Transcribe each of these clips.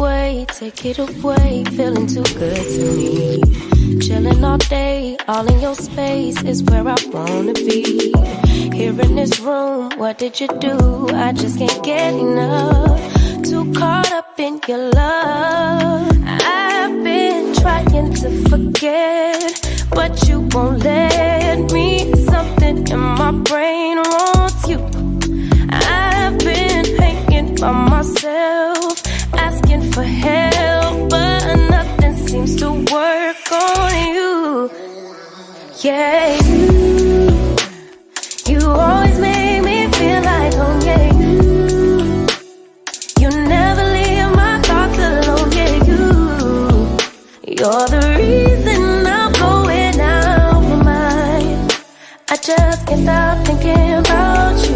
away, take it away, feeling too good to me. Chilling all day, all in your space is where I wanna be. Here in this room, what did you do? I just can't get enough. Too caught up in your love. I've been trying to forget, but you won't let me. Something in my brain wants you. I've been hanging by myself, asking for help, but nothing seems to work on you. Yeah, you always make me feel like home. Yeah, you never leave my thoughts alone. Yeah, you're the reason I'm going out my mind. I just can't stop thinking about you.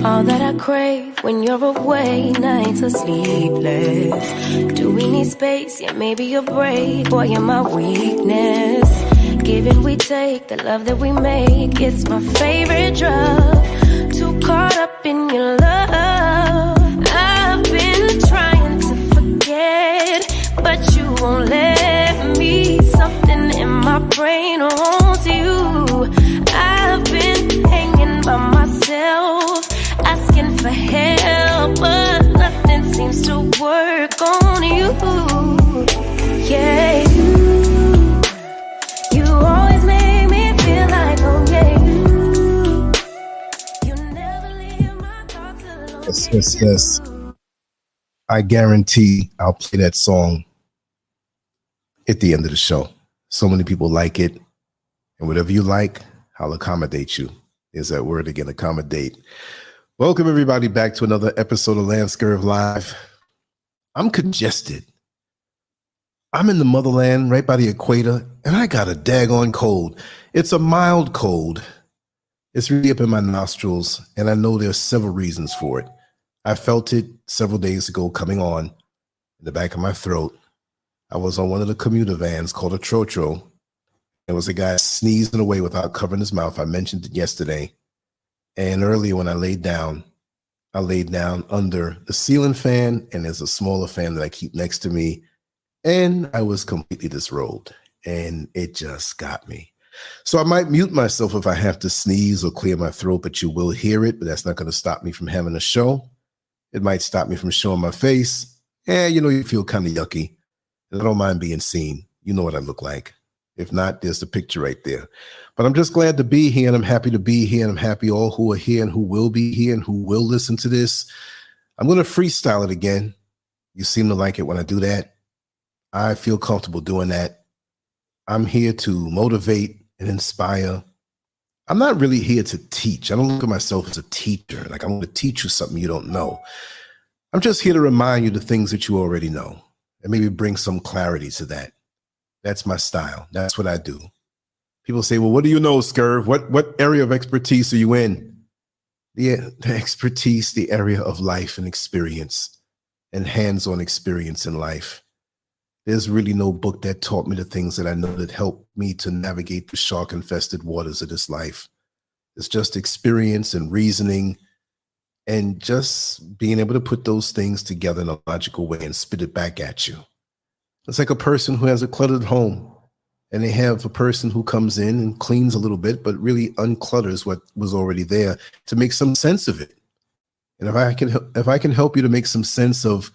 All that I crave when you're away, nights are sleepless. Do we need space? Yeah, maybe a break. Boy, you're my weakness. Give and we take, the love that we make, it's my favorite drug. Too caught up in your love. I've been trying to forget, but you won't let me. Something in my brain wants you. I've been hanging by myself, asking for help, but nothing seems to work on you. Yeah, you always make me feel like home. Yeah, you never leave my thoughts alone. Yes. I guarantee I'll play that song at the end of the show. So many people like it, and whatever you like, I'll accommodate you. Is that word again, accommodate. Welcome everybody back to another episode of LanceScurvLive. I'm congested. I'm in the motherland right by the equator, and I got a daggone cold. It's a mild cold. It's really up in my nostrils, and I know there's several reasons for it. I felt it several days ago coming on in the back of my throat. I was on one of the commuter vans called a Trotro. There was a guy sneezing away without covering his mouth. I mentioned it yesterday. And earlier when I laid down under the ceiling fan, and there's a smaller fan that I keep next to me, and I was completely disrobed, and it just got me. So I might mute myself if I have to sneeze or clear my throat, but you will hear it, but that's not going to stop me from having a show. It might stop me from showing my face. You know, you feel kind of yucky. I don't mind being seen. You know what I look like. If not, there's the picture right there. But I'm just glad to be here, and I'm happy to be here, and I'm happy all who are here and who will be here and who will listen to this. I'm going to freestyle it again. You seem to like it when I do that. I feel comfortable doing that. I'm here to motivate and inspire. I'm not really here to teach. I don't look at myself as a teacher. Like I'm going to teach you something you don't know. I'm just here to remind you the things that you already know and maybe bring some clarity to that. That's my style. That's what I do. People say, well, what do you know, Scurv? What area of expertise are you in? The expertise, the area of life and experience and hands-on experience in life. There's really no book that taught me the things that I know that helped me to navigate the shark-infested waters of this life. It's just experience and reasoning and just being able to put those things together in a logical way and spit it back at you. It's like a person who has a cluttered home, and they have a person who comes in and cleans a little bit, but really unclutters what was already there to make some sense of it. And if I can help you to make some sense of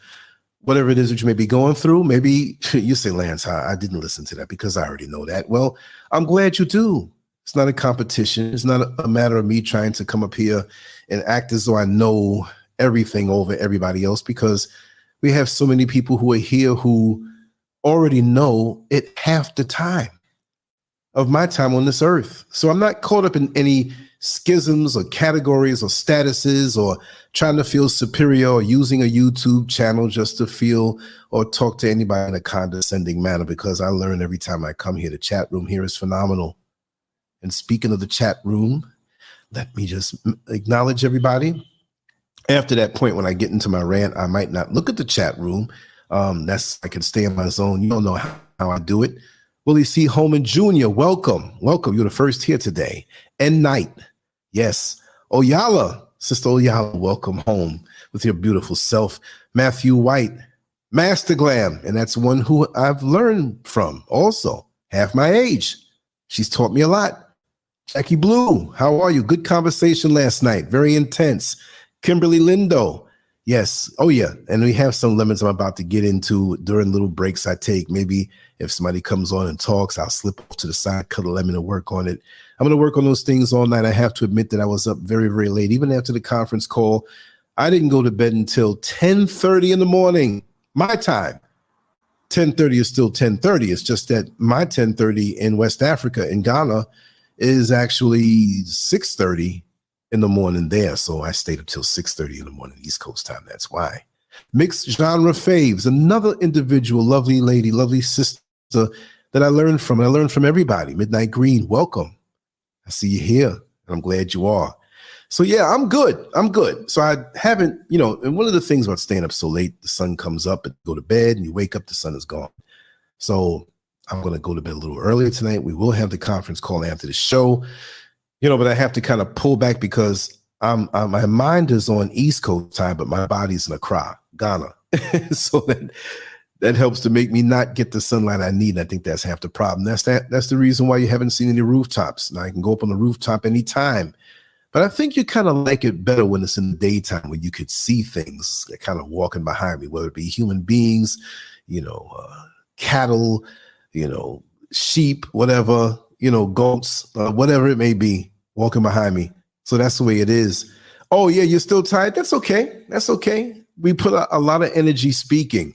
whatever it is that you may be going through, maybe you say, Lance, I didn't listen to that because I already know that. Well, I'm glad you do. It's not a competition. It's not a matter of me trying to come up here and act as though I know everything over everybody else, because we have so many people who are here who already know it half the time of my time on this earth. So I'm not caught up in any schisms or categories or statuses or trying to feel superior or using a YouTube channel just to feel or talk to anybody in a condescending manner, because I learn every time I come here. The chat room here is phenomenal. And speaking of the chat room, Let me just acknowledge everybody. After that point, when I get into my rant, I might not look at the chat room. I can stay in my zone. You don't know how I do it. Willie C. Holman Jr., welcome. Welcome. You're the first here today. And Knight. Yes. Oyala, Sister Oyala, welcome home with your beautiful self. Matthew White, Master Glam, and that's one who I've learned from also, half my age. She's taught me a lot. Jackie Blue, how are you? Good conversation last night. Very intense. Kimberly Lindo. Yes. Oh, yeah. And we have some limits I'm about to get into during little breaks I take. Maybe if somebody comes on and talks, I'll slip off to the side, cut a lemon and work on it. I'm going to work on those things all night. I have to admit that I was up very, very late. Even after the conference call, I didn't go to bed until 10:30 in the morning, my time. 10:30 is still 10:30. It's just that my 10:30 in West Africa, in Ghana, is actually 6:30 in the morning there. So I stayed until 6:30 in the morning, East Coast time. That's why. Mixed Genre Faves, another individual, lovely lady, lovely sister that I learned from. And I learned from everybody. Midnight Green, welcome. I see you here, and I'm glad you are. So yeah, I'm good. I'm good. So I haven't, and one of the things about staying up so late, the sun comes up and go to bed, and you wake up, the sun is gone. So I'm going to go to bed a little earlier tonight. We will have the conference call after the show, but I have to kind of pull back because my mind is on East Coast time, but my body's in Accra, Ghana. So that helps to make me not get the sunlight I need. And I think that's half the problem. That's the reason why you haven't seen any rooftops. Now I can go up on the rooftop anytime, but I think you kind of like it better when it's in the daytime, when you could see things kind of walking behind me, whether it be human beings, cattle, sheep, whatever, goats, whatever it may be, walking behind me. So that's the way it is. Oh yeah, you're still tired? That's okay. That's okay. We put a lot of energy speaking.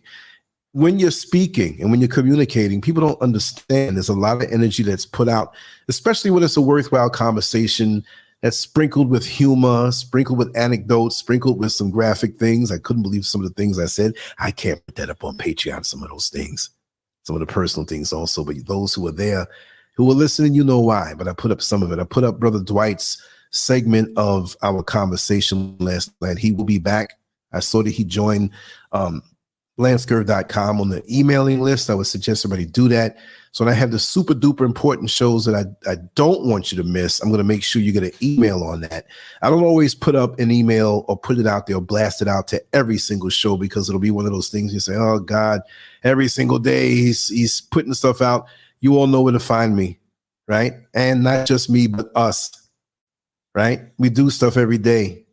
When you're speaking and when you're communicating, people don't understand. There's a lot of energy that's put out, especially when it's a worthwhile conversation that's sprinkled with humor, sprinkled with anecdotes, sprinkled with some graphic things. I couldn't believe some of the things I said. I can't put that up on Patreon, some of those things, some of the personal things also. But those who were there, who were listening, you know why. But I put up some of it. I put up Brother Dwight's segment of our conversation last night. He will be back. I saw that he joined Lancescurv.com on the emailing list. I would suggest everybody do that. So when I have the super duper important shows that I don't want you to miss, I'm going to make sure you get an email on that. I don't always put up an email or put it out there or blast it out to every single show, because it'll be one of those things you say, oh God, every single day he's putting stuff out. You all know where to find me, right? And not just me, but us, right? We do stuff every day.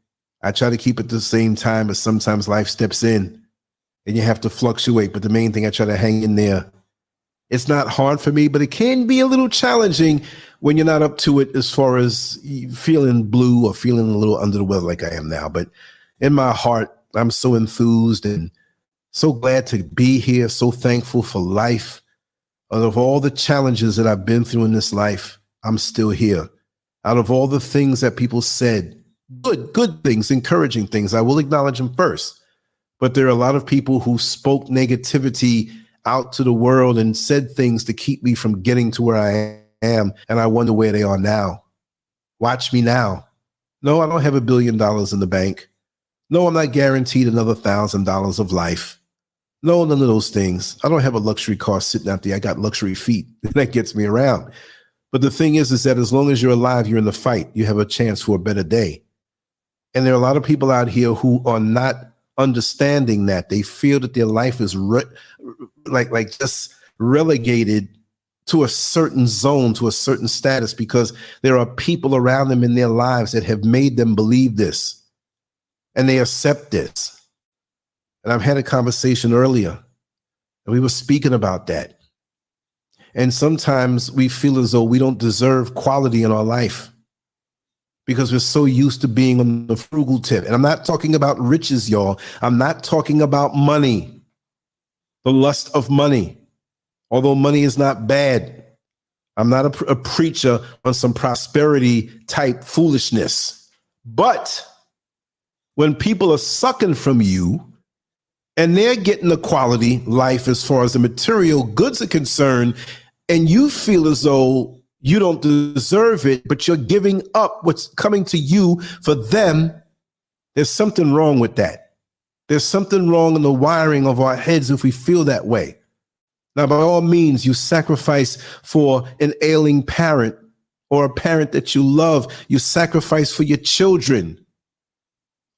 I try to keep it the same time, but sometimes life steps in and you have to fluctuate. But the main thing, I try to hang in there. It's not hard for me, but it can be a little challenging when you're not up to it, as far as feeling blue or feeling a little under the weather like I am now. But in my heart, I'm so enthused and so glad to be here, so thankful for life. Out of all the challenges that I've been through in this life, I'm still here. Out of all the things that people said, good things, encouraging things, I will acknowledge them first. But there are a lot of people who spoke negativity out to the world and said things to keep me from getting to where I am. And I wonder where they are now. Watch me now. No, I don't have $1 billion in the bank. No, I'm not guaranteed another $1,000 of life. No, none of those things. I don't have a luxury car sitting out there. I got luxury feet. That gets me around. But the thing is that as long as you're alive, you're in the fight. You have a chance for a better day. And there are a lot of people out here who are not understanding that. They feel that their life is like just relegated to a certain zone, to a certain status, because there are people around them in their lives that have made them believe this, and they accept this. And I've had a conversation earlier, and we were speaking about that. And sometimes we feel as though we don't deserve quality in our life, because we're so used to being on the frugal tip. And I'm not talking about riches, y'all. I'm not talking about money, the lust of money. Although money is not bad. I'm not a preacher on some prosperity type foolishness. But when people are sucking from you and they're getting the quality life as far as the material goods are concerned, and you feel as though you don't deserve it, but you're giving up what's coming to you for them, there's something wrong with that. There's something wrong in the wiring of our heads if we feel that way. Now, by all means, you sacrifice for an ailing parent or a parent that you love. You sacrifice for your children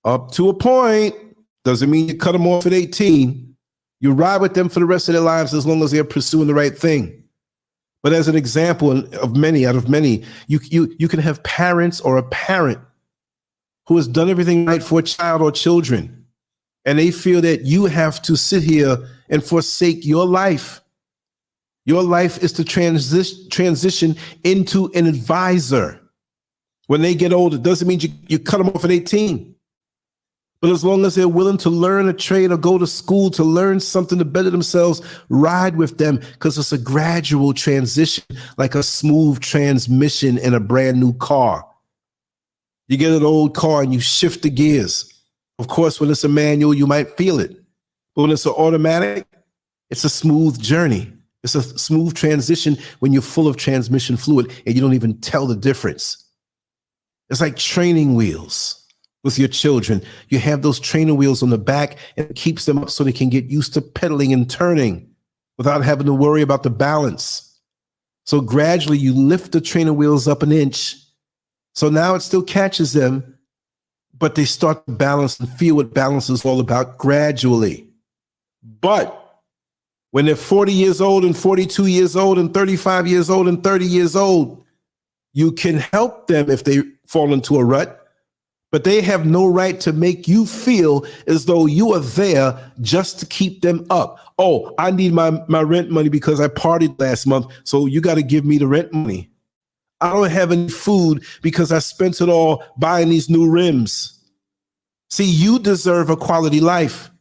up to a point. Doesn't mean you cut them off at 18. You ride with them for the rest of their lives as long as they're pursuing the right thing. But as an example of many, out of many, you can have parents or a parent who has done everything right for a child or children, and they feel that you have to sit here and forsake your life. Your life is to transition into an advisor. When they get older, it doesn't mean you cut them off at 18. But as long as they're willing to learn a trade or go to school to learn something to better themselves, ride with them, because it's a gradual transition, like a smooth transmission in a brand new car. You get an old car and you shift the gears. Of course, when it's a manual, you might feel it. But when it's an automatic, it's a smooth journey. It's a smooth transition when you're full of transmission fluid and you don't even tell the difference. It's like training wheels. With your children, you have those training wheels on the back, and it keeps them up so they can get used to pedaling and turning without having to worry about the balance. So gradually you lift the training wheels up an inch. So now it still catches them, but they start to balance and feel what balance is all about gradually. But when they're 40 years old and 42 years old and 35 years old and 30 years old, you can help them if they fall into a rut. But they have no right to make you feel as though you are there just to keep them up. Oh, I need my rent money because I partied last month, so you got to give me the rent money. I don't have any food because I spent it all buying these new rims. See, you deserve a quality life.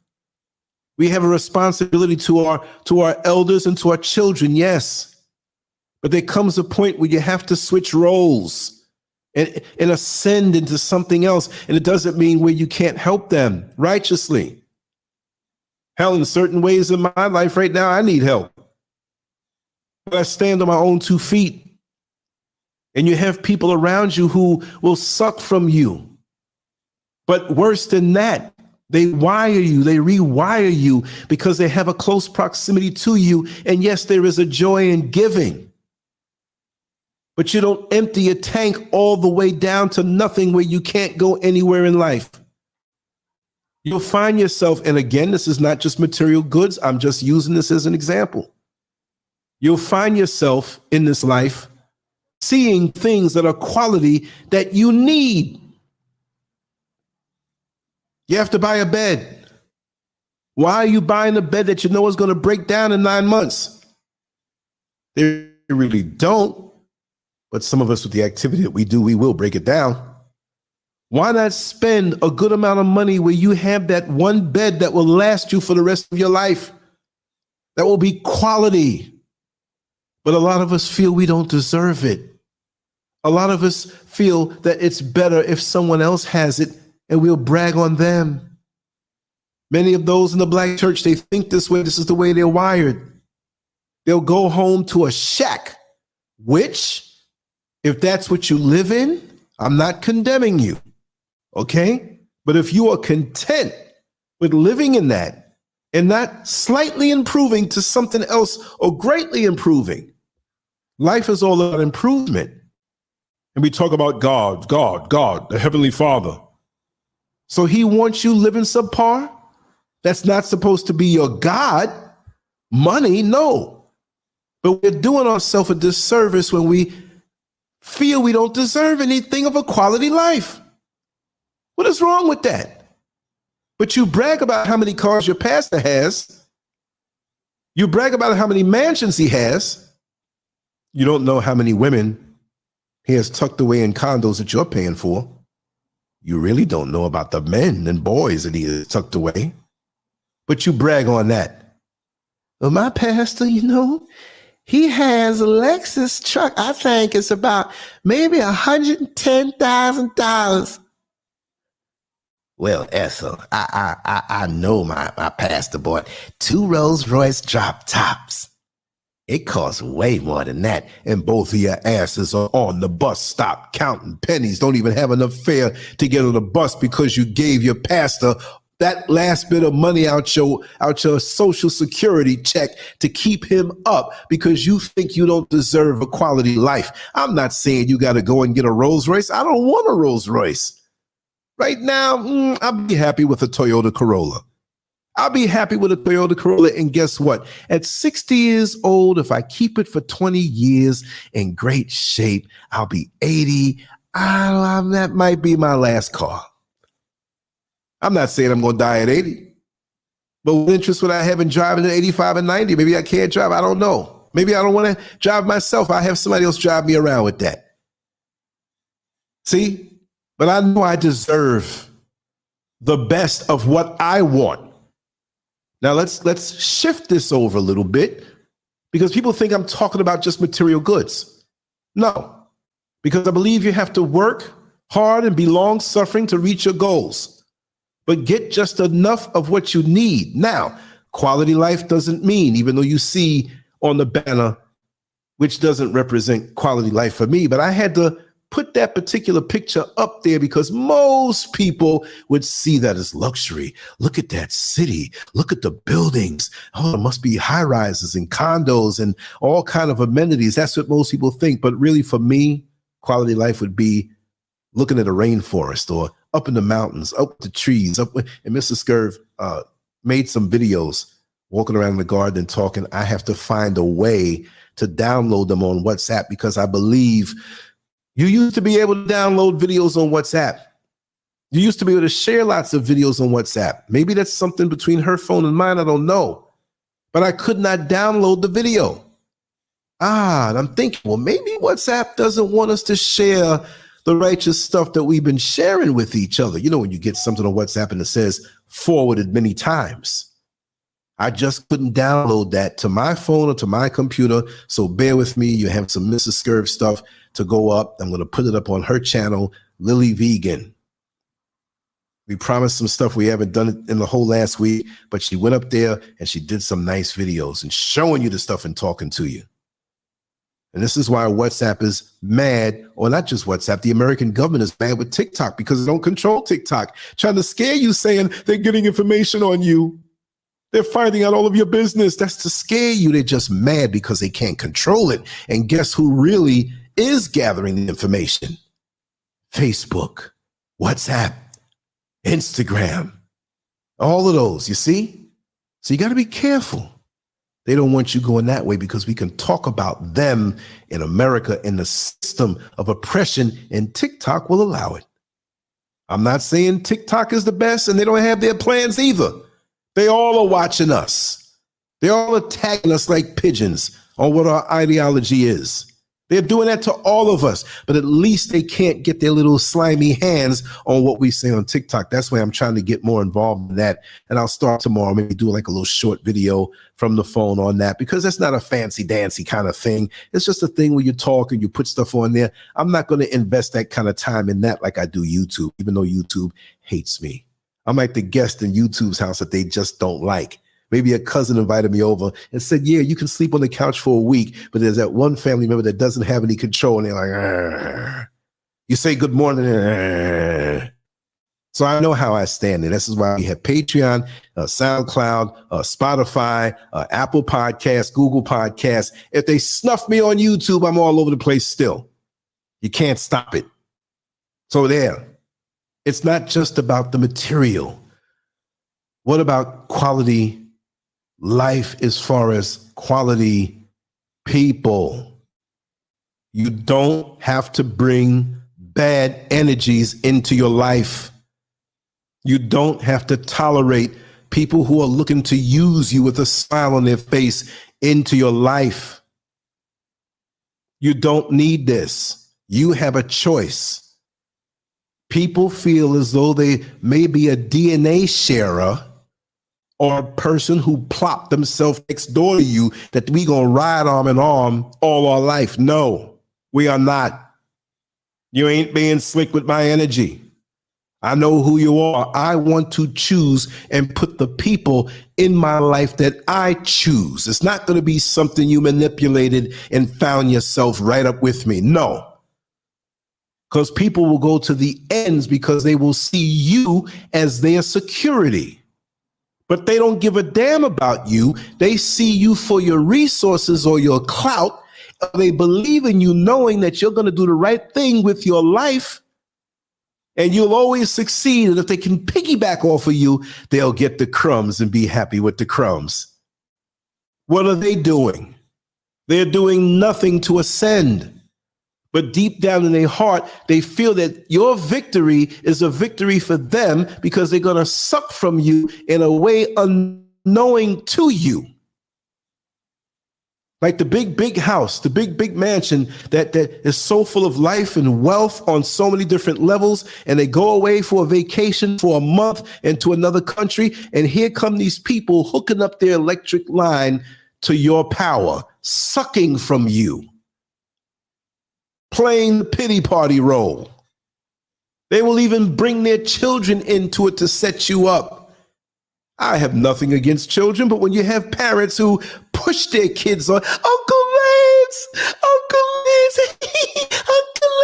We have a responsibility to our elders and to our children, yes. But there comes a point where you have to switch roles and ascend into something else. And it doesn't mean where you can't help them righteously. Hell, in certain ways in my life right now, I need help. But I stand on my own 2 feet. And you have people around you who will suck from you. But worse than that, they wire you, they rewire you because they have a close proximity to you. And yes, there is a joy in giving. But you don't empty your tank all the way down to nothing where you can't go anywhere in life. You'll find yourself, and again, this is not just material goods. I'm just using this as an example. You'll find yourself in this life seeing things that are quality that you need. You have to buy a bed. Why are you buying a bed that you know is going to break down in 9 months? They really don't. But some of us, with the activity that we do, we will break it down. Why not spend a good amount of money where you have that one bed that will last you for the rest of your life? That will be quality. But a lot of us feel we don't deserve it. A lot of us feel that it's better if someone else has it, and we'll brag on them. Many of those in the Black church, they think this way. This is the way they're wired. They'll go home to a shack, which, if that's what you live in, I'm not condemning you, okay? But if you are content with living in that and not slightly improving to something else or greatly improving, life is all about improvement. And we talk about God, the Heavenly Father. So he wants you living subpar? That's not supposed to be your God. Money, no. But we're doing ourselves a disservice when we feel we don't deserve anything of a quality life. What is wrong with that? But you brag about how many cars your pastor has. You brag about how many mansions he has. You don't know how many women he has tucked away in condos that you're paying for. You really don't know about the men and boys that he has tucked away. But you brag on that. Well, my pastor, he has a Lexus truck. I think it's about maybe $110,000. Well, Ethel, I know my pastor bought 2 Rolls Royce drop tops. It costs way more than that. And both of your asses are on the bus stop counting pennies. Don't even have enough fare to get on the bus because you gave your pastor that last bit of money out your social security check to keep him up because you think you don't deserve a quality life. I'm not saying you got to go and get a Rolls Royce. I don't want a Rolls Royce. Right now, I'll be happy with a Toyota Corolla. I'll be happy with a Toyota Corolla. And guess what? At 60 years old, if I keep it for 20 years in great shape, I'll be 80. That might be my last car. I'm not saying I'm going to die at 80. But what interest would I have in driving at 85 and 90? Maybe I can't drive. I don't know. Maybe I don't want to drive myself. I have somebody else drive me around with that. See? But I know I deserve the best of what I want. Now let's shift this over a little bit because people think I'm talking about just material goods. No, because I believe you have to work hard and be long-suffering to reach your goals. But get just enough of what you need. Now, quality life doesn't mean, even though you see on the banner, which doesn't represent quality life for me, but I had to put that particular picture up there because most people would see that as luxury. Look at that city. Look at the buildings. Oh, it must be high rises and condos and all kind of amenities. That's what most people think. But really for me, quality life would be looking at a rainforest or up in the mountains, up the trees, and Mr. Scurv made some videos walking around the garden and talking. I have to find a way to download them on WhatsApp because I believe you used to be able to download videos on WhatsApp. You used to be able to share lots of videos on WhatsApp. Maybe that's something between her phone and mine. I don't know. But I could not download the video. And I'm thinking, well, maybe WhatsApp doesn't want us to share the righteous stuff that we've been sharing with each other. You know, when you get something on WhatsApp and it says forwarded many times. I just couldn't download that to my phone or to my computer. So bear with me. You have some Mrs. Scurv stuff to go up. I'm going to put it up on her channel, Lily Vegan. We promised some stuff. We haven't done it in the whole last week, but she went up there and she did some nice videos and showing you the stuff and talking to you. And this is why WhatsApp is mad, or not just WhatsApp, the American government is mad with TikTok because they don't control TikTok, trying to scare you saying they're getting information on you. They're finding out all of your business. That's to scare you. They're just mad because they can't control it. And guess who really is gathering the information? Facebook, WhatsApp, Instagram, all of those, you see? So you got to be careful. They don't want you going that way because we can talk about them in America in the system of oppression, and TikTok will allow it. I'm not saying TikTok is the best and they don't have their plans either. They all are watching us. They all are tagging us like pigeons on what our ideology is. They're doing that to all of us, but at least they can't get their little slimy hands on what we say on TikTok. That's why I'm trying to get more involved in that. And I'll start tomorrow, maybe do like a little short video from the phone on that, because that's not a fancy dancy kind of thing. It's just a thing where you talk and you put stuff on there. I'm not going to invest that kind of time in that like I do YouTube, even though YouTube hates me. I'm like the guest in YouTube's house that they just don't like. Maybe a cousin invited me over and said, yeah, you can sleep on the couch for a week, but there's that one family member that doesn't have any control. And they're like, argh. You say good morning. Argh. So I know how I stand there. This is why we have Patreon, SoundCloud, Spotify, Apple Podcasts, Google Podcasts. If they snuff me on YouTube, I'm all over the place still. You can't stop it. So there, it's not just about the material. What about quality life as far as quality people? You don't have to bring bad energies into your life. You don't have to tolerate people who are looking to use you with a smile on their face into your life. You don't need this. You have a choice. People feel as though they may be a DNA sharer or a person who plopped themselves next door to you, that we gonna ride arm in arm all our life. No, we are not. You ain't being slick with my energy. I know who you are. I want to choose and put the people in my life that I choose. It's not going to be something you manipulated and found yourself right up with me. No. Because people will go to the ends because they will see you as their security. But they don't give a damn about you. They see you for your resources or your clout. They believe in you knowing that you're going to do the right thing with your life and you'll always succeed. And if they can piggyback off of you, they'll get the crumbs and be happy with the crumbs. What are they doing? They're doing nothing to ascend. But deep down in their heart, they feel that your victory is a victory for them because they're going to suck from you in a way unknowing to you. Like the big house, the big mansion that is so full of life and wealth on so many different levels, and they go away for a vacation for a month into another country, and here come these people hooking up their electric line to your power, sucking from you, playing the pity party role. They will even bring their children into it to set you up. I have nothing against children, but when you have parents who push their kids on, Uncle Lance, Uncle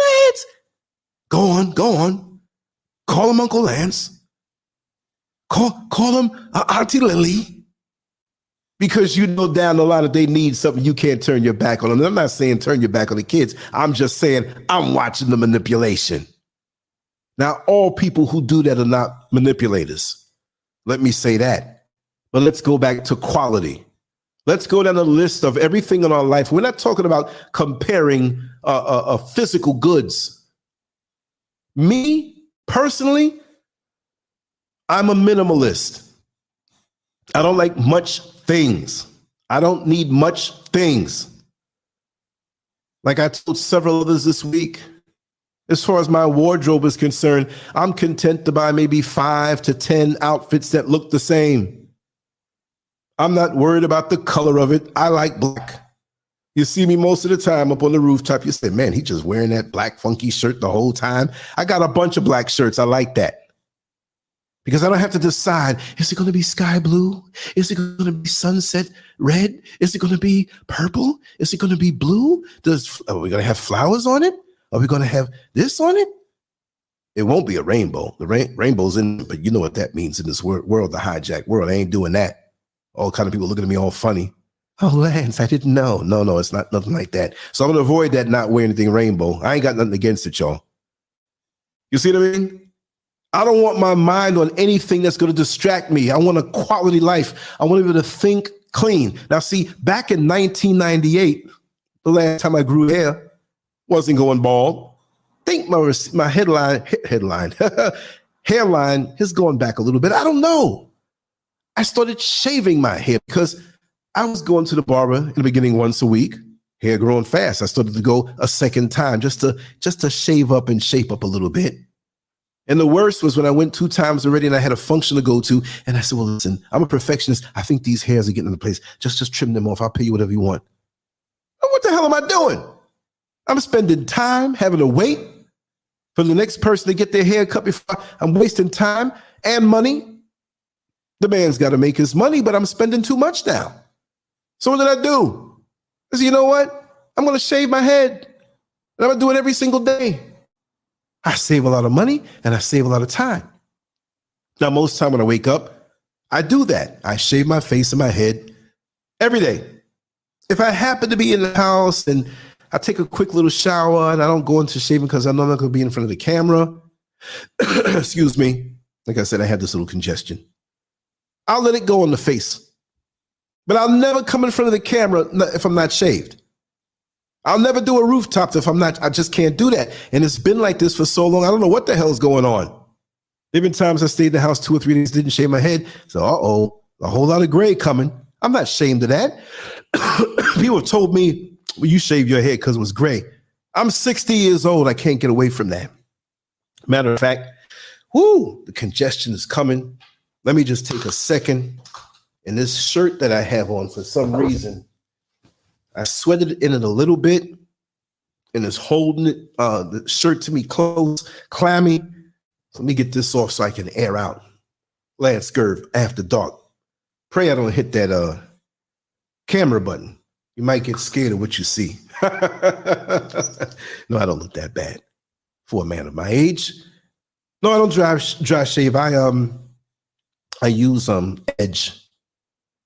Lance. Go on. Call him Uncle Lance. Call him Auntie Lily. Because you know down the line that they need something, you can't turn your back on them. I'm not saying turn your back on the kids. I'm just saying I'm watching the manipulation. Now, all people who do that are not manipulators. Let me say that. But let's go back to quality. Let's go down the list of everything in our life. We're not talking about comparing physical goods. Me, personally, I'm a minimalist. I don't like much things. I don't need much things. Like I told several others this week, as far as my wardrobe is concerned, I'm content to buy maybe 5 to 10 outfits that look the same. I'm not worried about the color of it. I like black. You see me most of the time up on the rooftop. You say, man, he just wearing that black funky shirt the whole time. I got a bunch of black shirts. I like that. Because I don't have to decide, is it going to be sky blue? Is it going to be sunset red? Is it going to be purple? Is it going to be blue? Are we going to have flowers on it? Are we going to have this on it? It won't be a rainbow. The rainbow's in, but you know what that means in this world, the hijack world. I ain't doing that. All kind of people looking at me all funny. Oh, Lance, I didn't know. No, it's not nothing like that. So I'm going to avoid that, not wearing anything rainbow. I ain't got nothing against it, y'all. You see what I mean? I don't want my mind on anything that's going to distract me. I want a quality life. I want to be able to think clean. Now, see, back in 1998, the last time I grew hair, wasn't going bald. Think my hairline is going back a little bit. I don't know. I started shaving my hair because I was going to the barber in the beginning once a week. Hair growing fast. I started to go a second time just to shave up and shape up a little bit. And the worst was when I went 2 times already and I had a function to go to. And I said, well, listen, I'm a perfectionist. I think these hairs are getting into place. Just trim them off. I'll pay you whatever you want. What the hell am I doing? I'm spending time having to wait for the next person to get their hair cut before I'm wasting time and money. The man's got to make his money, but I'm spending too much now. So what did I do? I said, you know what? I'm going to shave my head and I'm going to do it every single day. I save a lot of money and I save a lot of time. Now, most time when I wake up, I do that. I shave my face and my head every day. If I happen to be in the house and I take a quick little shower and I don't go into shaving because I know I'm not going to be in front of the camera. Excuse me. Like I said, I had this little congestion. I'll let it go on the face. But I'll never come in front of the camera if I'm not shaved. I'll never do a rooftop if I'm not. I just can't do that. And it's been like this for so long. I don't know what the hell's going on. There have been times I stayed in the house 2 or 3 days, didn't shave my head. So, a whole lot of gray coming. I'm not ashamed of that. People have told me, well, you shaved your head because it was gray. I'm 60 years old. I can't get away from that. Matter of fact, the congestion is coming. Let me just take a second. And this shirt that I have on, for some reason, I sweated in it a little bit, and it's holding it, the shirt to me close, clammy. So let me get this off so I can air out. LanceScurv After Dark. Pray I don't hit that camera button. You might get scared of what you see. No, I don't look that bad for a man of my age. No, I don't dry shave. I use Edge,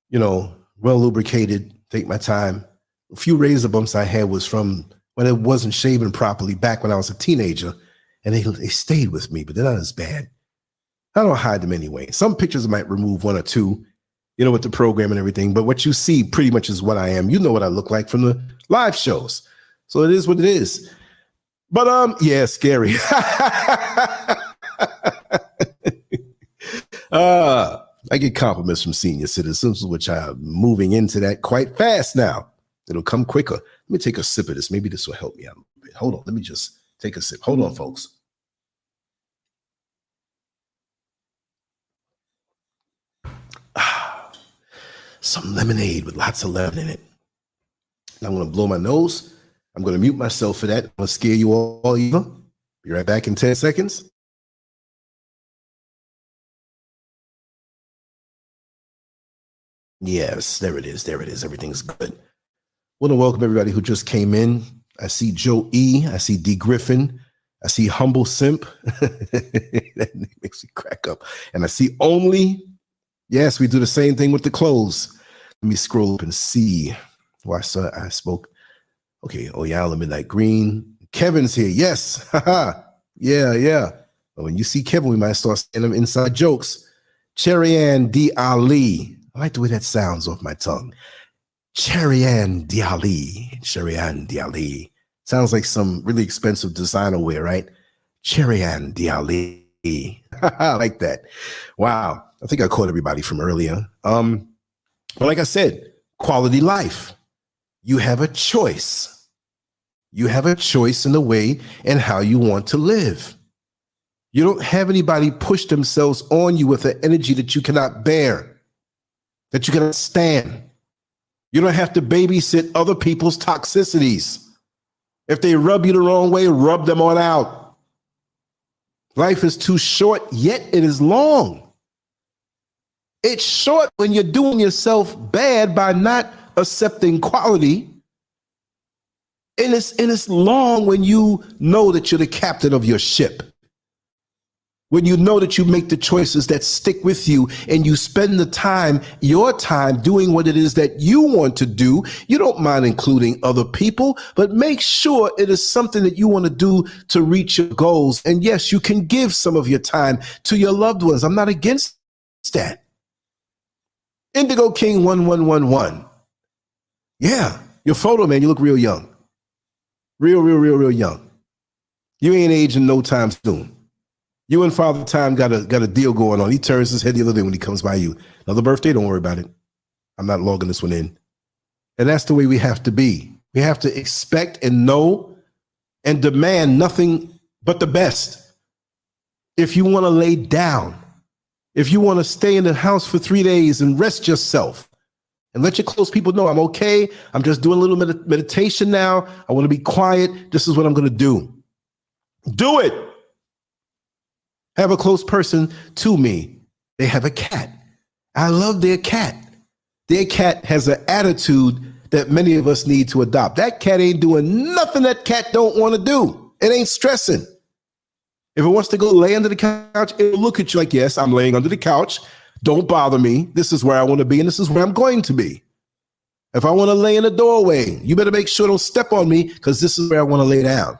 you know, well lubricated, take my time. A few razor bumps I had was from when it wasn't shaven properly back when I was a teenager, and they stayed with me, but they're not as bad. I don't hide them anyway. Some pictures I might remove one or two, you know, with the program and everything, but what you see pretty much is what I am. You know what I look like from the live shows. So it is what it is. But yeah, scary. I get compliments from senior citizens, which I'm moving into that quite fast now. It'll come quicker. Let me take a sip of this. Maybe this will help me out a little bit. Hold on. Let me just take a sip. Hold on, folks. Some lemonade with lots of lemon in it. Now I'm going to blow my nose. I'm going to mute myself for that. I'm going to scare you all either. Be right back in 10 seconds. Yes, there it is. There it is. Everything's good. I want to welcome everybody who just came in. I see Joe E. I see D. Griffin. I see Humble Simp. That makes me crack up. And I see Only. Yes, we do the same thing with the clothes. Let me scroll up and see. Why, sir, I spoke. Okay. Oh, yeah, Midnight Green. Kevin's here. Yes. Yeah. But when you see Kevin, we might start saying them inside jokes. Cherry-Ann D. Ali. I like the way that sounds off my tongue. Cherry-Ann D. Ali. Cherry-Ann D. Ali. Sounds like some really expensive designer wear, right? Cherry-Ann D. Ali. I like that. Wow. I think I caught everybody from earlier. But like I said, quality life. You have a choice. You have a choice in the way and how you want to live. You don't have anybody push themselves on you with an energy that you cannot bear, that you cannot stand. You don't have to babysit other people's toxicities. If they rub you the wrong way, rub them on out. Life is too short, yet it is long. It's short when you're doing yourself bad by not accepting quality. And it's long when you know that you're the captain of your ship. When you know that you make the choices that stick with you and you spend the time, your time, doing what it is that you want to do. You don't mind including other people, but make sure it is something that you want to do to reach your goals. And yes, you can give some of your time to your loved ones. I'm not against that. Indigo King 1111. Yeah, your photo, man, you look real young. Real young. You ain't aging no time soon. You and Father Time got a deal going on. He turns his head the other day when he comes by you. Another birthday, don't worry about it. I'm not logging this one in. And that's the way we have to be. We have to expect and know and demand nothing but the best. If you want to lay down, if you want to stay in the house for 3 days and rest yourself and let your close people know, I'm okay. I'm just doing a little meditation now. I want to be quiet. This is what I'm going to do. Do it. Have a close person to me. They have a cat. I love their cat. Their cat has an attitude that many of us need to adopt. That cat ain't doing nothing that cat don't want to do. It ain't stressing. If it wants to go lay under the couch, it'll look at you like, yes, I'm laying under the couch. Don't bother me. This is where I want to be, and this is where I'm going to be. If I want to lay in the doorway, you better make sure don't step on me because this is where I want to lay down.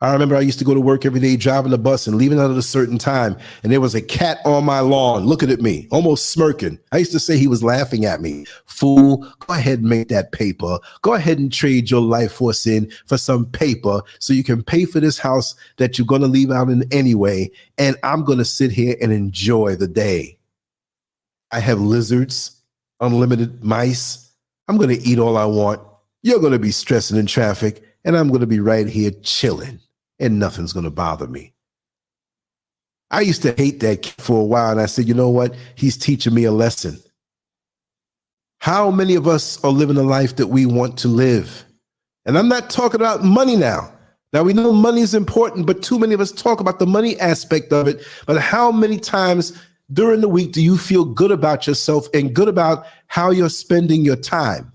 I remember I used to go to work every day, driving the bus and leaving at a certain time, and there was a cat on my lawn looking at me, almost smirking. I used to say he was laughing at me. Fool, go ahead and make that paper. Go ahead and trade your life force in for some paper so you can pay for this house that you're going to leave out in anyway, and I'm going to sit here and enjoy the day. I have lizards, unlimited mice. I'm going to eat all I want. You're going to be stressing in traffic, and I'm going to be right here chilling. And nothing's going to bother me. I used to hate that kid for a while, and I said, you know what? He's teaching me a lesson. How many of us are living the life that we want to live? And I'm not talking about money now. Now, we know money is important, but too many of us talk about the money aspect of it. But how many times during the week do you feel good about yourself and good about how you're spending your time?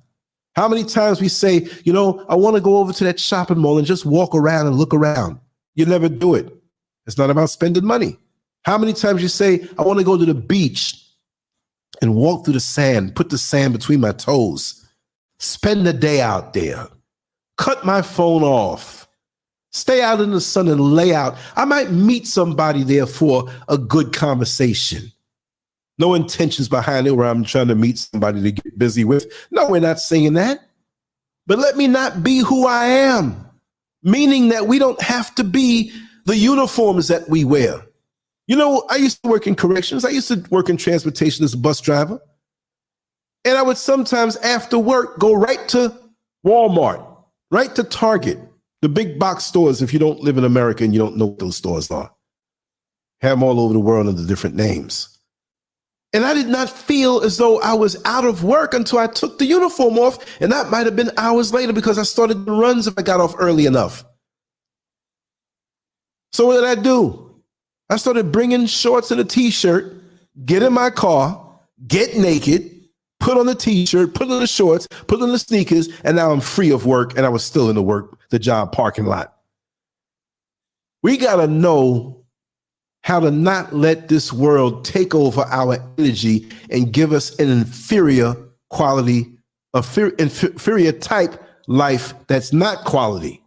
How many times we say, you know, I want to go over to that shopping mall and just walk around and look around. You never do it. It's not about spending money. How many times you say, I want to go to the beach and walk through the sand, put the sand between my toes, spend the day out there, cut my phone off, stay out in the sun and lay out. I might meet somebody there for a good conversation. No intentions behind it where I'm trying to meet somebody to get busy with. No, we're not saying that. But let me not be who I am, meaning that we don't have to be the uniforms that we wear. You know, I used to work in corrections. I used to work in transportation as a bus driver. And I would sometimes after work go right to Walmart, right to Target, the big box stores. If you don't live in America and you don't know what those stores are, have them all over the world under different names. And I did not feel as though I was out of work until I took the uniform off. And that might have been hours later because I started the runs if I got off early enough. So what did I do? I started bringing shorts and a t-shirt, get in my car, get naked, put on the t-shirt, put on the shorts, put on the sneakers, and now I'm free of work, and I was still in the job parking lot. We got to know how to not let this world take over our energy and give us an inferior quality, inferior type life that's not quality.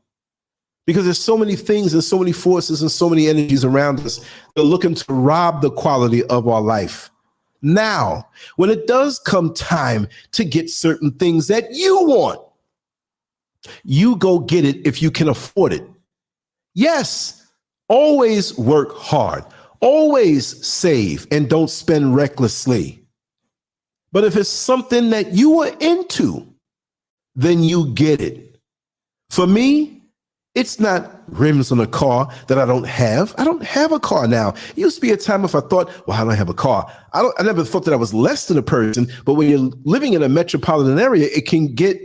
Because there's so many things and so many forces and so many energies around us that are looking to rob the quality of our life. Now, when it does come time to get certain things that you want, you go get it if you can afford it. Yes, always work hard. Always save and don't spend recklessly. But if it's something that you are into, then you get it. For me, it's not rims on a car that I don't have. I don't have a car now. It used to be a time if I thought, well, I don't have a car. I never thought that I was less than a person, but when you're living in a metropolitan area, it can get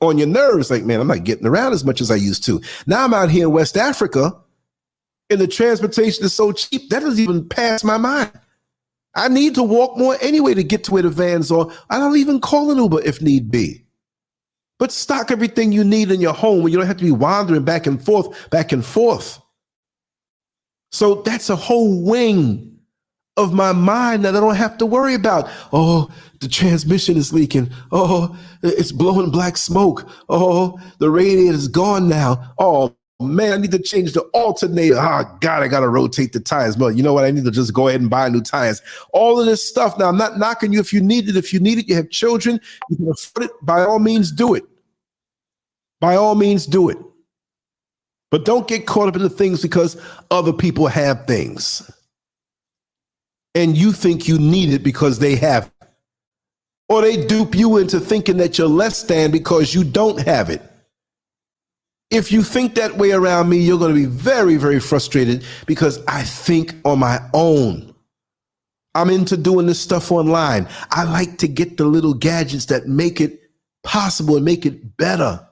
on your nerves. Like, man, I'm not getting around as much as I used to. Now I'm out here in West Africa and the transportation is so cheap, that doesn't even pass my mind. I need to walk more anyway to get to where the vans are. I don't even call an Uber if need be. But stock everything you need in your home where you don't have to be wandering back and forth, back and forth. So that's a whole wing of my mind that I don't have to worry about. Oh, the transmission is leaking. Oh, it's blowing black smoke. Oh, the radiator is gone now. Oh, man, I need to change the alternator. Oh, God, I got to rotate the tires. Well, you know what? I need to just go ahead and buy new tires. All of this stuff. Now, I'm not knocking you if you need it. If you need it, you have children, you can afford it. By all means, do it. By all means, do it. But don't get caught up in the things because other people have things. And you think you need it because they have it. Or they dupe you into thinking that you're less than because you don't have it. If you think that way around me, you're going to be very, very frustrated because I think on my own. I'm into doing this stuff online. I like to get the little gadgets that make it possible and make it better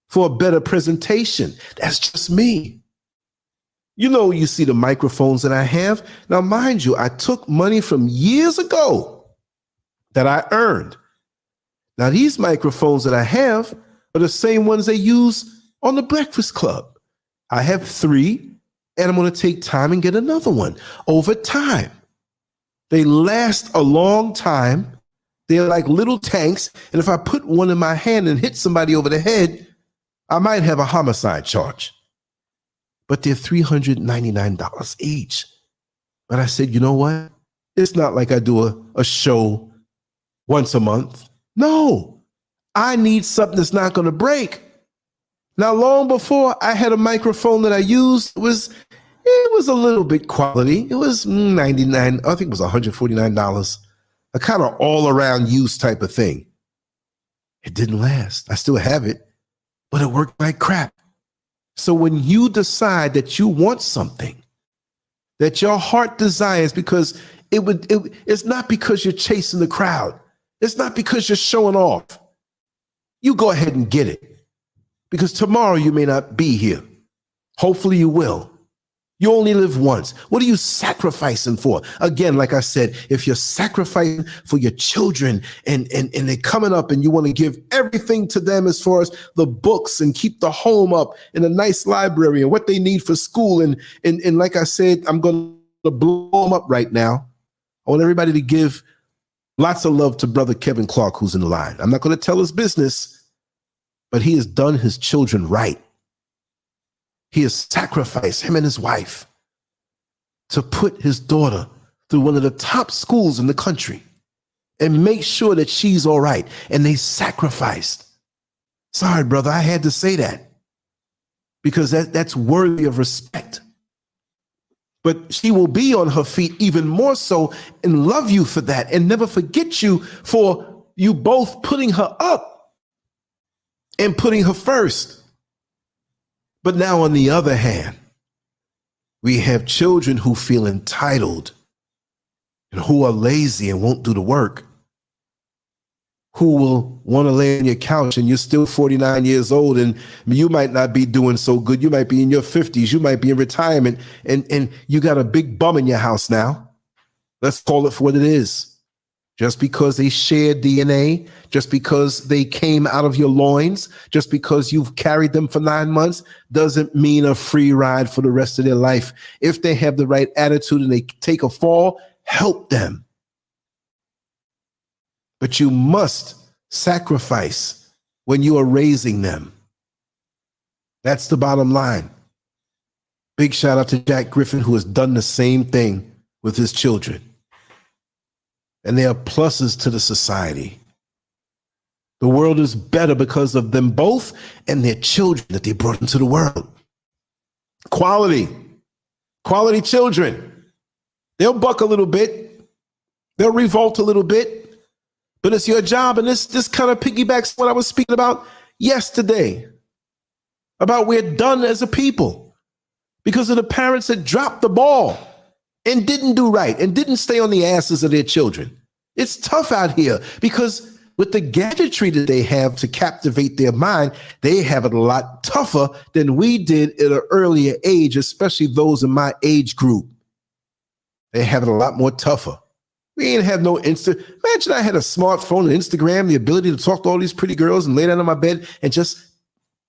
for a better presentation. That's just me. You know, you see the microphones that I have. Now, mind you, I took money from years ago that I earned. Now, these microphones that I have are the same ones they use on the Breakfast Club. I have 3, and I'm going to take time and get another one over time. They last a long time. They're like little tanks. And if I put one in my hand and hit somebody over the head, I might have a homicide charge. But they're $399 each. But I said, you know what? It's not like I do a show once a month. No, I need something that's not going to break. Now, long before I had a microphone that I used, it was a little bit quality. It was $99, I think it was $149. A kind of all-around use type of thing. It didn't last. I still have it, but it worked like crap. So when you decide that you want something that your heart desires, because it's not because you're chasing the crowd. It's not because you're showing off. You go ahead and get it, because tomorrow you may not be here. Hopefully you will. You only live once. What are you sacrificing for? Again, like I said, if you're sacrificing for your children and they're coming up and you want to give everything to them as far as the books and keep the home up and a nice library and what they need for school. And like I said, I'm going to blow them up right now. I want everybody to give lots of love to Brother Kevin Clark, who's in the line. I'm not going to tell his business, but he has done his children right. He has sacrificed, him and his wife, to put his daughter through one of the top schools in the country and make sure that she's all right. And they sacrificed. Sorry, brother, I had to say that because that's worthy of respect. But she will be on her feet even more so and love you for that and never forget you for you both putting her up and putting her first. But now, on the other hand, we have children who feel entitled and who are lazy and won't do the work, who will want to lay on your couch and you're still 49 years old and you might not be doing so good. You might be in your 50s. You might be in retirement and you got a big bum in your house now. Let's call it for what it is. Just because they share DNA, just because they came out of your loins, just because you've carried them for 9 months, doesn't mean a free ride for the rest of their life. If they have the right attitude and they take a fall, help them. But you must sacrifice when you are raising them. That's the bottom line. Big shout out to Jack Griffin, who has done the same thing with his children. And they are pluses to the society. The world is better because of them both and their children that they brought into the world. Quality children. They'll buck a little bit. They'll revolt a little bit. But it's your job. And this kind of piggybacks what I was speaking about yesterday. About we're done as a people because of the parents that dropped the ball and didn't do right and didn't stay on the asses of their children. It's tough out here because with the gadgetry that they have to captivate their mind, they have it a lot tougher than we did at an earlier age, especially those in my age group. They have it a lot more tougher. We ain't have no Imagine I had a smartphone and Instagram, the ability to talk to all these pretty girls and lay down on my bed and just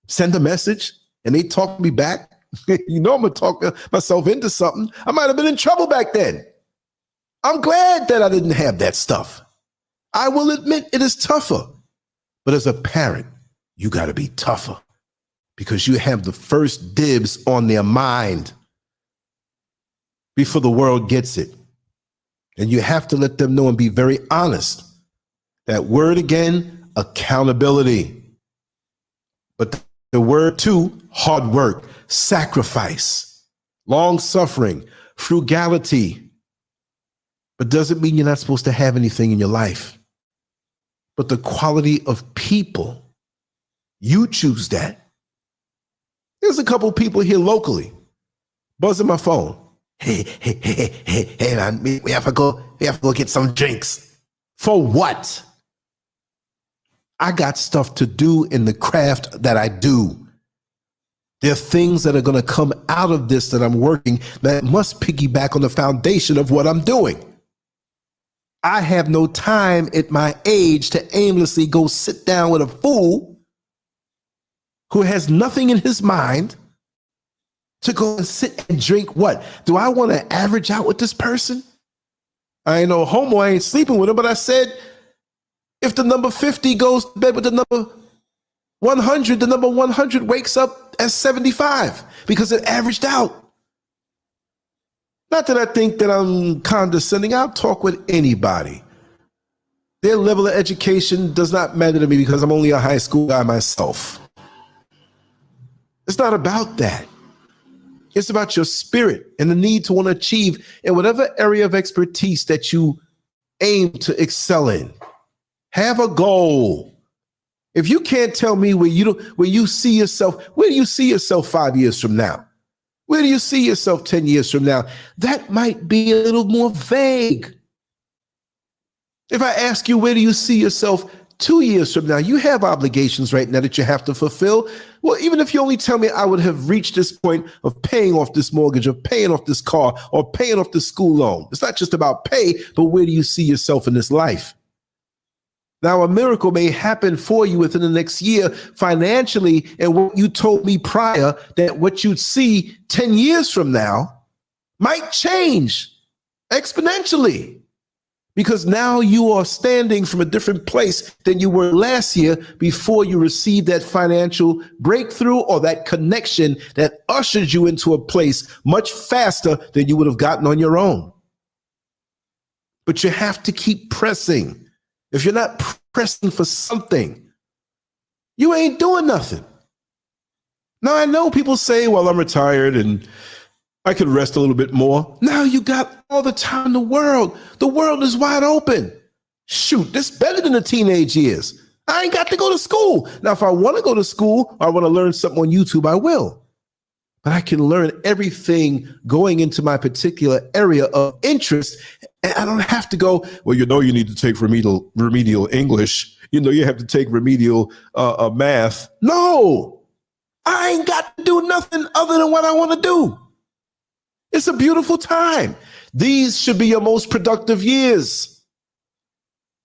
send a message and they talk me back. You know I'm going to talk myself into something. I might have been in trouble back then. I'm glad that I didn't have that stuff. I will admit it is tougher. But as a parent, you got to be tougher because you have the first dibs on their mind before the world gets it. And you have to let them know and be very honest. That word again, accountability. But the word two, hard work, sacrifice, long suffering, frugality. But doesn't mean you're not supposed to have anything in your life. But the quality of people, you choose that. There's a couple people here locally buzzing my phone. Hey, man, we have to go get some drinks. For what? I got stuff to do in the craft that I do. There are things that are going to come out of this that I'm working that must piggyback on the foundation of what I'm doing. I have no time at my age to aimlessly go sit down with a fool who has nothing in his mind to go and sit and drink what? Do I want to average out with this person? I ain't no homo, I ain't sleeping with him, but I said, if the number 50 goes to bed with the number 100, the number 100 wakes up as 75 because it averaged out. Not that I think that I'm condescending. I'll talk with anybody. Their level of education does not matter to me because I'm only a high school guy myself. It's not about that. It's about your spirit and the need to want to achieve in whatever area of expertise that you aim to excel in. Have a goal. If you can't tell me where you see yourself, where do you see yourself 5 years from now? Where do you see yourself 10 years from now? That might be a little more vague. If I ask you, where do you see yourself 2 years from now, you have obligations right now that you have to fulfill. Well, even if you only tell me I would have reached this point of paying off this mortgage or paying off this car or paying off this school loan. It's not just about pay, but where do you see yourself in this life? Now, a miracle may happen for you within the next year financially, and what you told me prior, that what you'd see 10 years from now might change exponentially. Because now you are standing from a different place than you were last year before you received that financial breakthrough or that connection that ushered you into a place much faster than you would have gotten on your own. But you have to keep pressing. If you're not pressing for something, you ain't doing nothing. Now, I know people say, well, I'm retired and I could rest a little bit more. Now you got all the time in the world. The world is wide open. Shoot, this is better than the teenage years. I ain't got to go to school. Now, if I want to go to school or I want to learn something on YouTube, I will. But I can learn everything going into my particular area of interest. And I don't have to go, well, you need to take remedial English. You have to take remedial math. No, I ain't got to do nothing other than what I want to do. It's a beautiful time. These should be your most productive years.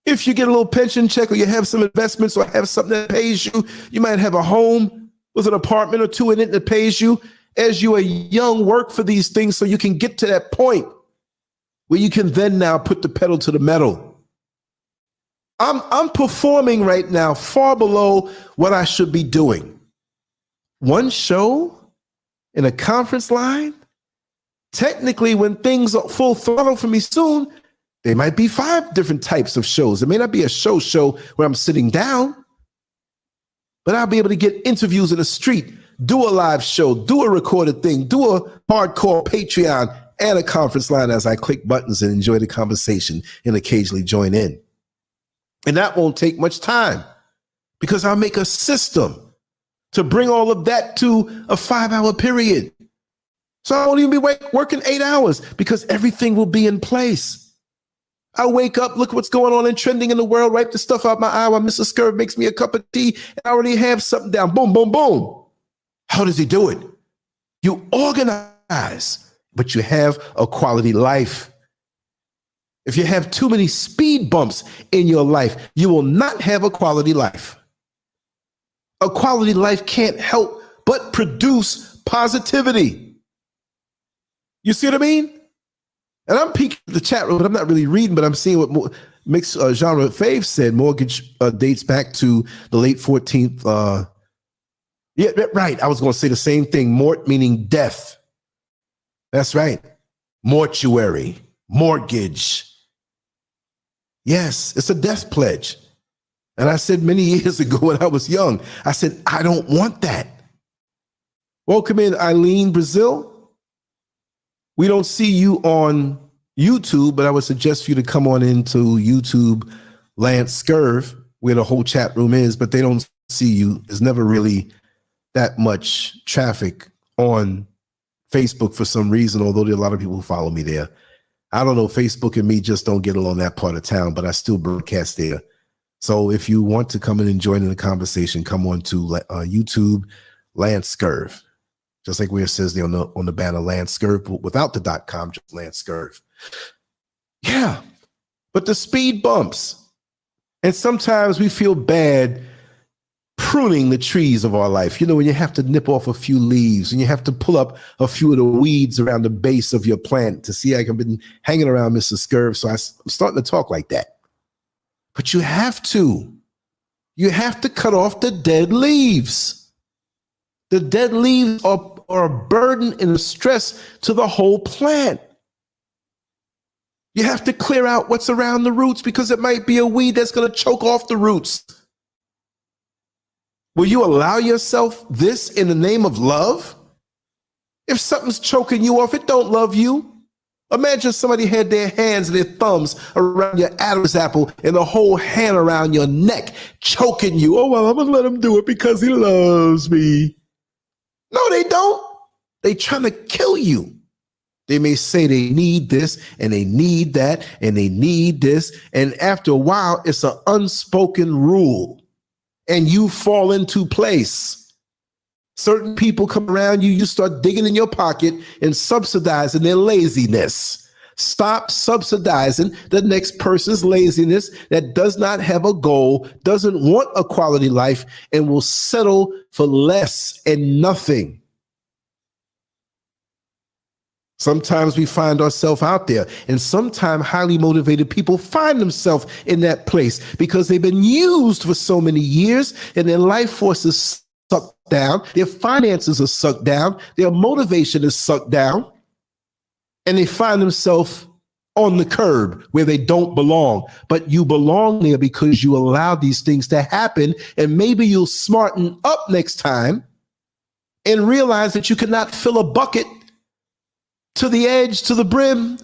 If you get a little pension check or you have some investments or have something that pays you, you might have a home with an apartment or two in it that pays you. As you are young, work for these things so you can get to that point where you can then now put the pedal to the metal. I'm performing right now far below what I should be doing. One show in a conference line. Technically, when things are full throttle for me soon, there might be 5 different types of shows. It may not be a show where I'm sitting down, but I'll be able to get interviews in the street, do a live show, do a recorded thing, do a hardcore Patreon and a conference line as I click buttons and enjoy the conversation and occasionally join in. And that won't take much time because I'll make a system to bring all of that to a 5-hour period. So I won't even be working 8 hours because everything will be in place. I wake up, look what's going on and trending in the world, wipe the stuff out my eye while Mr. Scurv makes me a cup of tea, and I already have something down. Boom, boom, boom. How does he do it? You organize, but you have a quality life. If you have too many speed bumps in your life, you will not have a quality life. A quality life can't help but produce positivity. You see what I mean? And I'm peeking at the chat room, but I'm not really reading, but I'm seeing what mixed genre Fave said. Mortgage dates back to the late 14th. Yeah, right. I was going to say the same thing. Mort meaning death. That's right. Mortuary, mortgage. Yes, it's a death pledge. And I said many years ago when I was young, I said, I don't want that. Welcome in, Eileen, Brazil. We don't see you on YouTube, but I would suggest for you to come on into YouTube, LanceScurv, where the whole chat room is, but they don't see you. There's never really that much traffic on Facebook for some reason, although there are a lot of people who follow me there. I don't know, Facebook and me just don't get along that part of town, but I still broadcast there. So if you want to come in and join in the conversation, come on to YouTube, LanceScurv. Just like where it says there on the banner, LanceScurv, but without the .com, just LanceScurv. Yeah, but the speed bumps. And sometimes we feel bad pruning the trees of our life. You know, when you have to nip off a few leaves and you have to pull up a few of the weeds around the base of your plant to see I've been hanging around Mr. Scurv. So I'm starting to talk like that. But you have to. You have to cut off the dead leaves. The dead leaves are a burden and a stress to the whole plant. You have to clear out what's around the roots because it might be a weed that's going to choke off the roots. Will you allow yourself this in the name of love? If something's choking you off, it don't love you. Imagine somebody had their hands and their thumbs around your Adam's apple and the whole hand around your neck, choking you. Oh, well, I'm going to let him do it because he loves me. No, they don't. They trying to kill you. They may say they need this and they need that and they need this. And after a while, it's an unspoken rule and you fall into place. Certain people come around you, you start digging in your pocket and subsidizing their laziness. Stop subsidizing the next person's laziness that does not have a goal, doesn't want a quality life, and will settle for less and nothing. Sometimes we find ourselves out there, and sometimes highly motivated people find themselves in that place because they've been used for so many years and their life force is sucked down, their finances are sucked down, their motivation is sucked down, and they find themselves on the curb where they don't belong. But you belong there because you allow these things to happen, and maybe you'll smarten up next time and realize that you cannot fill a bucket to the edge, to the brim,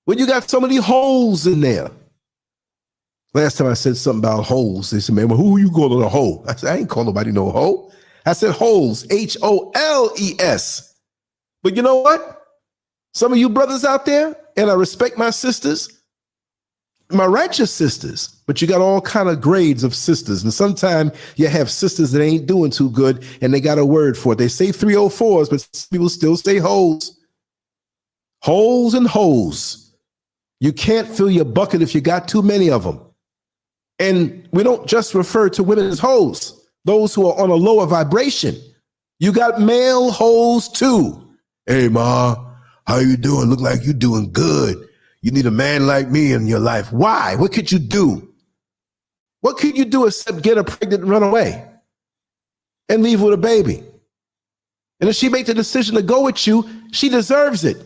when you got so many holes in there. Last time I said something about holes, they said, man, well, who are you calling a hole? I said, I ain't call nobody no hole. I said holes, Holes. But you know what? Some of you brothers out there, and I respect my sisters, my righteous sisters, but you got all kind of grades of sisters. And sometimes you have sisters that ain't doing too good, and they got a word for it. They say 304s, but people still say holes. Holes and holes. You can't fill your bucket if you got too many of them. And we don't just refer to women as holes, those who are on a lower vibration. You got male holes too. Hey, ma, how you doing? Look like you doing good. You need a man like me in your life. Why? What could you do? What could you do except get her pregnant and run away and leave with a baby? And if she makes the decision to go with you, she deserves it.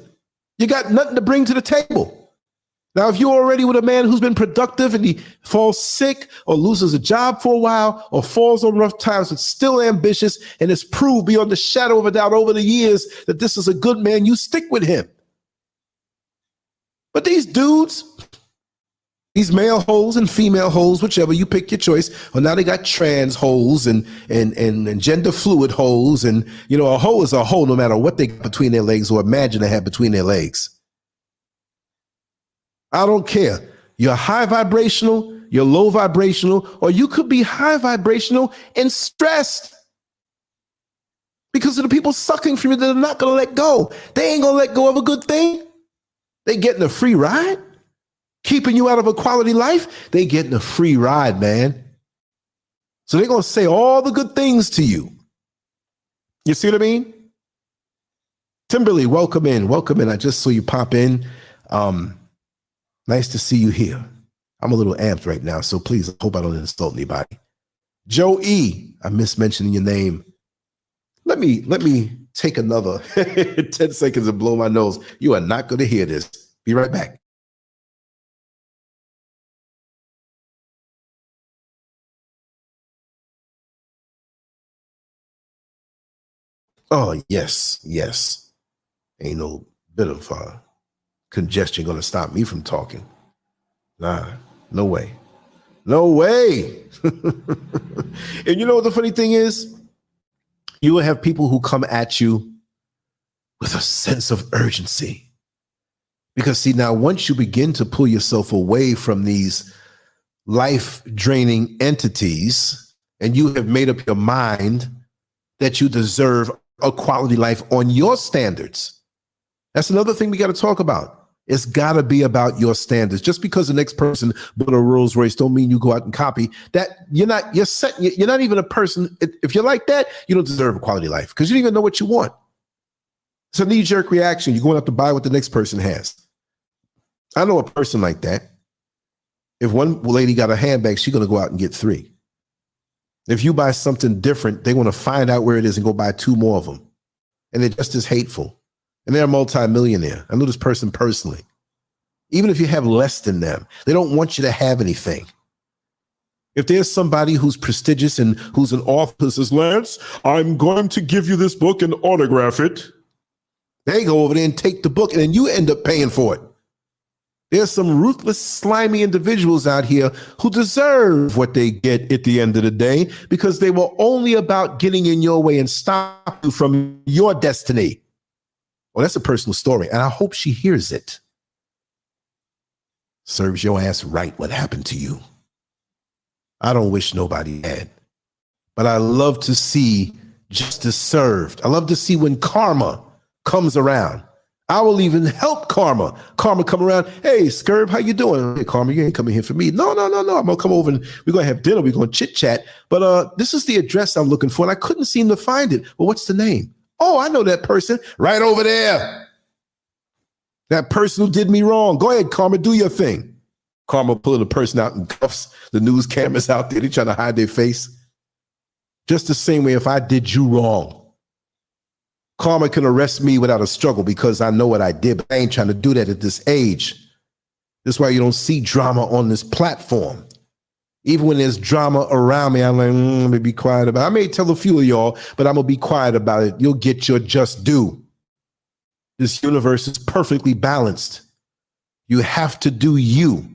You got nothing to bring to the table. Now, if you're already with a man who's been productive and he falls sick or loses a job for a while or falls on rough times but still ambitious and has proved beyond the shadow of a doubt over the years that this is a good man, you stick with him. But these dudes, these male holes and female holes, whichever, you pick your choice. Well, now they got trans holes and gender fluid holes. And, you know, a hole is a hole no matter what they got between their legs or imagine they have between their legs. I don't care. You're high vibrational, you're low vibrational, or you could be high vibrational and stressed because of the people sucking from you that are not going to let go. They ain't going to let go of a good thing. They getting a free ride. Keeping you out of a quality life, they getting a free ride, man. So they're going to say all the good things to you. You see what I mean? Timberly, welcome in. Welcome in. I just saw you pop in. Nice to see you here. I'm a little amped right now, so please, I hope I don't insult anybody. Joe E., I miss mentioning your name. Let me take another 10 seconds and blow my nose. You are not going to hear this. Be right back. Oh, yes. Ain't no bit of congestion going to stop me from talking. Nah, no way. No way. And you know what the funny thing is? You will have people who come at you with a sense of urgency. Because see, now once you begin to pull yourself away from these life-draining entities and you have made up your mind that you deserve a quality life on your standards, that's another thing we got to talk about. It's got to be about your standards. Just because the next person bought a Rolls Royce don't mean you go out and copy that. You're not even a person. If you're like that, you don't deserve a quality life because you don't even know what you want. It's a knee-jerk reaction. You're going out to buy what the next person has. I know a person like that. If one lady got a handbag, she's going to go out and get 3. If you buy something different, they want to find out where it is and go buy 2 more of them. And they're just as hateful. And they're a multi-millionaire. I know this person personally. Even if you have less than them, they don't want you to have anything. If there's somebody who's prestigious and who's an author who says, Lance, I'm going to give you this book and autograph it. They go over there and take the book and then you end up paying for it. There's some ruthless, slimy individuals out here who deserve what they get at the end of the day because they were only about getting in your way and stop you from your destiny. Well, that's a personal story, and I hope she hears it. Serves your ass right what happened to you. I don't wish nobody had, but I love to see justice served. I love to see when karma comes around. I will even help karma. Karma come around. Hey, Scurv, how you doing? Hey, karma, you ain't coming here for me. No. I'm gonna come over and we're gonna have dinner. We're gonna chit chat. But this is the address I'm looking for, and I couldn't seem to find it. Well, what's the name? Oh, I know that person right over there. That person who did me wrong. Go ahead, karma, do your thing. Karma pulling the person out in cuffs. The news cameras out there. They trying to hide their face. Just the same way if I did you wrong. Karma can arrest me without a struggle because I know what I did, but I ain't trying to do that at this age. That's why you don't see drama on this platform. Even when there's drama around me, I'm like, let me be quiet about it. I may tell a few of y'all, but I'm going to be quiet about it. You'll get your just due. This universe is perfectly balanced. You have to do you.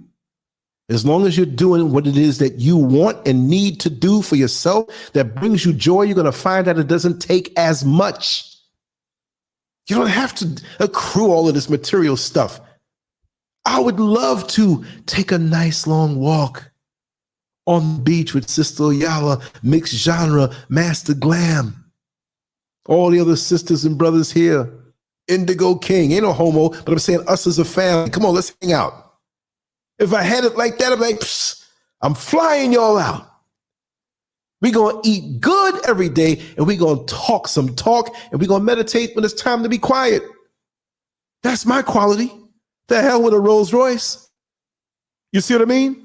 As long as you're doing what it is that you want and need to do for yourself that brings you joy, you're going to find that it doesn't take as much. You don't have to accrue all of this material stuff. I would love to take a nice long walk on the beach with Sister Oyala, mixed genre, Master Glam. All the other sisters and brothers here. Indigo King, ain't no homo, but I'm saying us as a family. Come on, let's hang out. If I had it like that, I'm like, psst, I'm flying y'all out. We're going to eat good every day, and we're going to talk some talk, and we're going to meditate when it's time to be quiet. That's my quality. The hell with a Rolls Royce. You see what I mean?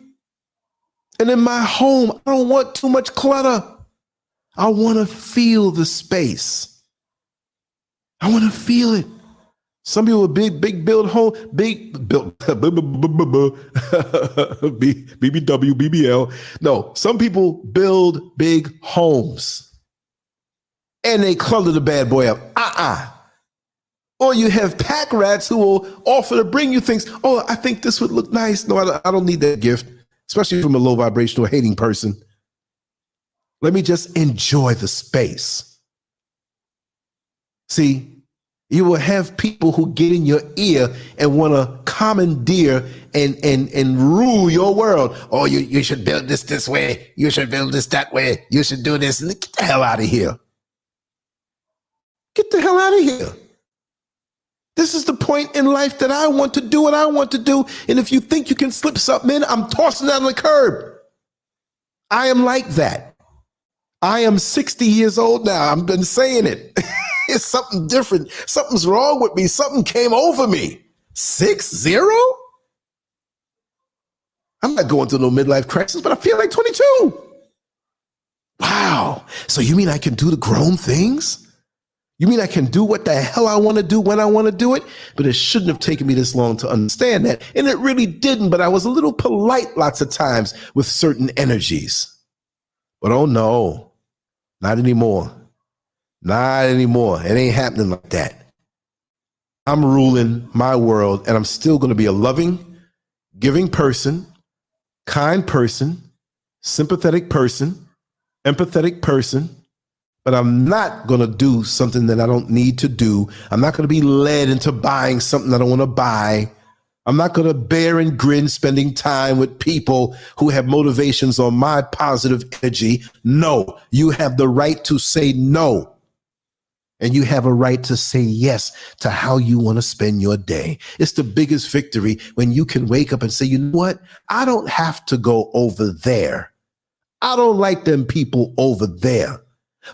And in my home, I don't want too much clutter. I want to feel the space. I want to feel it. Some people big build home, big build BBW, BBL. No, some people build big homes and they clutter the bad boy up. Or you have pack rats who will offer to bring you things. Oh, I think this would look nice. No, I don't need that gift, especially from a low vibrational hating person. Let me just enjoy the space. See, you will have people who get in your ear and want to commandeer and rule your world. Oh, you should build this way. You should build this that way. You should do this. Get the hell out of here. Get the hell out of here. This is the point in life that I want to do what I want to do. And if you think you can slip something in, I'm tossing that on the curb. I am like that. I am 60 years old now. I've been saying it. It's something different. Something's wrong with me. Something came over me. 6-0? I'm not going through no midlife crisis, but I feel like 22. Wow. So you mean I can do the grown things? You mean I can do what the hell I want to do when I want to do it? But it shouldn't have taken me this long to understand that. And it really didn't, but I was a little polite lots of times with certain energies. But oh no, not anymore. Not anymore. It ain't happening like that. I'm ruling my world, and I'm still going to be a loving, giving person, kind person, sympathetic person, empathetic person, but I'm not going to do something that I don't need to do. I'm not going to be led into buying something I don't want to buy. I'm not going to bear and grin spending time with people who have motivations on my positive energy. No, you have the right to say no. And you have a right to say yes to how you want to spend your day. It's the biggest victory when you can wake up and say, you know what? I don't have to go over there. I don't like them people over there,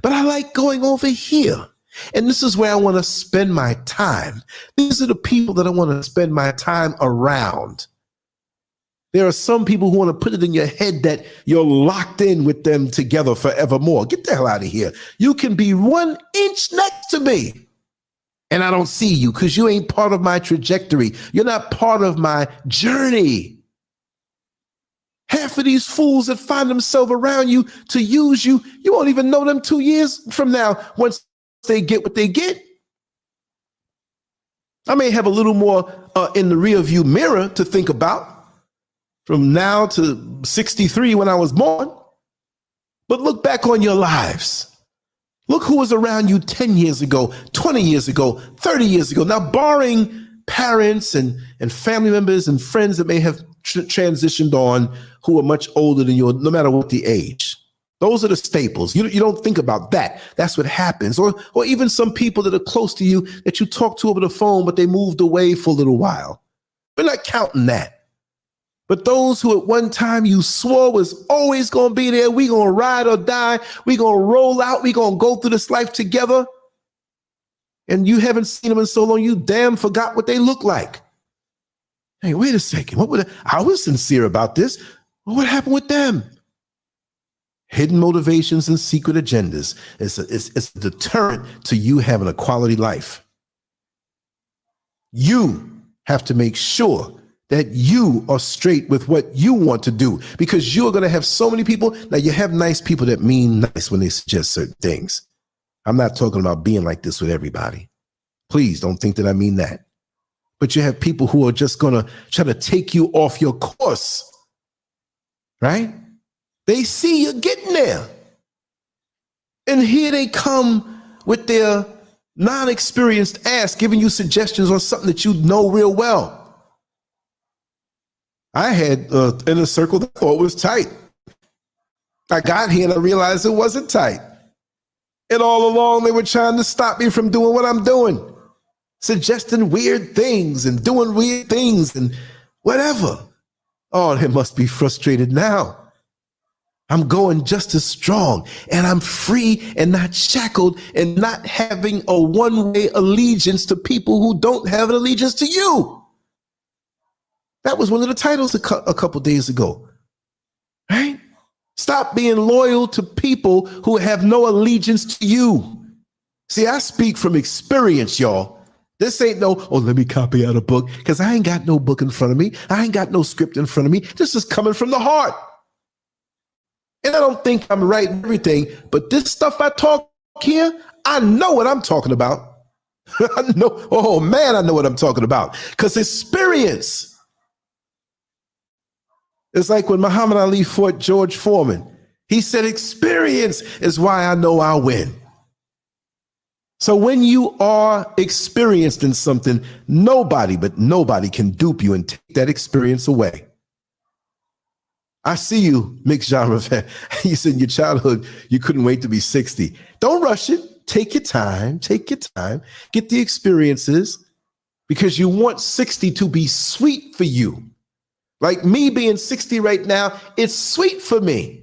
but I like going over here. And this is where I want to spend my time. These are the people that I want to spend my time around. There are some people who want to put it in your head that you're locked in with them together forevermore. Get the hell out of here. You can be 1 inch next to me and I don't see you because you ain't part of my trajectory. You're not part of my journey. Half of these fools that find themselves around you to use you, you won't even know them 2 years from now once they get what they get. I may have a little more in the rear view mirror to think about. From now to 63 when I was born. But look back on your lives. Look who was around you 10 years ago, 20 years ago, 30 years ago. Now, barring parents and family members and friends that may have transitioned on who are much older than you, no matter what the age. Those are the staples. You don't think about that. That's what happens. Or even some people that are close to you that you talk to over the phone, but they moved away for a little while. We're not counting that. But those who at one time you swore was always going to be there, we going to ride or die, we going to roll out, we going to go through this life together, and you haven't seen them in so long, you damn forgot what they look like. Hey, wait a second. I was sincere about this. What happened with them? Hidden motivations and secret agendas. It's a deterrent to you having a quality life. You have to make sure that you are straight with what you want to do, because you are going to have so many people. Now, you have nice people that mean nice when they suggest certain things. I'm not talking about being like this with everybody. Please don't think that I mean that. But you have people who are just going to try to take you off your course, right? They see you getting there. And here they come with their non-experienced ass giving you suggestions on something that you know real well. I had in a circle that I thought was tight. I got here and I realized it wasn't tight. And all along they were trying to stop me from doing what I'm doing, suggesting weird things and doing weird things and whatever. Oh, they must be frustrated now. I'm going just as strong, and I'm free and not shackled and not having a one-way allegiance to people who don't have an allegiance to you. That was one of the titles a couple days ago, right? Stop being loyal to people who have no allegiance to you. See, I speak from experience, y'all. This ain't no, let me copy out a book, because I ain't got no book in front of me. I ain't got no script in front of me. This is coming from the heart. And I don't think I'm writing everything, but this stuff I talk here, I know what I'm talking about. I know, oh man, I know what I'm talking about, because experience. It's like when Muhammad Ali fought George Foreman. He said, experience is why I know I'll win. So when you are experienced in something, nobody can dupe you and take that experience away. I see you, mixed genre fan. You said in your childhood, you couldn't wait to be 60. Don't rush it. Take your time. Take your time. Get the experiences, because you want 60 to be sweet for you. Like me being 60 right now, it's sweet for me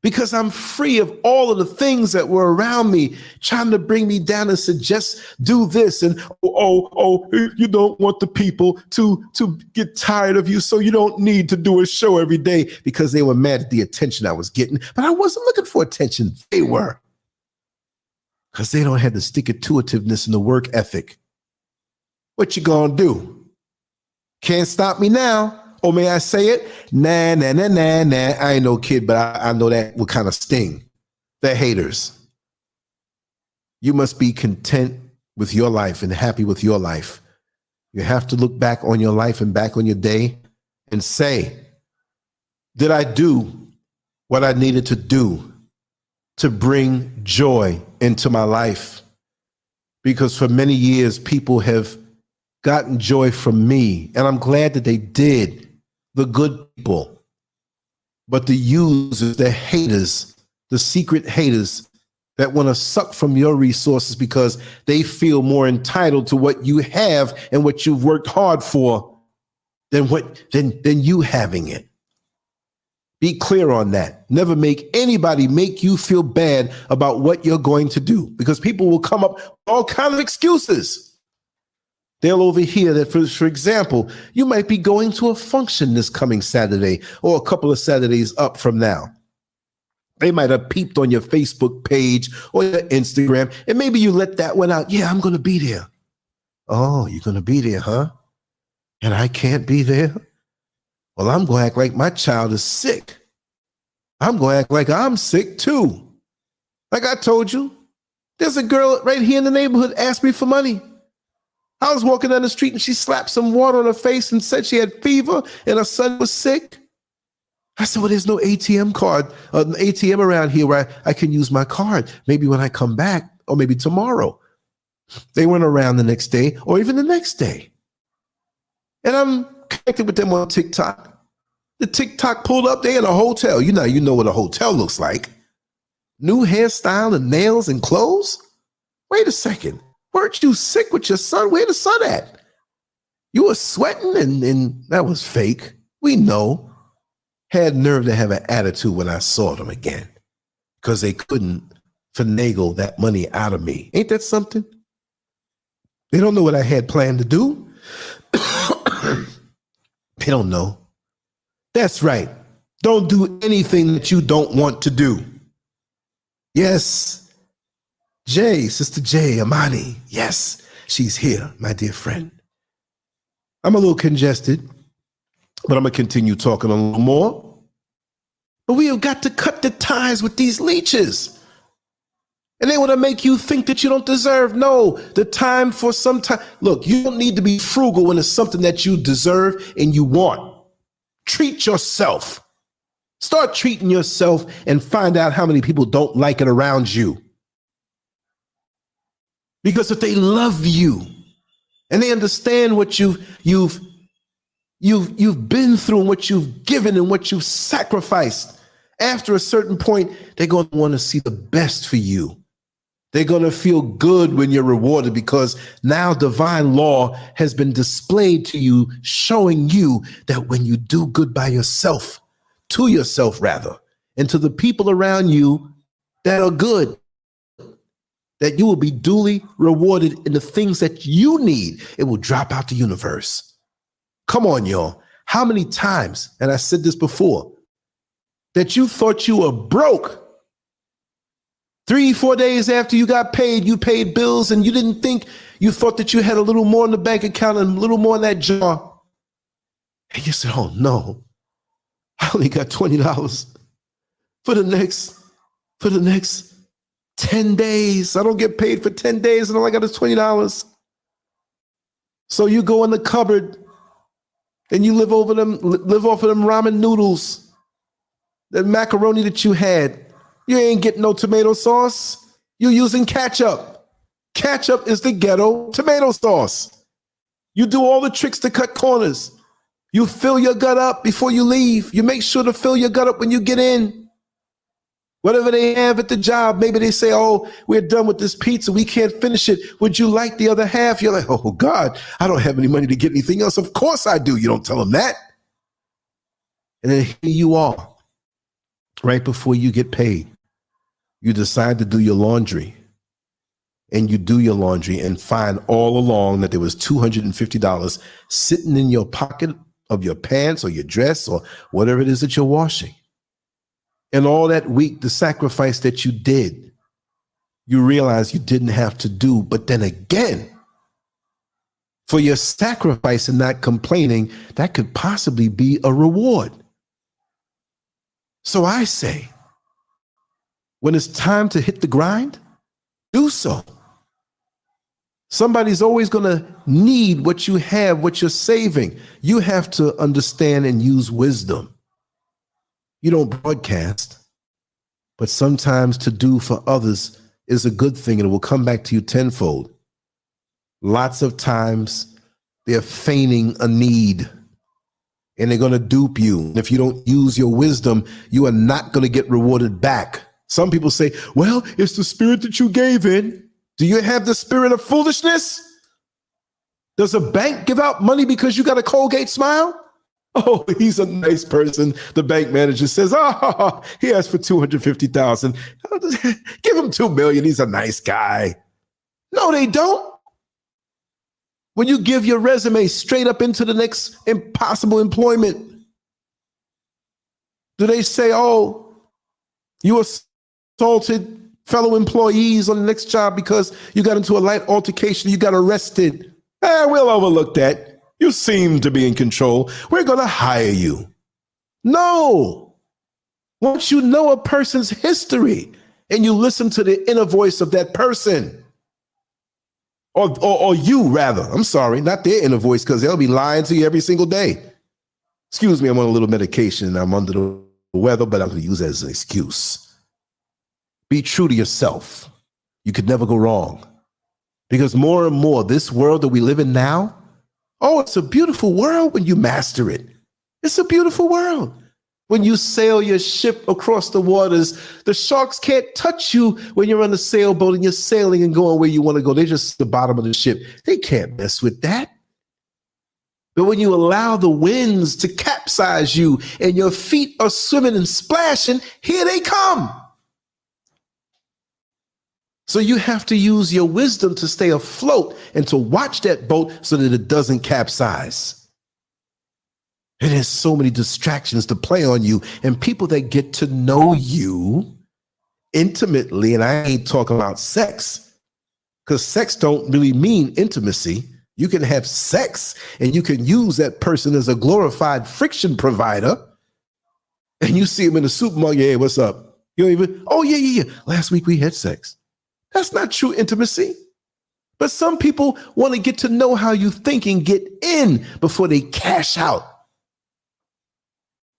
because I'm free of all of the things that were around me trying to bring me down and suggest do this and you don't want the people to get tired of you, so you don't need to do a show every day, because they were mad at the attention I was getting. But I wasn't looking for attention. They were, because they don't have the stick-to-itiveness and the work ethic. What you gonna do? Can't stop me now. Or may I say it? Nah. I ain't no kid, but I know that will kind of sting. They're haters. You must be content with your life and happy with your life. You have to look back on your life and back on your day and say, did I do what I needed to do to bring joy into my life? Because for many years, people have gotten joy from me, and I'm glad that they did. The good people, but the users, the haters, the secret haters that want to suck from your resources because they feel more entitled to what you have and what you've worked hard for than you having it. Be clear on that. Never make anybody make you feel bad about what you're going to do, because people will come up with all kinds of excuses. They'll overhear that, for example, you might be going to a function this coming Saturday or a couple of Saturdays up from now. They might have peeped on your Facebook page or your Instagram, and maybe you let that one out. Yeah, I'm going to be there. Oh, you're going to be there, huh? And I can't be there? Well, I'm going to act like my child is sick. I'm going to act like I'm sick too. Like I told you, there's a girl right here in the neighborhood asked me for money. I was walking down the street and she slapped some water on her face and said she had fever and her son was sick. I said, well, there's no ATM card, an ATM around here where I can use my card. Maybe when I come back, or maybe tomorrow. They weren't around the next day or even the next day. And I'm connected with them on TikTok. The TikTok pulled up, they in a hotel. You know what a hotel looks like. New hairstyle and nails and clothes. Wait a second. Weren't you sick with your son? Where the son at? You were sweating and that was fake. We know. Had nerve to have an attitude when I saw them again because they couldn't finagle that money out of me. Ain't that something? They don't know what I had planned to do. They don't know. That's right. Don't do anything that you don't want to do. Yes. Sister Jay, Amani. Yes, she's here, my dear friend. I'm a little congested, but I'm going to continue talking a little more. But we have got to cut the ties with these leeches. And they want to make you think that you don't deserve. No, the time for some time. Look, you don't need to be frugal when it's something that you deserve and you want. Treat yourself. Start treating yourself and find out how many people don't like it around you. Because if they love you and they understand what you've been through and what you've given and what you've sacrificed, after a certain point, they're going to want to see the best for you. They're going to feel good when you're rewarded because now divine law has been displayed to you, showing you that when you do good by yourself, to yourself rather, and to the people around you that are good, that you will be duly rewarded in the things that you need. It will drop out the universe. Come on, y'all. How many times, and I said this before, that you thought you were broke 3-4 days after you got paid, you paid bills and you didn't think, you thought that you had a little more in the bank account and a little more in that jar. And you said, oh no, I only got $20 for the next 10 days. I don't get paid for 10 days and all I got is $20. So you go in the cupboard and you live off of them ramen noodles, the macaroni that you had. You ain't getting no tomato sauce. You're using ketchup. Ketchup is the ghetto tomato sauce. You do all the tricks to cut corners. You fill your gut up before you leave. You make sure to fill your gut up when you get in. Whatever they have at the job, maybe they say, oh, we're done with this pizza. We can't finish it. Would you like the other half? You're like, oh, God, I don't have any money to get anything else. Of course I do. You don't tell them that. And then here you are, right before you get paid. You decide to do your laundry, and you do your laundry and find all along that there was $250 sitting in your pocket of your pants or your dress or whatever it is that you're washing. And all that week, the sacrifice that you did, you realize you didn't have to do. But then again, for your sacrifice and not complaining, that could possibly be a reward. So I say, when it's time to hit the grind, do so. Somebody's always going to need what you have, what you're saving. You have to understand and use wisdom. You don't broadcast, but sometimes to do for others is a good thing and it will come back to you tenfold. Lots of times they're feigning a need and they're going to dupe you. And if you don't use your wisdom, you are not going to get rewarded back. Some people say, well, it's the spirit that you gave in. Do you have the spirit of foolishness? Does a bank give out money because you got a Colgate smile? Oh, he's a nice person. The bank manager says, oh, he asked for $250,000. Give him $2 million. He's a nice guy. No, they don't. When you give your resume straight up into the next impossible employment, do they say, oh, you assaulted fellow employees on the next job because you got into a light altercation, you got arrested? We'll overlook that. You seem to be in control. We're going to hire you. No. Once you know a person's history and you listen to the inner voice of that person, or you rather, I'm sorry, not their inner voice, because they'll be lying to you every single day. Excuse me, I'm on a little medication and I'm under the weather, but I'm going to use it as an excuse. Be true to yourself. You could never go wrong. Because more and more, this world that we live in now, oh, it's a beautiful world when you master it. It's a beautiful world. When you sail your ship across the waters, the sharks can't touch you when you're on a sailboat and you're sailing and going where you want to go. They're just at the bottom of the ship. They can't mess with that. But when you allow the winds to capsize you and your feet are swimming and splashing, here they come. So you have to use your wisdom to stay afloat and to watch that boat so that it doesn't capsize. And there's so many distractions to play on you and people that get to know you intimately. And I ain't talking about sex, because sex don't really mean intimacy. You can have sex and you can use that person as a glorified friction provider. And you see him in the supermarket. Hey, what's up? You don't even, oh, yeah. Last week we had sex. That's not true intimacy. But some people want to get to know how you think and get in before they cash out.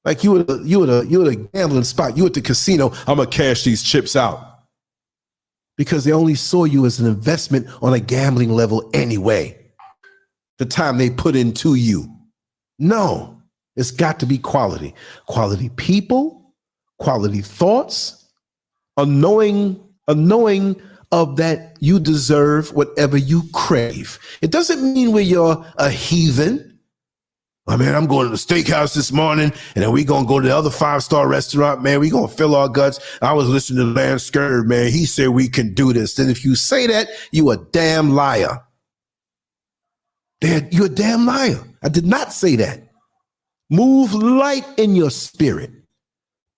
Like you at a gambling spot, you at the casino, I'm gonna cash these chips out. Because they only saw you as an investment on a gambling level anyway. The time they put into you. No, it's got to be quality. Quality people, quality thoughts, a knowing of that you deserve whatever you crave. It doesn't mean where you're a heathen. I mean, I'm going to the steakhouse this morning, and then we going to go to the other 5-star restaurant, man. We going to fill our guts. I was listening to Lancescurv, man. He said we can do this. And if you say that, you a damn liar. You're a damn liar. I did not say that. Move light in your spirit.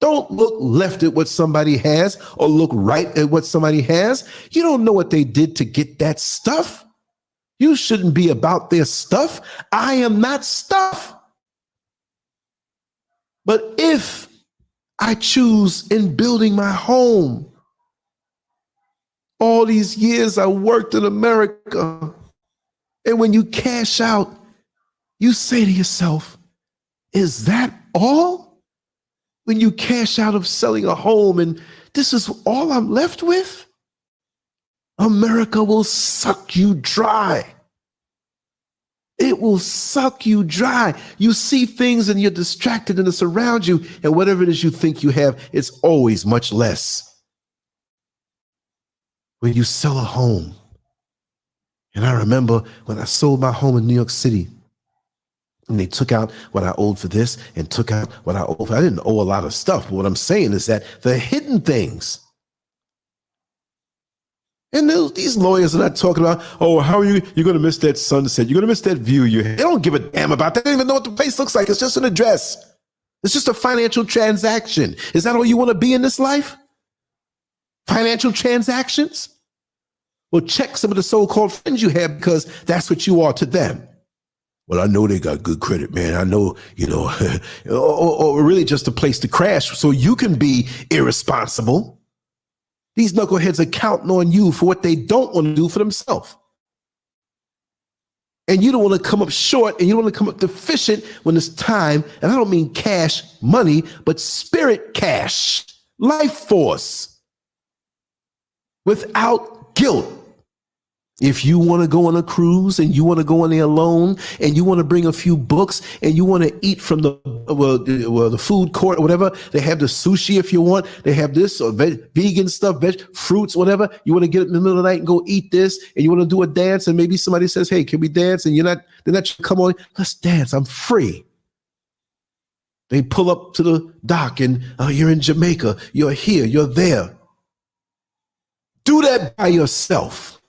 Don't look left at what somebody has or look right at what somebody has. You don't know what they did to get that stuff. You shouldn't be about their stuff. I am not stuff. But if I choose in building my home, all these years I worked in America, and when you cash out, you say to yourself, is that all? When you cash out of selling a home and this is all I'm left with? America will suck you dry. It will suck you dry. You see things and you're distracted and it's around you, and whatever it is you think you have, it's always much less. When you sell a home, and I remember when I sold my home in New York City, and they took out what I owed for this and took out what I owed for. I didn't owe a lot of stuff, but what I'm saying is that the hidden things. And these lawyers are not talking about, oh, how are you're going to miss that sunset. You're going to miss that view you had. They don't give a damn about that. They don't even know what the place looks like. It's just an address. It's just a financial transaction. Is that all you want to be in this life? Financial transactions? Well, check some of the so-called friends you have, because that's what you are to them. Well, I know they got good credit, man. I know, or really just a place to crash so you can be irresponsible. These knuckleheads are counting on you for what they don't want to do for themselves. And you don't want to come up short, and you don't want to come up deficient when it's time. And I don't mean cash money, but spirit cash, life force, without guilt. If you want to go on a cruise and you want to go on there alone and you want to bring a few books and you want to eat from the food court or whatever, they have the sushi if you want. They have this or vegan stuff, fruits, whatever. You want to get up in the middle of the night and go eat this, and you want to do a dance, and maybe somebody says, hey, can we dance? And they're not, come on, let's dance. I'm free. They pull up to the dock and you're in Jamaica. You're here. You're there. Do that by yourself.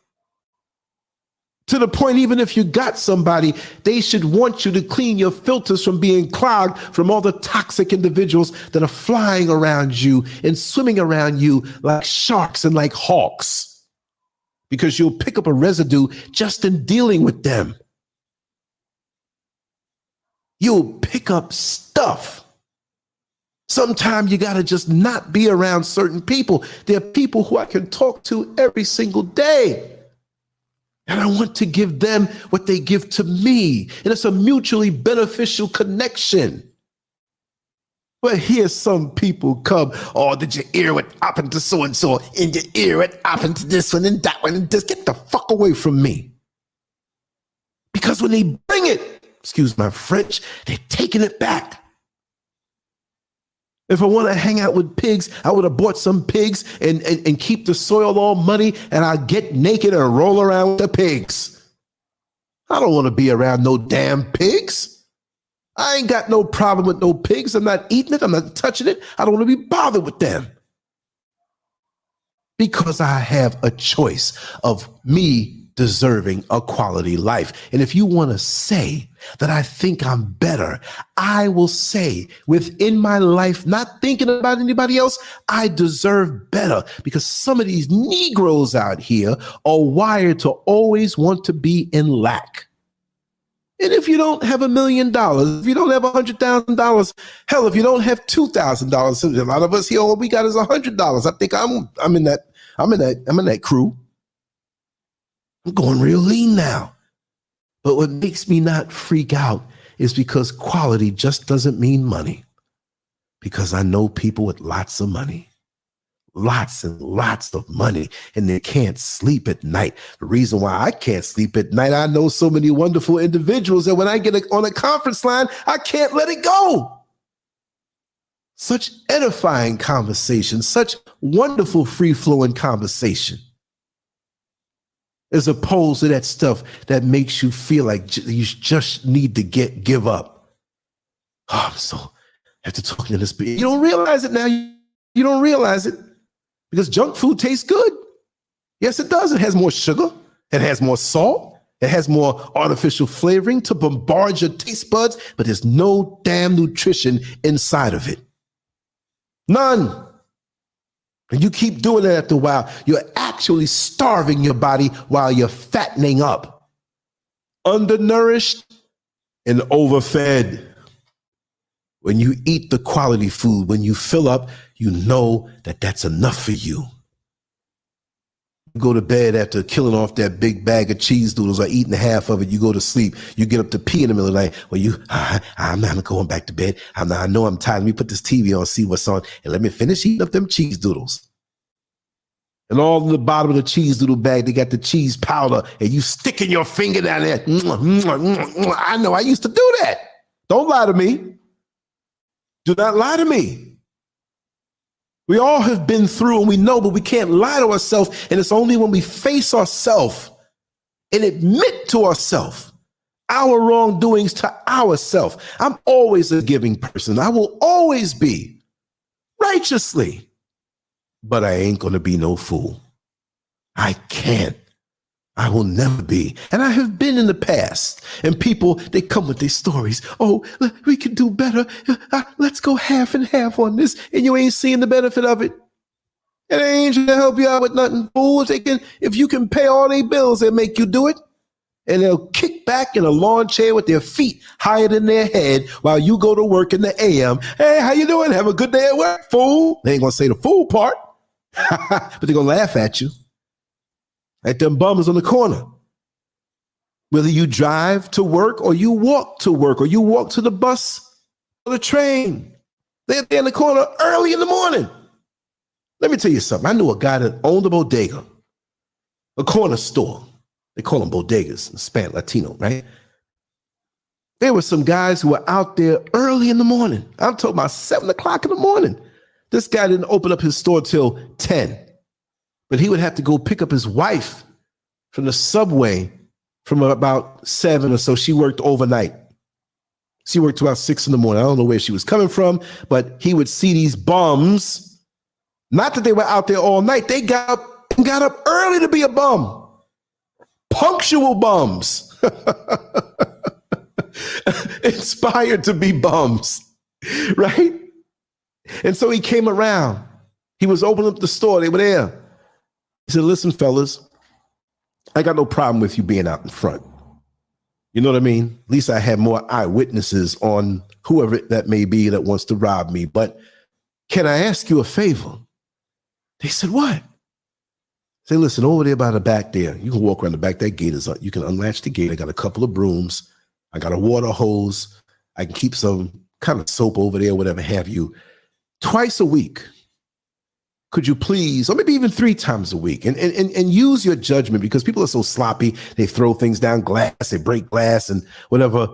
To the point, even if you got somebody, they should want you to clean your filters from being clogged from all the toxic individuals that are flying around you and swimming around you like sharks and like hawks, because you'll pick up a residue just in dealing with them. You'll pick up stuff. Sometimes you got to just not be around certain people. There are people who I can talk to every single day. And I want to give them what they give to me. And it's a mutually beneficial connection. But here's some people come, oh, did you hear what happened to so-and-so? And you hear what happened to this one and that one and this? Get the fuck away from me. Because when they bring it, excuse my French, they're taking it back. If I want to hang out with pigs, I would have bought some pigs and keep the soil all muddy, and I'll get naked and roll around with the pigs. I don't want to be around no damn pigs. I ain't got no problem with no pigs. I'm not eating it. I'm not touching it. I don't want to be bothered with them. Because I have a choice of me deserving a quality life. And if you want to say that I think I'm better, I will say within my life, not thinking about anybody else, I deserve better, because some of these Negroes out here are wired to always want to be in lack. And if you don't have $1 million, if you don't have $100,000, hell, if you don't have $2,000, a lot of us here, all we got is $100. I think I'm in that crew. I'm going real lean now. But what makes me not freak out is because quality just doesn't mean money. Because I know people with lots of money. Lots and lots of money, and they can't sleep at night. The reason why I can't sleep at night, I know so many wonderful individuals that when I get on a conference line, I can't let it go. Such edifying conversation, such wonderful free-flowing conversation, as opposed to that stuff that makes you feel like you just need to give up. Oh, I'm so after talking to this, you don't realize it now. You don't realize it. Because junk food tastes good. Yes, it does. It has more sugar. It has more salt. It has more artificial flavoring to bombard your taste buds, but there's no damn nutrition inside of it. None. And you keep doing it after a while, you're actually starving your body while you're fattening up. Undernourished and overfed. When you eat the quality food, when you fill up, you know that that's enough for you. You go to bed after killing off that big bag of cheese doodles or eating half of it, you go to sleep. You get up to pee in the middle of the night. Well, I'm not going back to bed. I know I'm tired. Let me put this TV on, see what's on, and let me finish eating up them cheese doodles. And all in the bottom of the cheese doodle bag, they got the cheese powder, and you sticking your finger down there. I know I used to do that. Don't lie to me. Do not lie to me. We all have been through and we know, but we can't lie to ourselves. And it's only when we face ourselves and admit to ourselves our wrongdoings to ourselves. I'm always a giving person. I will always be righteously, but I ain't going to be no fool. I can't. I will never be. And I have been in the past. And people, they come with their stories. Oh, we can do better. Let's go half and half on this. And you ain't seeing the benefit of it. And they ain't trying to help you out with nothing. Fools, if you can pay all their bills, they'll make you do it. And they'll kick back in a lawn chair with their feet higher than their head while you go to work in the AM. Hey, how you doing? Have a good day at work, fool. They ain't going to say the fool part, but they're going to laugh at you. Like them bums on the corner. Whether you drive to work or you walk to work or you walk to the bus or the train, they're there in the corner early in the morning. Let me tell you something. I knew a guy that owned a bodega, a corner store. They call them bodegas in Spanish, Latino, right? There were some guys who were out there early in the morning. I'm talking about 7 o'clock in the morning. This guy didn't open up his store till 10. But he would have to go pick up his wife from the subway from about 7 or so. She worked overnight. She worked till about 6 in the morning. I don't know where she was coming from, but he would see these bums. Not that they were out there all night. They got up early to be a bum. Punctual bums. Inspired to be bums. Right? And so he came around. He was opening up the store. They were there. He said, listen, fellas, I got no problem with you being out in front. You know what I mean? At least I have more eyewitnesses on whoever that may be that wants to rob me. But can I ask you a favor? They said, what? Say, listen, over there by the back there, you can walk around the back. That gate is up. You can unlatch the gate. I got a couple of brooms. I got a water hose. I can keep some kind of soap over there, whatever have you, twice a week. Could you please, or maybe even 3 times a week, and use your judgment, because people are so sloppy. They throw things down glass, they break glass and whatever.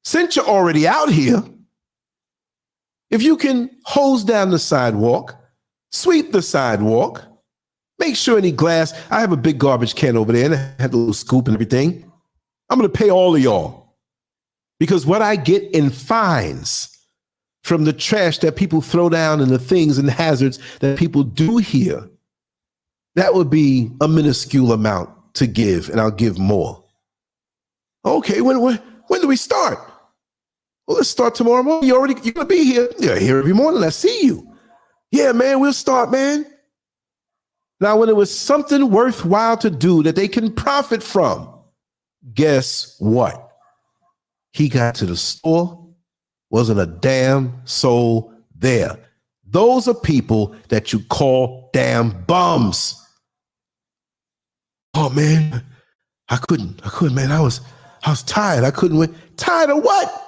Since you're already out here, if you can hose down the sidewalk, sweep the sidewalk, make sure any glass, I have a big garbage can over there and I have a little scoop and everything. I'm going to pay all of y'all, because what I get in fines from the trash that people throw down and the things and hazards that people do here, that would be a minuscule amount to give, and I'll give more. Okay, when do we start? Well, let's start tomorrow morning. You're going to be here. You're here every morning. I see you. Yeah, man, we'll start, man. Now, when it was something worthwhile to do that they can profit from, guess what? He got to the store, wasn't a damn soul there. Those are people that you call damn bums. Oh man, I couldn't, man. I was tired. I couldn't wait. Tired of what?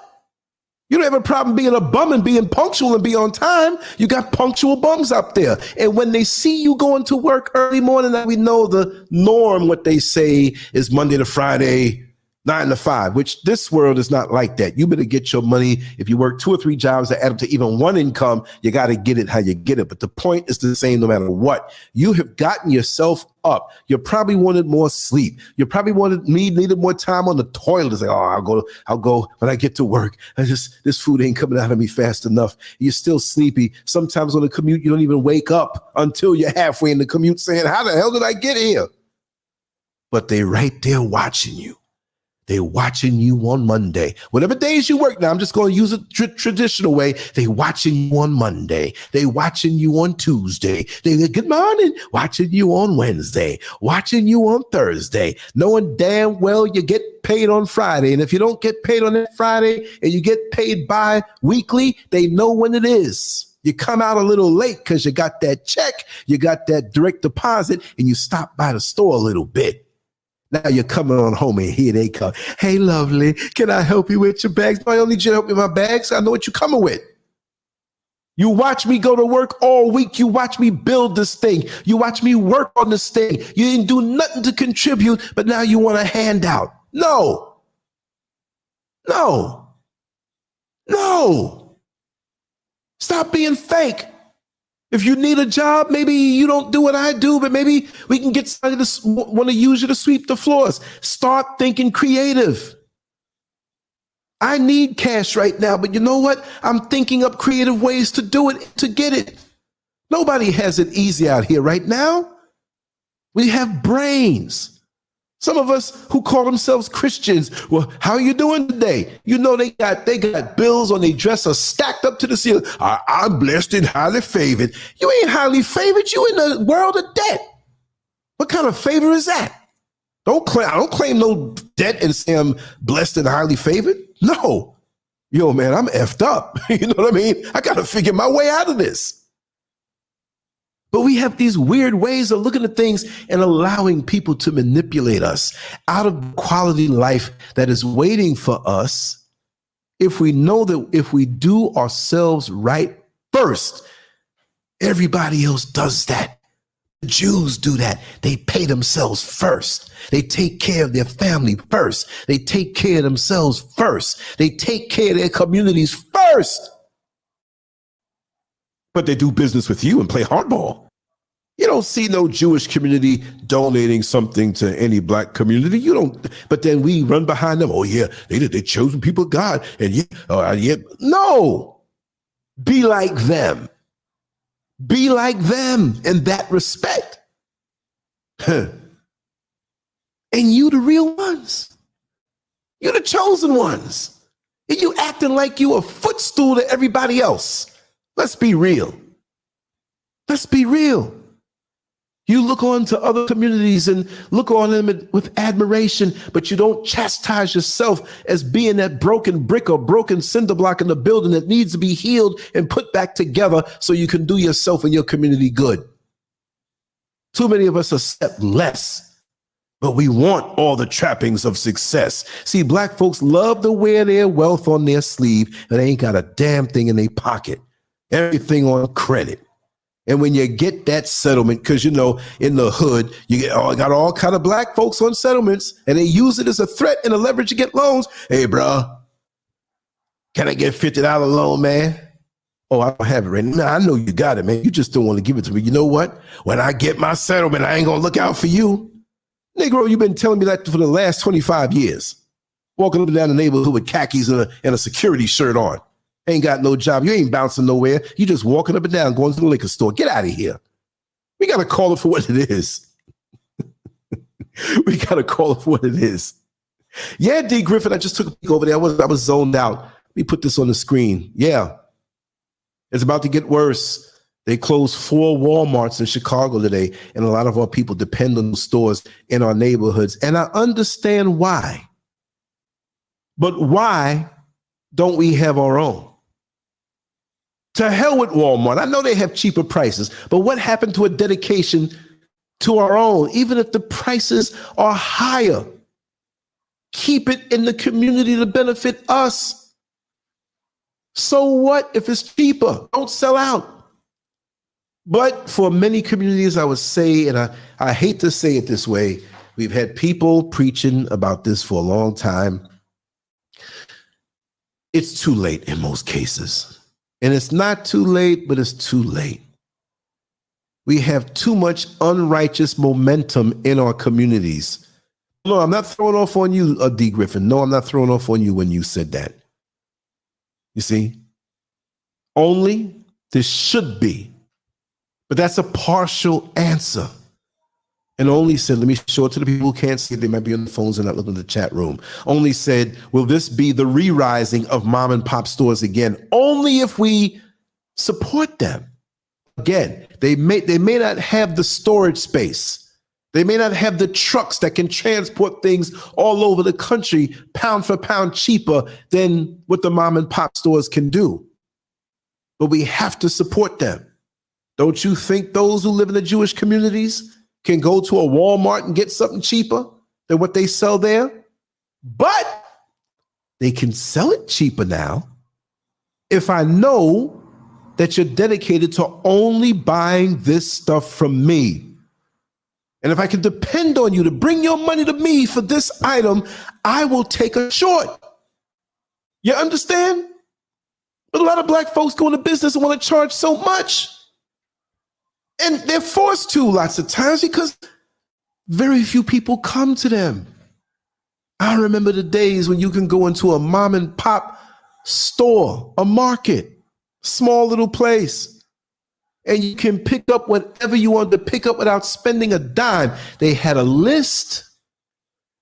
You don't have a problem being a bum and being punctual and be on time. You got punctual bums up there. And when they see you going to work early morning, we know the norm, what they say is Monday to Friday, 9 to 5, which this world is not like that. You better get your money. If you work 2 or 3 jobs that add up to even one income, you got to get it how you get it. But the point is the same no matter what. You have gotten yourself up. You probably wanted more sleep. You probably needed more time on the toilet. It's like, oh, I'll go when I get to work. This food ain't coming out of me fast enough. You're still sleepy. Sometimes on the commute, you don't even wake up until you're halfway in the commute saying, how the hell did I get here? But they right there watching you. They're watching you on Monday. Whatever days you work now, I'm just going to use a traditional way. They watching you on Monday. They watching you on Tuesday. They good morning, watching you on Wednesday, watching you on Thursday, knowing damn well you get paid on Friday. And if you don't get paid on that Friday and you get paid bi-weekly, they know when it is. You come out a little late because you got that check, you got that direct deposit, and you stop by the store a little bit. Now you're coming on home and here they come. Hey, lovely, can I help you with your bags? No, I don't need you to help me with my bags. I know what you're coming with. You watch me go to work all week. You watch me build this thing. You watch me work on this thing. You didn't do nothing to contribute, but now you want a handout. No. Stop being fake. If you need a job, maybe you don't do what I do, but maybe we can get somebody to want to use you to sweep the floors. Start thinking creative. I need cash right now, but you know what? I'm thinking up creative ways to do it, to get it. Nobody has it easy out here right now. We have brains. Some of us who call themselves Christians, well, how are you doing today? You know, they got bills on their dresser stacked up to the ceiling. I'm blessed and highly favored. You ain't highly favored. You in the world of debt. What kind of favor is that? I don't claim no debt and say I'm blessed and highly favored. No. Yo, man, I'm effed up. You know what I mean? I got to figure my way out of this. But we have these weird ways of looking at things and allowing people to manipulate us out of quality life that is waiting for us if we know that if we do ourselves right first, everybody else does that. The Jews do that. They pay themselves first. They take care of their family first. They take care of themselves first. They take care of their communities first. But they do business with you and play hardball. You don't see no Jewish community donating something to any black community. You don't. But then we run behind them. Oh yeah, they chosen people of God. And yeah, no. Be like them. Be like them in that respect. And you the real ones. You the chosen ones. And you acting like you a footstool to everybody else. Let's be real. Let's be real. You look on to other communities and look on them with admiration, but you don't chastise yourself as being that broken brick or broken cinder block in the building that needs to be healed and put back together so you can do yourself and your community good. Too many of us accept less but we want all the trappings of success. See, black folks love to wear their wealth on their sleeve, and they ain't got a damn thing in their pocket. Everything on credit. And when you get that settlement, because you know, in the hood, you got all kind of black folks on settlements, and they use it as a threat and a leverage to get loans. Hey, bro, can I get $50 loan, man? Oh, I don't have it right now. I know you got it, man. You just don't want to give it to me. You know what? When I get my settlement, I ain't gonna look out for you. Negro, you've been telling me that for the last 25 years. Walking up and down the neighborhood with khakis and a security shirt on. Ain't got no job. You ain't bouncing nowhere. You just walking up and down, going to the liquor store. Get out of here. We got to call it for what it is. We got to call it for what it is. Yeah, D. Griffin, I just took a peek over there. I was zoned out. Let me put this on the screen. Yeah. It's about to get worse. They closed 4 Walmarts in Chicago today, and a lot of our people depend on the stores in our neighborhoods. And I understand why. But why don't we have our own? To hell with Walmart. I know they have cheaper prices, but what happened to a dedication to our own, even if the prices are higher? Keep it in the community to benefit us. So what if it's cheaper? Don't sell out. But for many communities, I would say, and I hate to say it this way, we've had people preaching about this for a long time. It's too late in most cases. And it's not too late, but it's too late. We have too much unrighteous momentum in our communities. No, I'm not throwing off on you, D. Griffin. No, I'm not throwing off on you when you said that. You see? Only this should be. But that's a partial answer. And Only said, let me show it to the people who can't see it. They might be on the phones and not looking at the chat room. Only said, will this be the re-rising of mom and pop stores again? Only if we support them. Again, they may not have the storage space. They may not have the trucks that can transport things all over the country, pound for pound cheaper than what the mom and pop stores can do. But we have to support them. Don't you think those who live in the Jewish communities can go to a Walmart and get something cheaper than what they sell there? But they can sell it cheaper now if I know that you're dedicated to only buying this stuff from me. And if I can depend on you to bring your money to me for this item, I will take a short. You understand? But a lot of black folks go into business and want to charge so much. And they're forced to lots of times because very few people come to them. I remember the days when you can go into a mom and pop store, a market, small little place, and you can pick up whatever you want to pick up without spending a dime. They had a list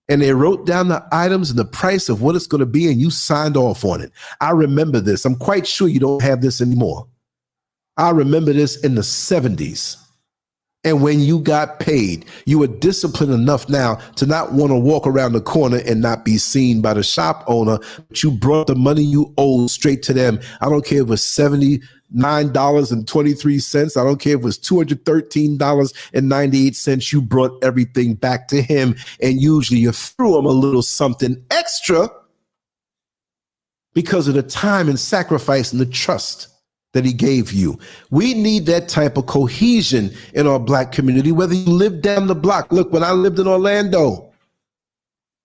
and they wrote down the items and the price of what it's going to be, and you signed off on it. I remember this. I'm quite sure you don't have this anymore. I remember this in the 70s. And when you got paid, you were disciplined enough now to not want to walk around the corner and not be seen by the shop owner, but you brought the money you owed straight to them. I don't care if it was $79.23. I don't care if it was $213.98. You brought everything back to him, and usually you threw him a little something extra because of the time and sacrifice and the trust that he gave you. We need that type of cohesion in our black community, whether you live down the block. Look, when I lived in Orlando,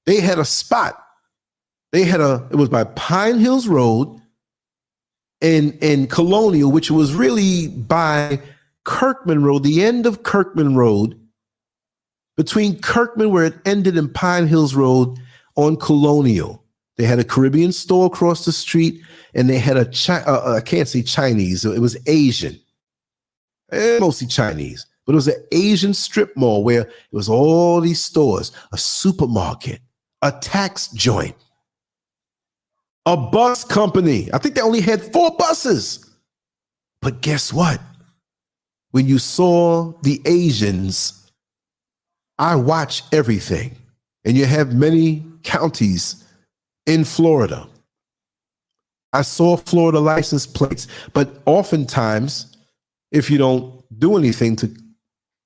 they had a spot. It was by Pine Hills Road in Colonial, which was really by Kirkman Road, the end of Kirkman Road, between Kirkman where it ended in Pine Hills Road on Colonial. They had a Caribbean store across the street, and they had I can't say Chinese, it was Asian, mostly Chinese, but it was an Asian strip mall where it was all these stores, a supermarket, a tax joint, a bus company. I think they only had 4 buses. But guess what? When you saw the Asians, I watch everything, and you have many counties in Florida. I saw Florida license plates, but oftentimes, if you don't do anything to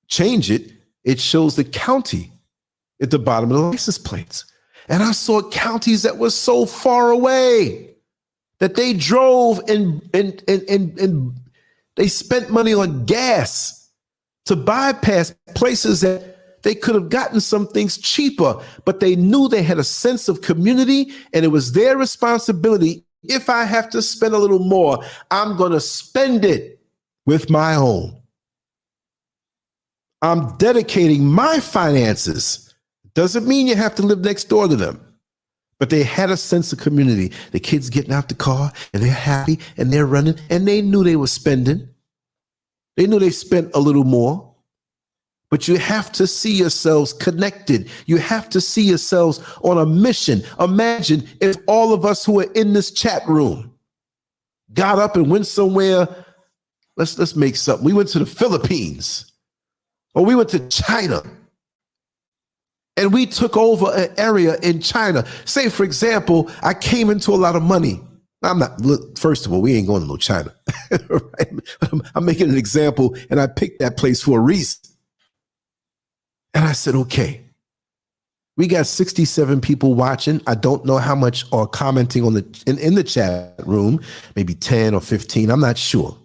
change it, it shows the county at the bottom of the license plates. And I saw counties that were so far away that they drove and they spent money on gas to bypass places that they could have gotten some things cheaper, but they knew they had a sense of community and it was their responsibility. If I have to spend a little more, I'm going to spend it with my own. I'm dedicating my finances. Doesn't mean you have to live next door to them. But they had a sense of community. The kids getting out the car and they're happy and they're running and they knew they were spending. They knew they spent a little more. But you have to see yourselves connected. You have to see yourselves on a mission. Imagine if all of us who are in this chat room got up and went somewhere. Let's make something. We went to the Philippines or we went to China. And we took over an area in China. Say, for example, I came into a lot of money. Look, first of all, we ain't going to no China. Right? I'm making an example, and I picked that place for a reason. And I said, okay, we got 67 people watching. I don't know how much are commenting on in the chat room, maybe 10 or 15. I'm not sure.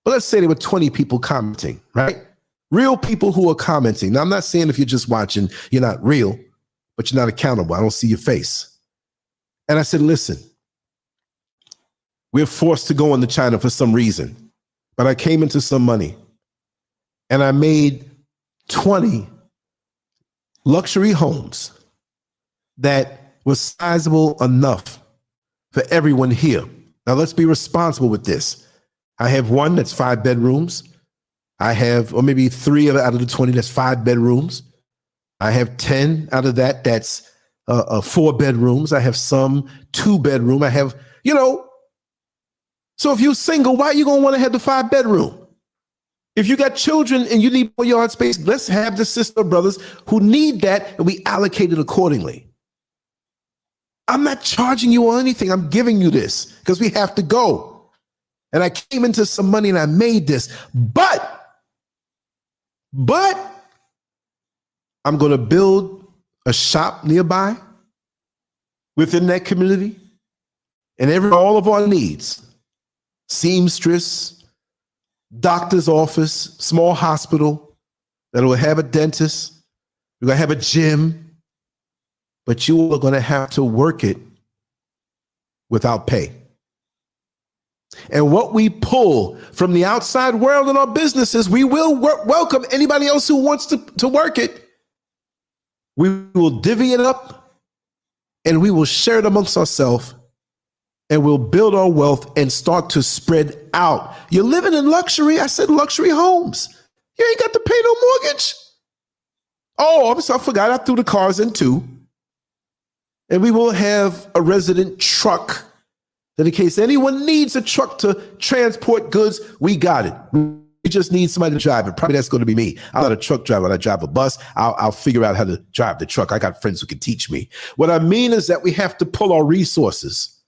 But let's say there were 20 people commenting, right? Real people who are commenting. Now, I'm not saying if you're just watching, you're not real, but you're not accountable. I don't see your face. And I said, listen, we're forced to go into China for some reason, but I came into some money and I made 20 luxury homes that was sizable enough for everyone here. Now, let's be responsible with this. I have one that's 5 bedrooms. I have, or maybe 3 out of the 20, that's 5 bedrooms. I have 10 out of that, that's 4 bedrooms. I have some 2 bedroom. I have, so if you're single, why are you going to want to have the 5 bedroom? If you got children and you need more yard space, let's have the sister brothers who need that and we allocate it accordingly. I'm not charging you or anything. I'm giving you this because we have to go. And I came into some money and I made this, but I'm going to build a shop nearby within that community and all of our needs, seamstress, doctor's office, small hospital that will have a dentist. We're going to have a gym, but you are going to have to work it without pay. And what we pull from the outside world in our businesses, we will welcome anybody else who wants to work it. We will divvy it up and we will share it amongst ourselves and we'll build our wealth and start to spread out. You're living in luxury. I said luxury homes. You ain't got to pay no mortgage. Oh, I forgot. I threw the cars in too. And we will have a resident truck. That in case anyone needs a truck to transport goods, we got it. We just need somebody to drive it. Probably that's going to be me. I'm not a truck driver. I drive a bus. I'll figure out how to drive the truck. I got friends who can teach me. What I mean is that we have to pull our resources.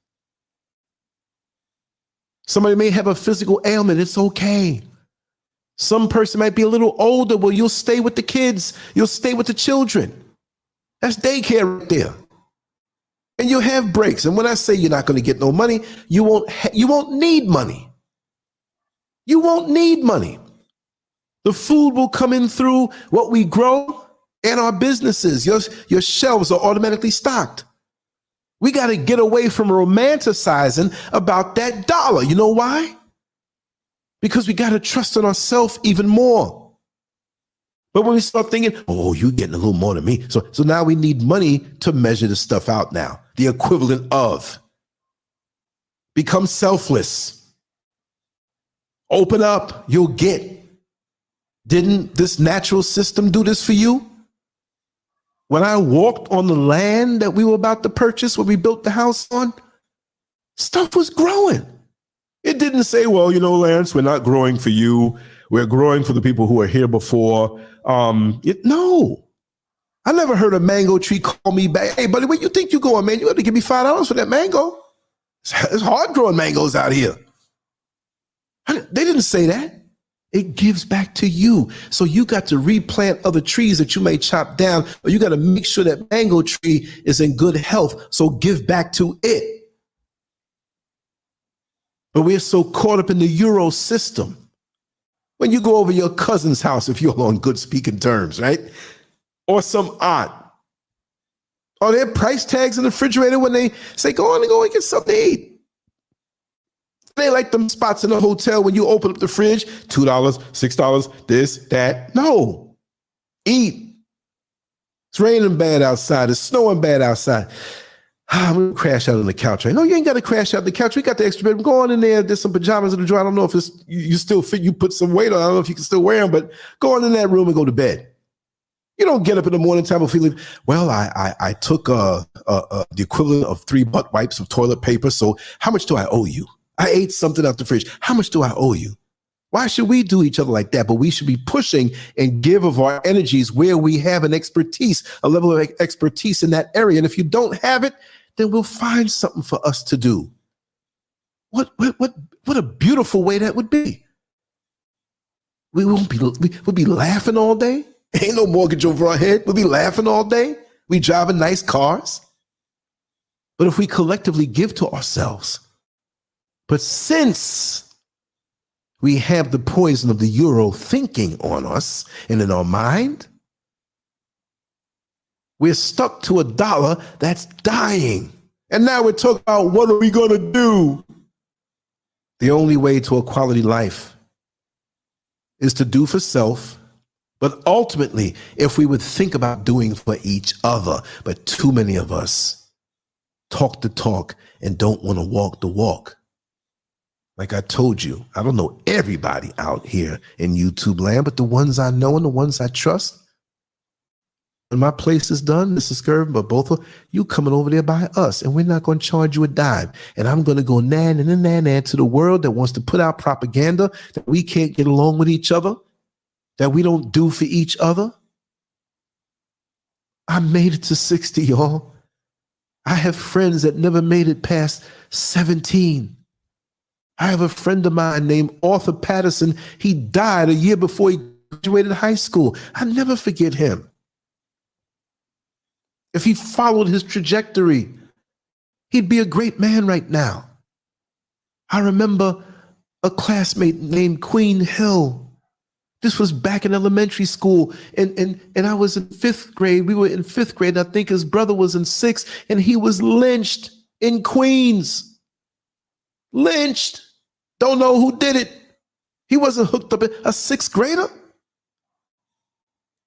Somebody may have a physical ailment. It's okay. Some person might be a little older. Well, you'll stay with the kids. You'll stay with the children. That's daycare right there. And you'll have breaks. And when I say you're not going to get no money, you won't need money. You won't need money. The food will come in through what we grow and our businesses. Your shelves are automatically stocked. We got to get away from romanticizing about that dollar. You know why? Because we got to trust in ourselves even more. But when we start thinking, oh, you're getting a little more than me. So now we need money to measure the stuff out now. The equivalent of. Become selfless. Open up, you'll get. Didn't this natural system do this for you? When I walked on the land that we were about to purchase, when we built the house on, stuff was growing. It didn't say, well, Lance, we're not growing for you. We're growing for the people who are here before. No. I never heard a mango tree call me back. Hey, buddy, where you think you're going, man? You got to give me $5 for that mango. It's hard growing mangoes out here. They didn't say that. It gives back to you. So you got to replant other trees that you may chop down, or you got to make sure that mango tree is in good health. So give back to it. But we're so caught up in the Euro system. When you go over your cousin's house, if you're on good speaking terms, right? Or some aunt, are there price tags in the refrigerator when they say, go on and go and get something to eat? They like them spots in the hotel when you open up the fridge, $2, $6, this, that. No. Eat. It's raining bad outside. It's snowing bad outside. I'm going to crash out on the couch. Right? No, you ain't got to crash out on the couch. We got the extra bedroom. Go on in there. There's some pajamas in the drawer. I don't know if it's you still fit. You put some weight on. I don't know if you can still wear them, but go on in that room and go to bed. You don't get up in the morning time and feel, well, I took the equivalent of 3 butt wipes of toilet paper. So how much do I owe you? I ate something out the fridge. How much do I owe you? Why should we do each other like that? But we should be pushing and give of our energies where we have an expertise, a level of expertise in that area. And if you don't have it, then we'll find something for us to do. What a beautiful way that would be. We'll be laughing all day. Ain't no mortgage over our head. We'll be laughing all day. We driving nice cars. But if we collectively give to ourselves, but since we have the poison of the Euro thinking on us and in our mind, we're stuck to $1 that's dying. And now we're talking about what are we going to do? The only way to a quality life is to do for self, but ultimately, if we would think about doing for each other. But too many of us talk the talk and don't want to walk the walk. Like I told you, I don't know everybody out here in YouTube land, but the ones I know and the ones I trust. When my place is done, Mr. Scurv, but both of you coming over there by us, and we're not going to charge you a dime. And I'm going to go nan to the world that wants to put out propaganda that we can't get along with each other, that we don't do for each other. I made it to 60, y'all. I have friends that never made it past 17. I have a friend of mine named Arthur Patterson. He died a year before he graduated high school. I never forget him. If he followed his trajectory, he'd be a great man right now. I remember a classmate named Queen Hill. This was back in elementary school, and I was in 5th grade. We were in 5th grade. I think his brother was in 6th, and he was lynched in Queens. Lynched. Don't know who did it. He wasn't hooked up. A 6th grader?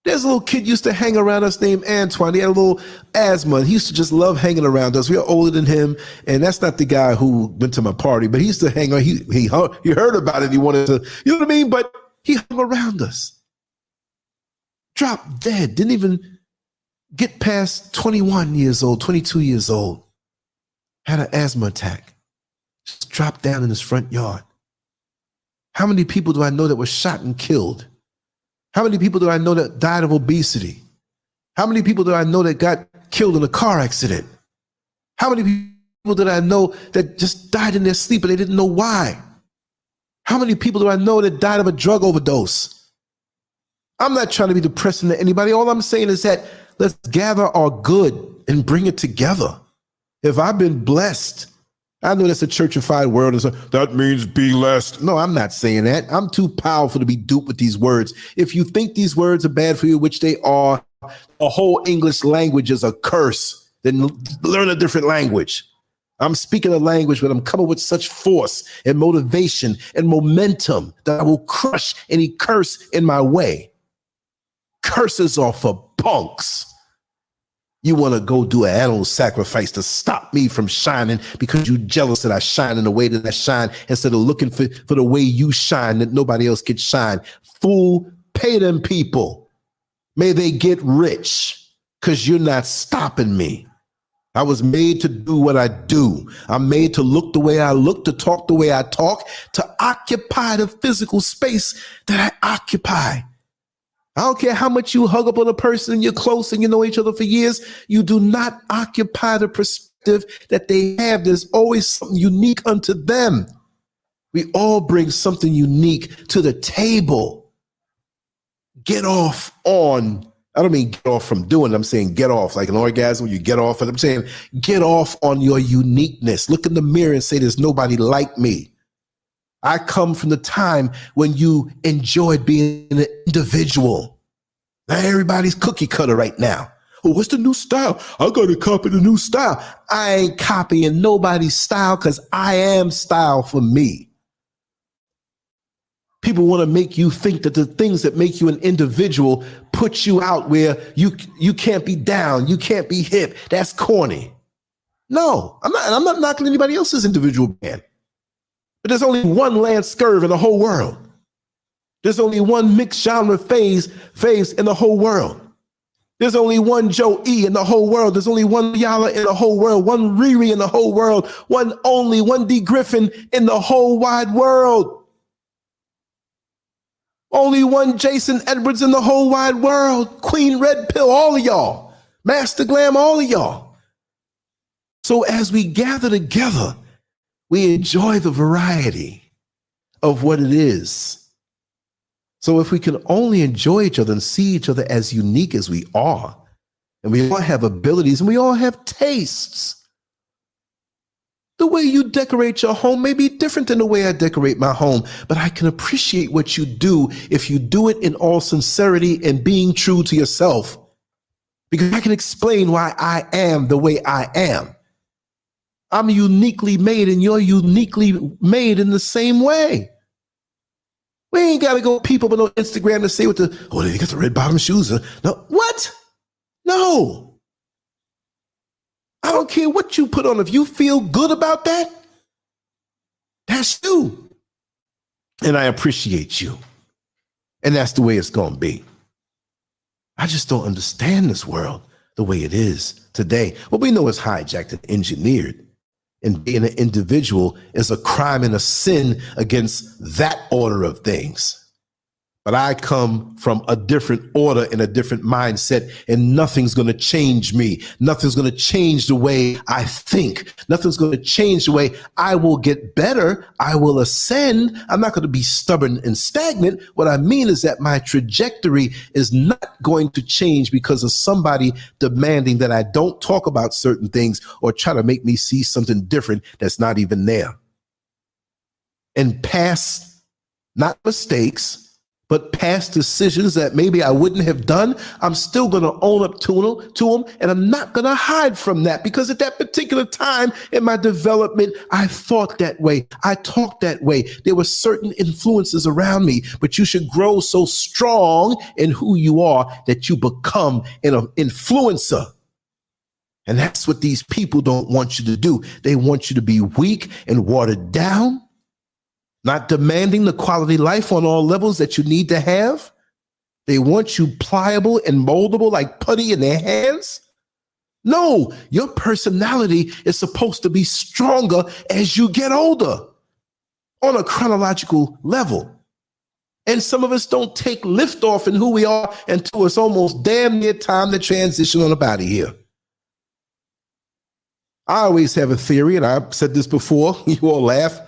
There's a little kid used to hang around us named Antoine. He had a little asthma, and he used to just love hanging around us. We are older than him, and that's not the guy who went to my party, but he used to hang on. He heard about it. He wanted to, you know what I mean? But he hung around us. Dropped dead. Didn't even get past 21 years old, 22 years old. Had an asthma attack. Just dropped down in his front yard. How many people do I know that were shot and killed? How many people do I know that died of obesity? How many people do I know that got killed in a car accident? How many people did I know that just died in their sleep and they didn't know why? How many people do I know that died of a drug overdose? I'm not trying to be depressing to anybody. All I'm saying is that let's gather our good and bring it together. If I've been blessed, I know that's a churchified word, and so that means be blessed. No, I'm not saying that. I'm too powerful to be duped with these words. If you think these words are bad for you, which they are, a whole English language is a curse. Then learn a different language. I'm speaking a language, but I'm coming with such force and motivation and momentum that I will crush any curse in my way. Curses are for punks. You want to go do an animal sacrifice to stop me from shining because you're jealous that I shine in the way that I shine instead of looking for the way you shine that nobody else can shine. Fool, pay them people. May they get rich because you're not stopping me. I was made to do what I do. I'm made to look the way I look, to talk the way I talk, to occupy the physical space that I occupy. I don't care how much you hug up on a person, you're close and you know each other for years. You do not occupy the perspective that they have. There's always something unique unto them. We all bring something unique to the table. Get off on, I don't mean get off from doing it. I'm saying get off like an orgasm. You get off. And I'm saying get off on your uniqueness. Look in the mirror and say, there's nobody like me. I come from the time when you enjoyed being an individual. Now everybody's cookie cutter right now. Oh, what's the new style? I got to copy the new style. I ain't copying nobody's style because I am style for me. People want to make you think that the things that make you an individual put you out where you can't be down, you can't be hip. That's corny. No, I'm not knocking anybody else's individual band. But there's only one LanceScurv in the whole world. There's only one mixed genre phase in the whole world. There's only one Joe E in the whole world. There's only one Yala in the whole world, one Riri in the whole world, one D Griffin in the whole wide world. Only one Jason Edwards in the whole wide world. Queen Red Pill, all of y'all. Master Glam, all of y'all. So as we gather together, we enjoy the variety of what it is. So if we can only enjoy each other and see each other as unique as we are, and we all have abilities and we all have tastes, the way you decorate your home may be different than the way I decorate my home, but I can appreciate what you do if you do it in all sincerity and being true to yourself, because I can explain why I am the way I am. I'm uniquely made and you're uniquely made in the same way. We ain't got to go people on Instagram to say they got the red bottom shoes. No, what? No. I don't care what you put on. If you feel good about that, that's you. And I appreciate you. And that's the way it's going to be. I just don't understand this world the way it is today. Well, we know it's hijacked and engineered. And being an individual is a crime and a sin against that order of things. But I come from a different order and a different mindset, and nothing's going to change me. Nothing's going to change the way I think. Nothing's going to change the way I will get better. I will ascend. I'm not going to be stubborn and stagnant. What I mean is that my trajectory is not going to change because of somebody demanding that I don't talk about certain things or try to make me see something different that's not even there. And past, not mistakes, but past decisions that maybe I wouldn't have done, I'm still going to own up to them, and I'm not going to hide from that, because at that particular time in my development, I thought that way. I talked that way. There were certain influences around me, but you should grow so strong in who you are that you become an influencer. And that's what these people don't want you to do. They want you to be weak and watered down, not demanding the quality life on all levels that you need to have. They want you pliable and moldable like putty in their hands. No, your personality is supposed to be stronger as you get older on a chronological level. And some of us don't take liftoff in who we are until it's almost damn near time to transition on up out of here. I always have a theory, and I've said this before, you all laugh.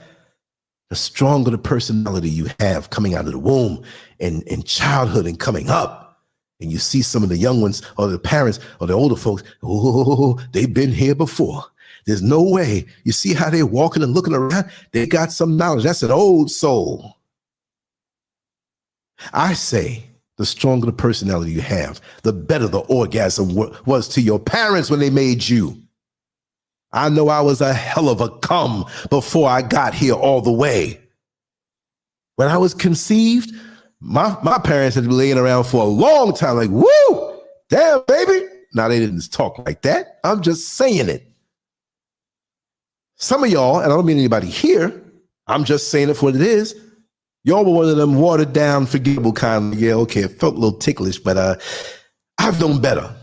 The stronger the personality you have coming out of the womb and in childhood and coming up, and you see some of the young ones or the parents or the older folks, oh, they've been here before. There's no way. You see how they're walking and looking around? They got some knowledge. That's an old soul. I say the stronger the personality you have, the better the orgasm was to your parents when they made you. I know I was a hell of a cum before I got here all the way. When I was conceived, my parents had been laying around for a long time like, woo, damn, baby. Now, they didn't talk like that. I'm just saying it. Some of y'all, and I don't mean anybody here, I'm just saying it for what it is. Y'all were one of them watered down, forgettable kind of, yeah, okay, it felt a little ticklish, but I've known better.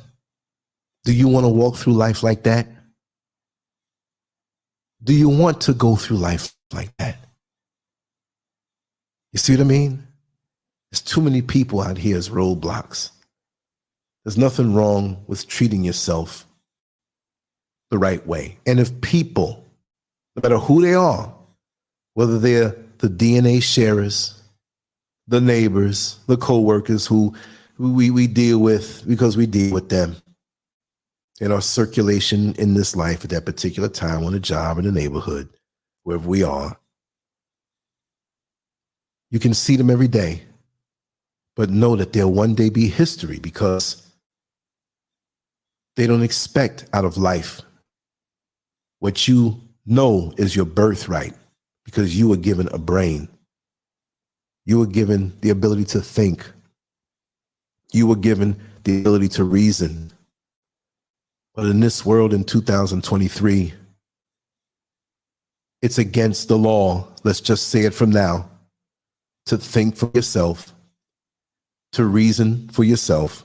Do you want to walk through life like that? Do you want to go through life like that? You see what I mean? There's too many people out here as roadblocks. There's nothing wrong with treating yourself the right way. And if people, no matter who they are, whether they're the DNA sharers, the neighbors, the co-workers who we deal with because we deal with them in our circulation in this life at that particular time, on a job, in the neighborhood, wherever we are. You can see them every day, but know that they'll one day be history because they don't expect out of life what you know is your birthright, because you were given a brain. You were given the ability to think. You were given the ability to reason. But in this world in 2023, it's against the law, let's just say it from now, to think for yourself, to reason for yourself,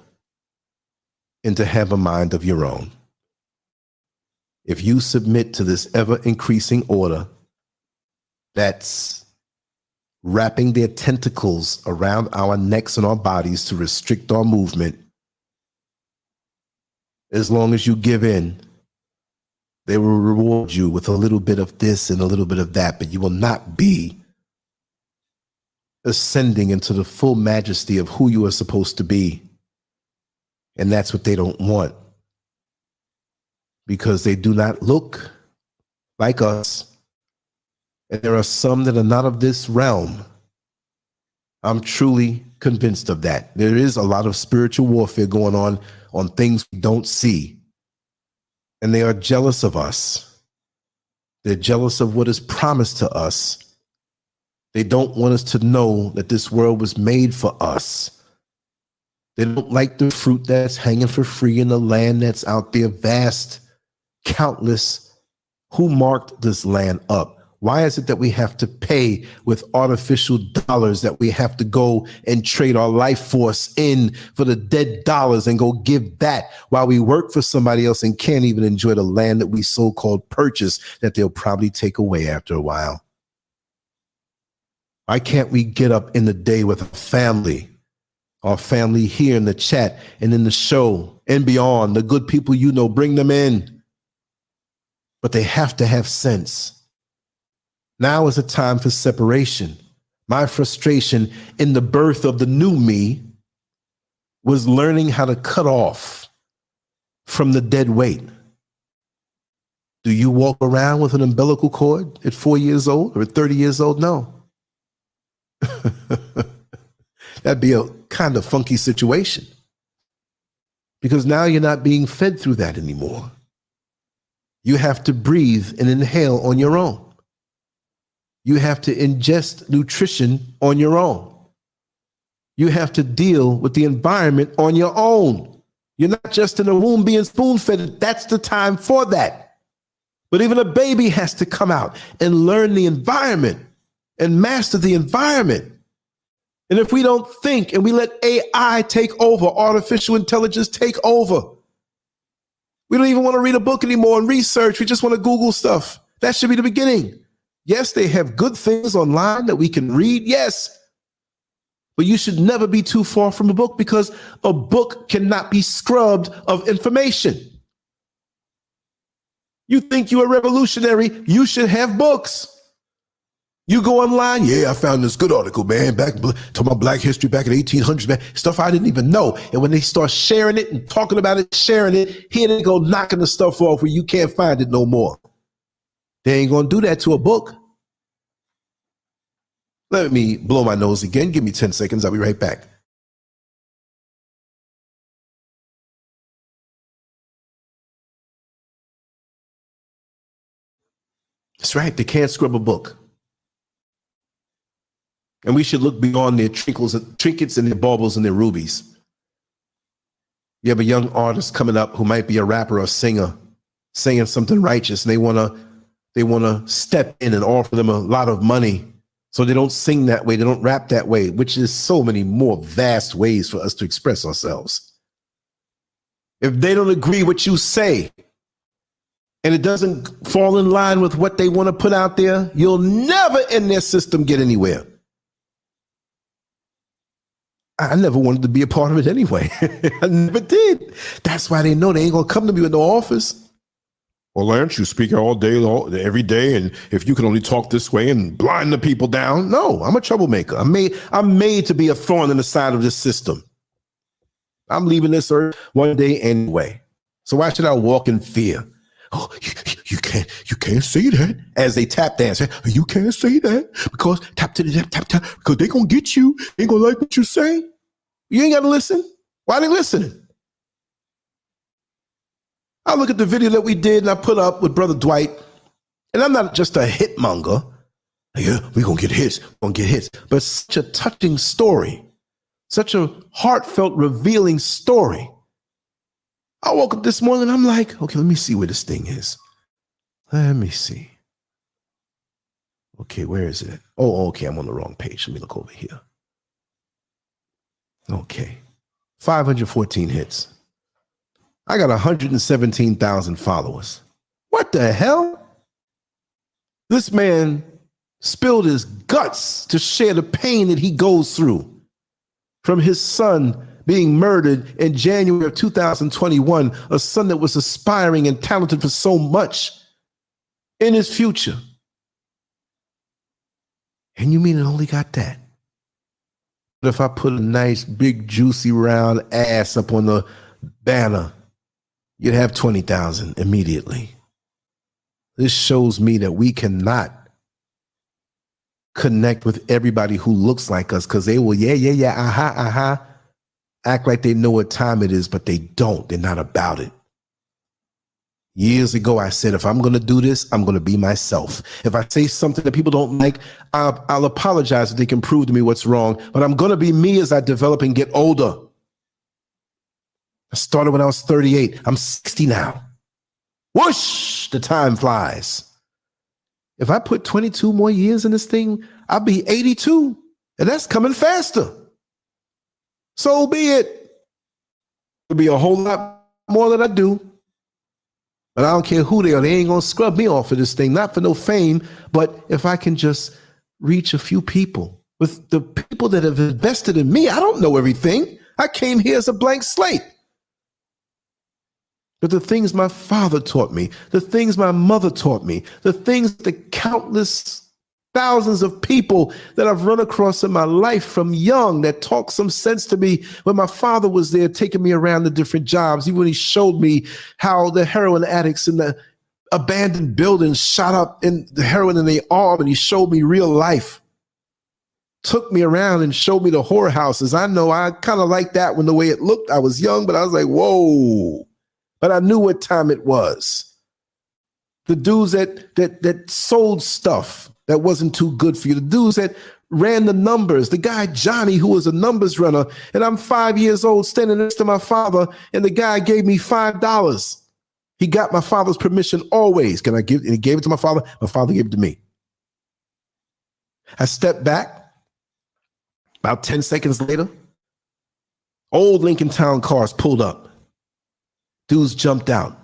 and to have a mind of your own. If you submit to this ever-increasing order that's wrapping their tentacles around our necks and our bodies to restrict our movement, as long as you give in, they will reward you with a little bit of this and a little bit of that, but you will not be ascending into the full majesty of who you are supposed to be. And that's what they don't want, because they do not look like us. And there are some that are not of this realm. I'm truly convinced of that. There is a lot of spiritual warfare going on things we don't see. And they are jealous of us. They're jealous of what is promised to us. They don't want us to know that this world was made for us. They don't like the fruit that's hanging for free in the land that's out there, vast, countless. Who marked this land up? Why is it that we have to pay with artificial dollars, that we have to go and trade our life force in for the dead dollars and go give that while we work for somebody else and can't even enjoy the land that we so-called purchase that they'll probably take away after a while? Why can't we get up in the day with our family here in the chat and in the show and beyond, the good people you know, bring them in. But they have to have sense. Now is a time for separation. My frustration in the birth of the new me was learning how to cut off from the dead weight. Do you walk around with an umbilical cord at 4 years old or at 30 years old? No. That'd be a kind of funky situation, because now you're not being fed through that anymore. You have to breathe and inhale on your own. You have to ingest nutrition on your own. You have to deal with the environment on your own. You're not just in a womb being spoon-fed. That's the time for that. But even a baby has to come out and learn the environment and master the environment. And if we don't think and we let AI take over, artificial intelligence take over, we don't even want to read a book anymore and research. We just want to Google stuff. That should be the beginning. Yes, they have good things online that we can read. Yes. But you should never be too far from a book, because a book cannot be scrubbed of information. You think you're a revolutionary, you should have books. You go online, yeah, I found this good article, man, talking about Black history back in the 1800s, man, stuff I didn't even know. And when they start sharing it and talking about it, sharing it, here they go knocking the stuff off where you can't find it no more. They ain't gonna do that to a book. Let me blow my nose again. Give me 10 seconds. I'll be right back. That's right. They can't scrub a book. And we should look beyond their trinkets and their baubles and their rubies. You have a young artist coming up who might be a rapper or singer saying something righteous, and they wanna step in and offer them a lot of money so they don't sing that way, they don't rap that way, which is so many more vast ways for us to express ourselves. If they don't agree with what you say and it doesn't fall in line with what they want to put out there, you'll never in their system get anywhere. I never wanted to be a part of it anyway. I never did. That's why they know they ain't gonna come to me with no offers. Well, Lance, you speak all day, every day, and if you can only talk this way and blind the people down. No, I'm a troublemaker. I'm made to be a thorn in the side of this system. I'm leaving this earth one day anyway. So why should I walk in fear? Oh, you can't say that. As they tap dance, you can't say that because tap, because they're gonna get you. They ain't gonna like what you say. You ain't gotta listen. Why they listening? I look at the video that we did and I put up with Brother Dwight, and I'm not just a hitmonger. Yeah, we're going to get hits, but such a touching story, such a heartfelt, revealing story. I woke up this morning and I'm like, okay, let me see where this thing is. Let me see. Okay, where is it? Oh, okay, I'm on the wrong page. Let me look over here. Okay, 514 hits. I got 117,000 followers. What the hell? This man spilled his guts to share the pain that he goes through from his son being murdered in January of 2021, a son that was aspiring and talented for so much in his future. And you mean it only got that? But if I put a nice, big, juicy, round ass up on the banner, you'd have 20,000 immediately. This shows me that we cannot connect with everybody who looks like us because they will, act like they know what time it is, but they don't. They're not about it. Years ago, I said, if I'm going to do this, I'm going to be myself. If I say something that people don't like, I'll apologize if they can prove to me what's wrong, but I'm going to be me as I develop and get older. I started when I was 38. I'm 60 now. Whoosh, the time flies. If I put 22 more years in this thing, I'll be 82. And that's coming faster. So be it. It'll be a whole lot more than I do. But I don't care who they are. They ain't going to scrub me off of this thing. Not for no fame, but if I can just reach a few people. With the people that have invested in me, I don't know everything. I came here as a blank slate. But the things my father taught me, the things my mother taught me, the things the countless thousands of people that I've run across in my life from young that talk some sense to me when my father was there taking me around the different jobs, even when he showed me how the heroin addicts in the abandoned buildings shot up in the heroin in their arm, and he showed me real life. Took me around and showed me the whorehouses. I know I kind of liked that when the way it looked. I was young, but I was like, whoa. But I knew what time it was. The dudes that sold stuff that wasn't too good for you. The dudes that ran the numbers. The guy, Johnny, who was a numbers runner. And I'm 5 years old standing next to my father, and the guy gave me $5. He got my father's permission always. Can I give? And he gave it to my father. My father gave it to me. I stepped back. About 10 seconds later, old Lincoln Town cars pulled up. Dudes jumped out.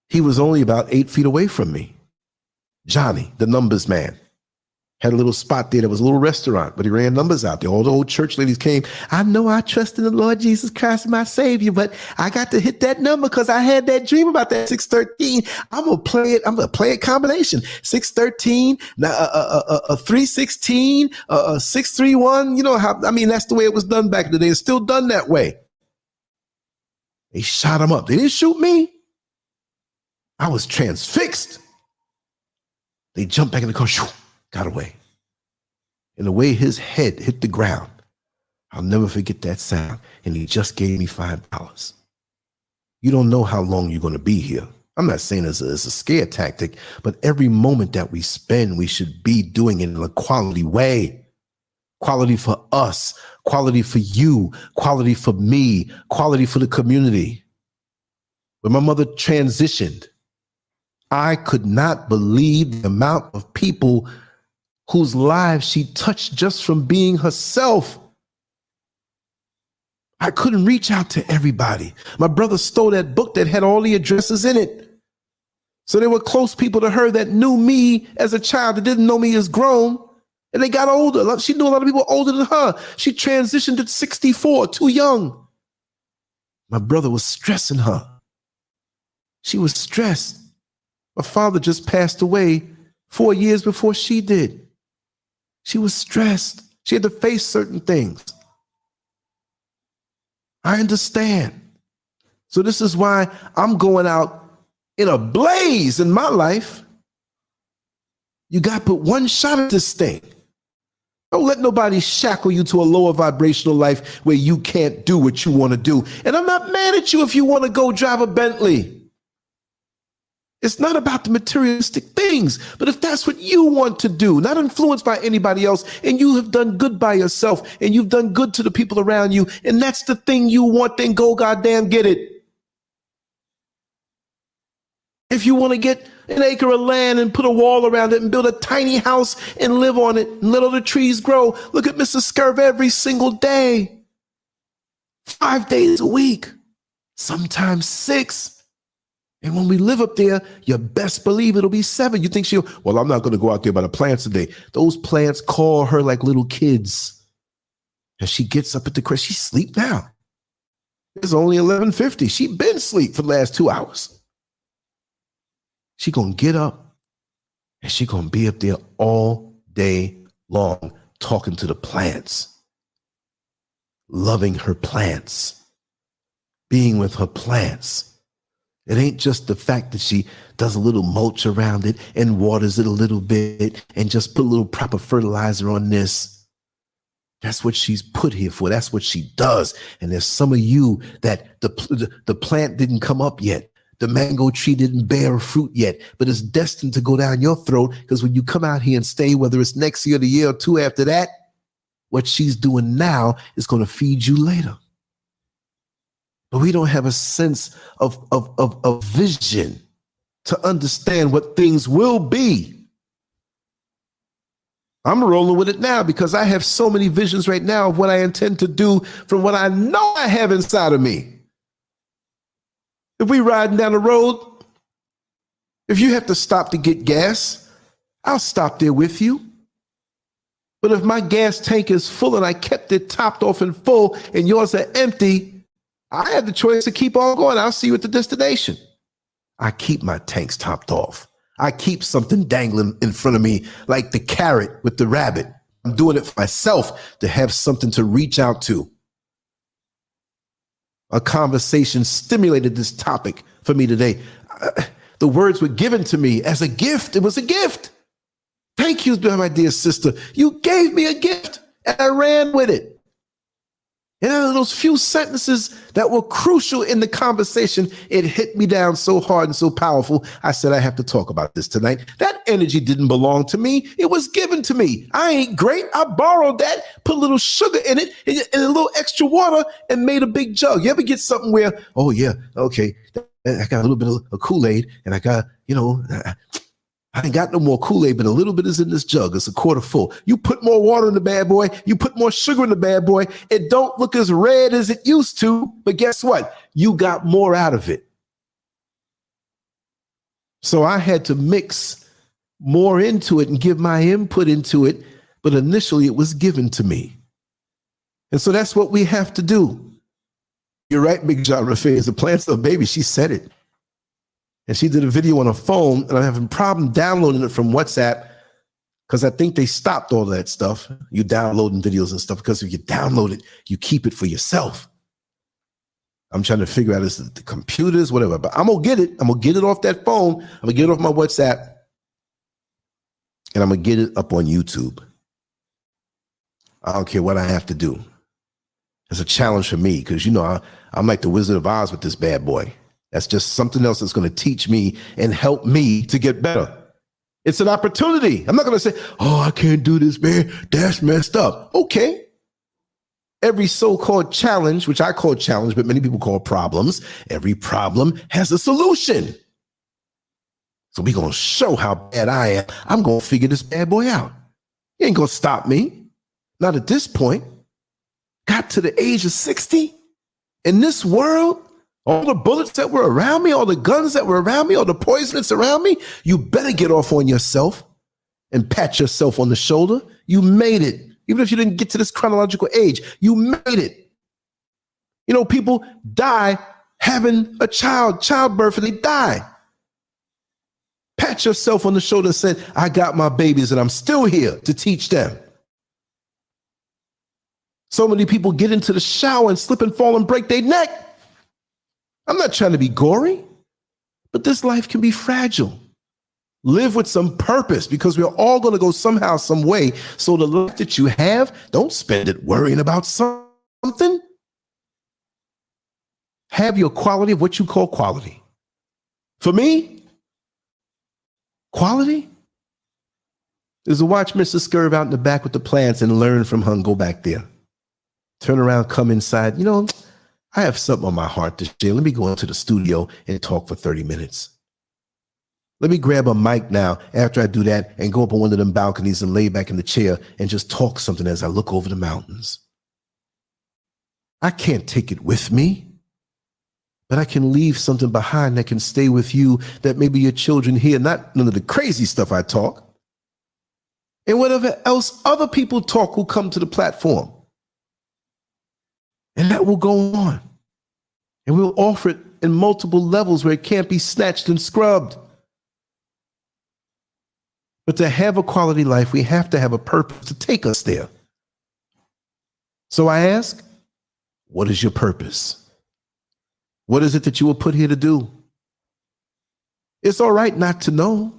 He was only about 8 feet away from me. Johnny, the numbers man, had a little spot there that was a little restaurant, but he ran numbers out there. All the old church ladies came. I know I trust in the Lord Jesus Christ, my Savior, but I got to hit that number because I had that dream about that 613. I'm gonna play it. I'm gonna play a combination 613, 316, 631. You know how? I mean, that's the way it was done back in the day. It's still done that way. They shot him up. They didn't shoot me. I was transfixed. They jumped back in the car, shoo, got away. And the way his head hit the ground, I'll never forget that sound. And he just gave me $5. You don't know how long you're going to be here. I'm not saying it's a scare tactic, but every moment that we spend, we should be doing it in a quality way. Quality for us, quality for you, quality for me, quality for the community. When my mother transitioned, I could not believe the amount of people whose lives she touched just from being herself. I couldn't reach out to everybody. My brother stole that book that had all the addresses in it. So there were close people to her that knew me as a child that didn't know me as grown. And they got older. She knew a lot of people older than her. She transitioned at 64, too young. My brother was stressing her. She was stressed. My father just passed away 4 years before she did. She was stressed. She had to face certain things. I understand. So this is why I'm going out in a blaze in my life. You got to put one shot at this thing. Don't let nobody shackle you to a lower vibrational life where you can't do what you want to do. And I'm not mad at you if you want to go drive a Bentley. It's not about the materialistic things, but if that's what you want to do, not influenced by anybody else, and you have done good by yourself, and you've done good to the people around you, and that's the thing you want, then go goddamn get it. If you want to get an acre of land and put a wall around it and build a tiny house and live on it and let all the trees grow, look at Mr. Scurv every single day, 5 days a week, sometimes 6. And when we live up there, you best believe it'll be 7. You think well, I'm not going to go out there by the plants today. Those plants call her like little kids. And she gets up at the crib. She sleep now. It's only 11:50. She been asleep for the last 2 hours. She going to get up and she going to be up there all day long talking to the plants, loving her plants, being with her plants. It ain't just the fact that she does a little mulch around it and waters it a little bit and just put a little proper fertilizer on this. That's what she's put here for. That's what she does. And there's some of you that the plant didn't come up yet. The mango tree didn't bear fruit yet, but it's destined to go down your throat because when you come out here and stay, whether it's next year, the year or 2 after that, what she's doing now is going to feed you later. But we don't have a sense of vision to understand what things will be. I'm rolling with it now because I have so many visions right now of what I intend to do from what I know I have inside of me. If we riding down the road, if you have to stop to get gas, I'll stop there with you. But if my gas tank is full and I kept it topped off and full and yours are empty, I have the choice to keep on going. I'll see you at the destination. I keep my tanks topped off. I keep something dangling in front of me like the carrot with the rabbit. I'm doing it for myself to have something to reach out to. A conversation stimulated this topic for me today. The words were given to me as a gift. It was a gift. Thank you, my dear sister. You gave me a gift and I ran with it. And those few sentences that were crucial in the conversation, it hit me down so hard and so powerful. I said, I have to talk about this tonight. That energy didn't belong to me. It was given to me. I ain't great. I borrowed that, put a little sugar in it and a little extra water and made a big jug. You ever get something where, oh yeah, okay, I got a little bit of Kool-Aid and I got, I ain't got no more Kool-Aid, but a little bit is in this jug. It's a quarter full. You put more water in the bad boy. You put more sugar in the bad boy. It don't look as red as it used to, but guess what? You got more out of it. So I had to mix more into it and give my input into it, but initially it was given to me. And so that's what we have to do. You're right, Big John Raffaez. The plant's a baby. She said it. And she did a video on her phone, and I'm having a problem downloading it from WhatsApp because I think they stopped all that stuff. You downloading videos and stuff because if you download it, you keep it for yourself. I'm trying to figure out is it the computers, whatever, but I'm going to get it. I'm going to get it off that phone. I'm going to get it off my WhatsApp, and I'm going to get it up on YouTube. I don't care what I have to do. It's a challenge for me because, I'm like the Wizard of Oz with this bad boy. That's just something else that's going to teach me and help me to get better. It's an opportunity. I'm not going to say, oh, I can't do this, man. That's messed up. Okay. Every so-called challenge, which I call challenge, but many people call problems, every problem has a solution. So we're going to show how bad I am. I'm going to figure this bad boy out. You ain't going to stop me. Not at this point. Got to the age of 60 in this world. All the bullets that were around me, all the guns that were around me, all the poison that's around me, you better get off on yourself and pat yourself on the shoulder. You made it. Even if you didn't get to this chronological age, you made it. People die having a child, childbirth, and they die. Pat yourself on the shoulder and say, I got my babies and I'm still here to teach them. So many people get into the shower and slip and fall and break their neck. I'm not trying to be gory, but this life can be fragile. Live with some purpose, because we're all going to go somehow, some way. So the life that you have, don't spend it worrying about something. Have your quality of what you call quality. For me, quality is to watch Mr. Scurv out in the back with the plants and learn from her and go back there. Turn around, come inside. You know, I have something on my heart to share. Let me go into the studio and talk for 30 minutes. Let me grab a mic now after I do that and go up on one of them balconies and lay back in the chair and just talk something as I look over the mountains. I can't take it with me, but I can leave something behind that can stay with you, that maybe your children hear, not none of the crazy stuff I talk, and whatever else other people talk who come to the platform. And that will go on. And we'll offer it in multiple levels where it can't be snatched and scrubbed. But to have a quality life, we have to have a purpose to take us there. So I ask, what is your purpose? What is it that you were put here to do? It's all right not to know.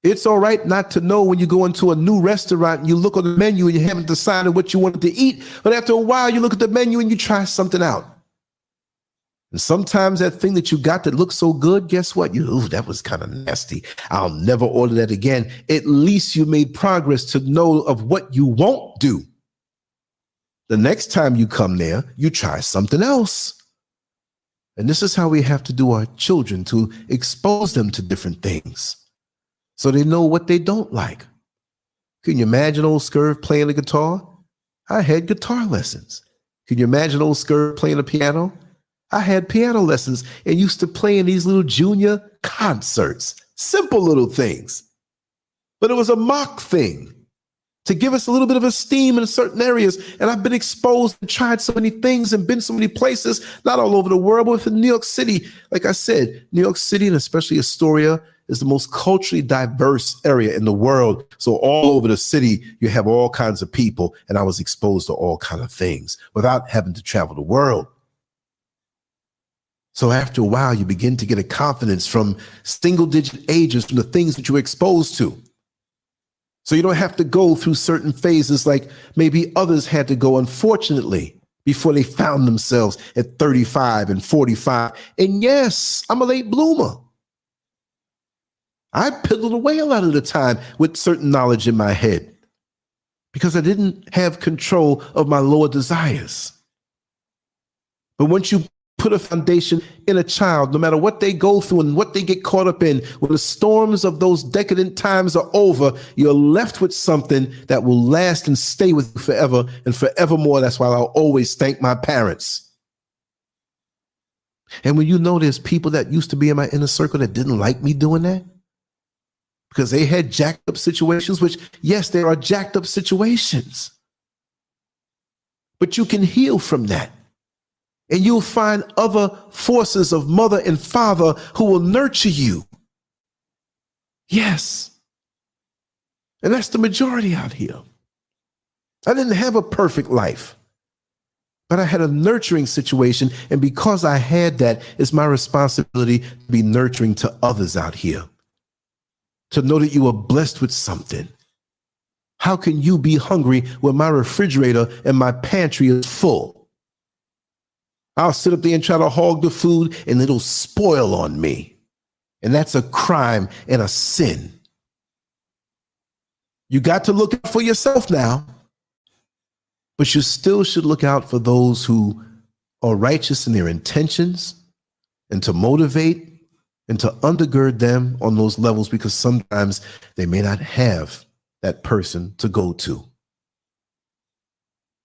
It's all right not to know when you go into a new restaurant and you look on the menu and you haven't decided what you wanted to eat. But after a while, you look at the menu and you try something out. And sometimes that thing that you got that looks so good, guess what? Ooh, that was kind of nasty. I'll never order that again. At least you made progress to know of what you won't do. The next time you come there, you try something else. And this is how we have to do our children, to expose them to different things so they know what they don't like. Can you imagine old Scurv playing the guitar? I had guitar lessons. Can you imagine old Scurv playing the piano? I had piano lessons and used to play in these little junior concerts. Simple little things. But it was a mock thing to give us a little bit of esteem in certain areas. And I've been exposed and tried so many things and been so many places, not all over the world, but in New York City. Like I said, New York City, and especially Astoria, is the most culturally diverse area in the world. So all over the city, you have all kinds of people. And I was exposed to all kinds of things without having to travel the world. So after a while, you begin to get a confidence from single-digit ages from the things that you're exposed to. So you don't have to go through certain phases like maybe others had to go, unfortunately, before they found themselves at 35 and 45. And yes, I'm a late bloomer. I piddled away a lot of the time with certain knowledge in my head because I didn't have control of my lower desires. But once you put a foundation in a child, no matter what they go through and what they get caught up in, when the storms of those decadent times are over, you're left with something that will last and stay with you forever and forevermore. That's why I'll always thank my parents. And when you know there's people that used to be in my inner circle that didn't like me doing that because they had jacked up situations, which, yes, there are jacked up situations, but you can heal from that. And you'll find other forces of mother and father who will nurture you. Yes. And that's the majority out here. I didn't have a perfect life, but I had a nurturing situation. And because I had that, it's my responsibility to be nurturing to others out here, to know that you are blessed with something. How can you be hungry when my refrigerator and my pantry is full? I'll sit up there and try to hog the food and it'll spoil on me. And that's a crime and a sin. You got to look out for yourself now, but you still should look out for those who are righteous in their intentions and to motivate and to undergird them on those levels, because sometimes they may not have that person to go to.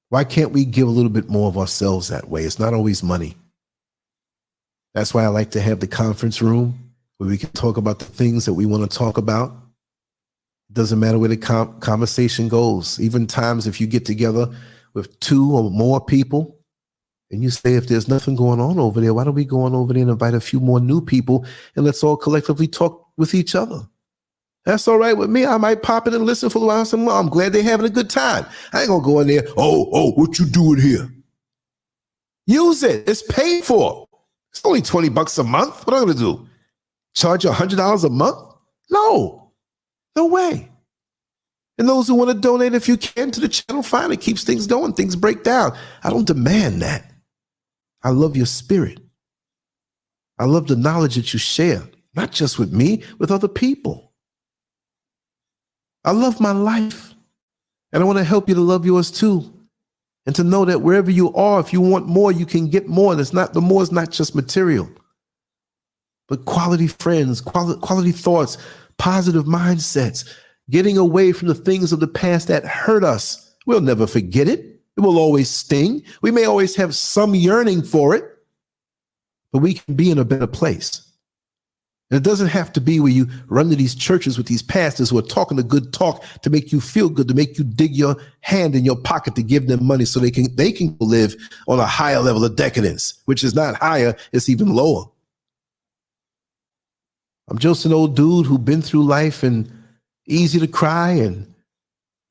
Why can't we give a little bit more of ourselves that way? It's not always money. That's why I like to have the conference room where we can talk about the things that we want to talk about. It doesn't matter where the conversation goes. Even times if you get together with 2 or more people, And you say, if there's nothing going on over there, why don't we go on over there and invite a few more new people and let's all collectively talk with each other? That's all right with me. I might pop in and listen for a while. Say, I'm glad they're having a good time. I ain't gonna go in there. Oh, what you doing here? Use it. It's paid for. It's only $20 a month. What am I gonna do? Charge you $100 a month? No way. And those who want to donate, if you can, to the channel, fine. It keeps things going. Things break down. I don't demand that. I love your spirit. I love the knowledge that you share, not just with me, with other people. I love my life. And I want to help you to love yours too. And to know that wherever you are, if you want more, you can get more. And the more is not just material, but quality friends, quality thoughts, positive mindsets, getting away from the things of the past that hurt us. We'll never forget it. It will always sting. We may always have some yearning for it, but we can be in a better place. And it doesn't have to be where you run to these churches with these pastors who are talking a good talk to make you feel good, to make you dig your hand in your pocket to give them money so they can live on a higher level of decadence, which is not higher, it's even lower. I'm just an old dude who's been through life and easy to cry and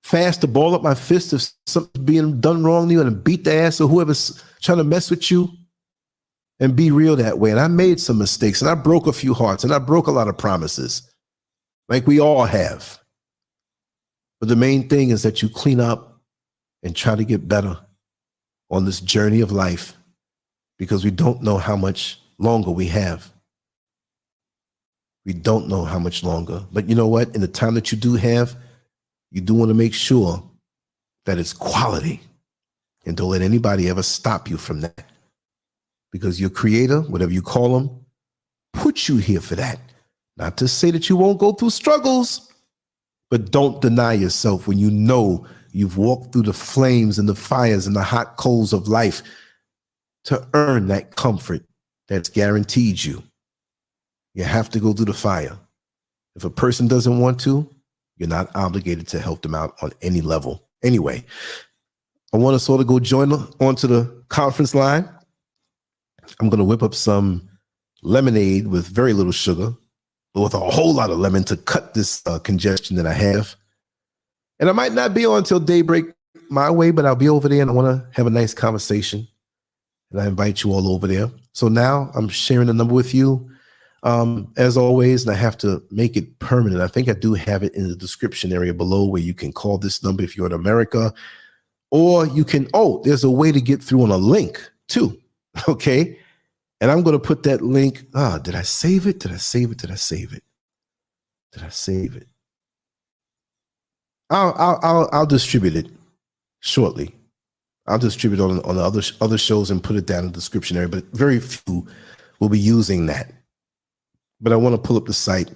fast to ball up my fist if something's being done wrong to you and beat the ass of whoever's trying to mess with you and be real that way. And I made some mistakes and I broke a few hearts and I broke a lot of promises like we all have. But the main thing is that you clean up and try to get better on this journey of life because we don't know how much longer we have. We don't know how much longer. But you know what? In the time that you do have, you do want to make sure that it's quality. And don't let anybody ever stop you from that. Because your creator, whatever you call him, put you here for that. Not to say that you won't go through struggles, but don't deny yourself when you know you've walked through the flames and the fires and the hot coals of life to earn that comfort that's guaranteed you. You have to go through the fire. If a person doesn't want to, you're not obligated to help them out on any level. Anyway, I want to sort of go join onto the conference line. I'm going to whip up some lemonade with very little sugar, but with a whole lot of lemon to cut this congestion that I have. And I might not be on until daybreak my way, but I'll be over there and I want to have a nice conversation. And I invite you all over there. So now I'm sharing the number with you. As always, and I have to make it permanent. I think I do have it in the description area below where you can call this number if you're in America, or you can, there's a way to get through on a link too. Okay. And I'm going to put that link. Did I save it? Did I save it? I'll distribute it shortly. I'll distribute it on the other shows and put it down in the description area, but very few will be using that. But I want to pull up the site.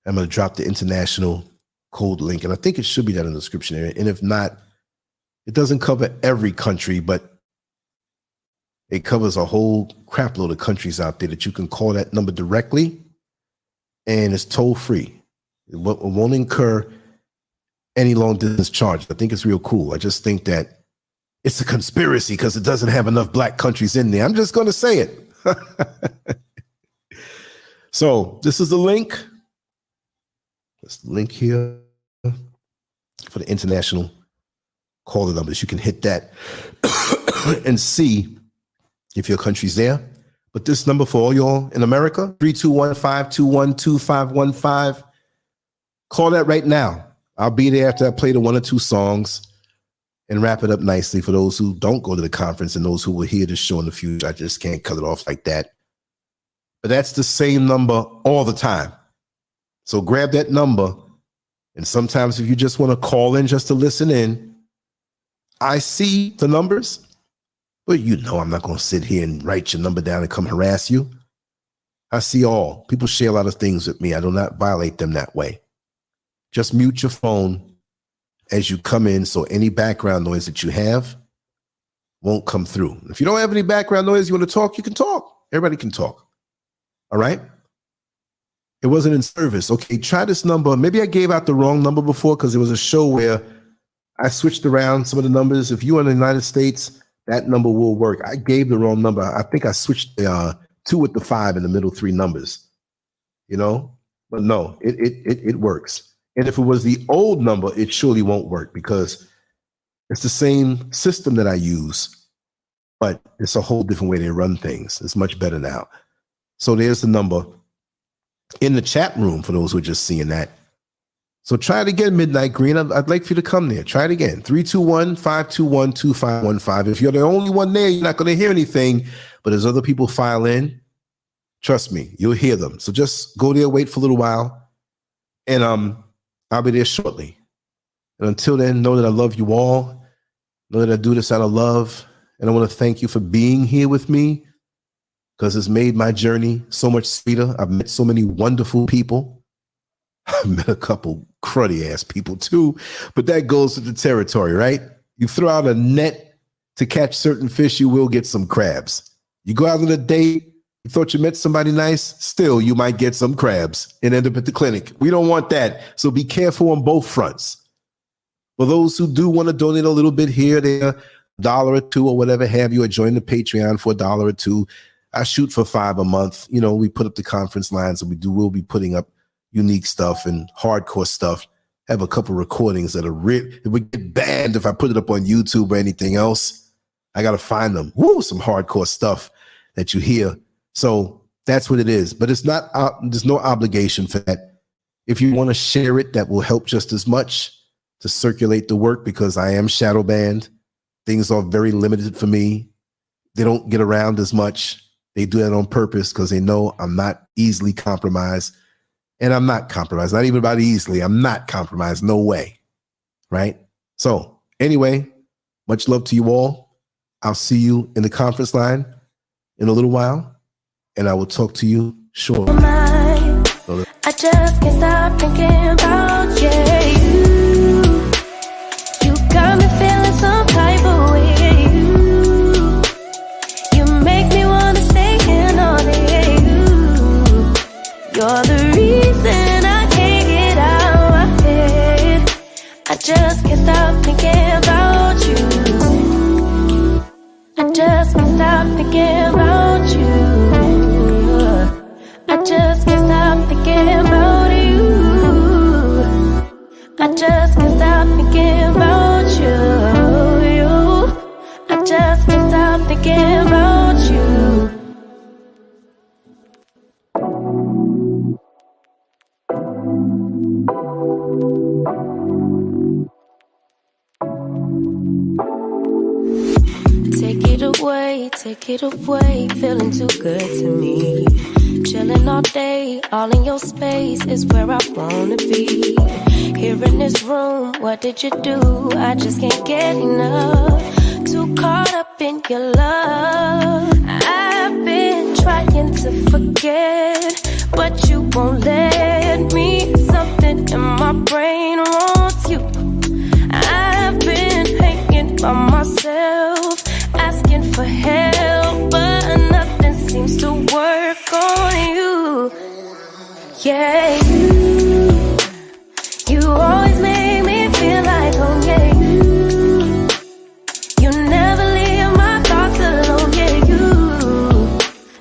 I'm going to drop the international code link, and I think it should be down in the description area. And if not, it doesn't cover every country, but it covers a whole crap load of countries out there that you can call that number directly, and it's toll free. It won't incur any long distance charge. I think it's real cool. I just think that it's a conspiracy because it doesn't have enough black countries in there. I'm just going to say it. So this is the link. This link here for the international caller numbers. You can hit that and see if your country's there. But this number for all y'all in America, 321-521-2515. Call that right now. I'll be there after I play the one or two songs and wrap it up nicely for those who don't go to the conference and those who will hear this show in the future. I just can't cut it off like that. But that's the same number all the time. So grab that number. And sometimes if you just want to call in just to listen in, I see the numbers, but you know I'm not going to sit here and write your number down and come harass you. I see all. People share a lot of things with me. I do not violate them that way. Just mute your phone as you come in so any background noise that you have won't come through. If you don't have any background noise, you want to talk, you can talk. Everybody can talk. All right? It wasn't in service. Okay, try this number. Maybe I gave out the wrong number before because there was a show where I switched around some of the numbers. If you're in the United States, that number will work. I gave the wrong number. I think I switched the 2 with the 5 in the middle 3 numbers, you know, but no, it works. And if it was the old number, it surely won't work because it's the same system that I use, but it's a whole different way they run things. It's much better now. So there's the number in the chat room for those who are just seeing that. So try it again, Midnight Green. I'd like for you to come there. Try it again. 321-521-2515. If you're the only one there, you're not going to hear anything. But as other people file in, trust me, you'll hear them. So just go there, wait for a little while, and I'll be there shortly. And until then, know that I love you all. Know that I do this out of love. And I want to thank you for being here with me because it's made my journey so much sweeter. I've met so many wonderful people. I've met a couple cruddy ass people too, but that goes with the territory, right? You throw out a net to catch certain fish, you will get some crabs. You go out on a date, you thought you met somebody nice, still you might get some crabs and end up at the clinic. We don't want that. So be careful on both fronts. For those who do want to donate a little bit here, there, $1 or $2 or whatever have you, or join the Patreon for $1 or $2. I shoot for $5 a month. You know, we put up the conference lines, and we'll be putting up unique stuff and hardcore stuff. I have a couple recordings that are it would get banned if I put it up on YouTube or anything else. I got to find them. Woo, some hardcore stuff that you hear. So that's what it is. But it's not, there's no obligation for that. If you want to share it, that will help just as much to circulate the work because I am shadow banned. Things are very limited for me. They don't get around as much. They do that on purpose because they know I'm not easily compromised. And I'm not compromised, not even about easily. I'm not compromised, no way, right? So anyway, much love to you all. I'll see you in the conference line in a little while, and I will talk to you shortly. I just can't stop thinking about you. You got me feeling some type of way. You make me wanna stay in all day. You're the reason I can't get out of my head. I just can't stop thinking about you. I just can't stop thinking about you. I just can't stop thinking about you. I just can't stop thinking about you. I just can't stop thinking about you. Take it away, feeling too good to me. Chilling all day, all in your space is where I wanna be. Here in this room, what did you do? I just can't get enough. Too caught up in your love. I've been trying to forget, but you won't let me. Something in my brain wants you. I've been hanging by myself, asking for help, but nothing seems to work on you. Yeah, you always make me feel like, oh yeah, you never leave my thoughts alone, yeah,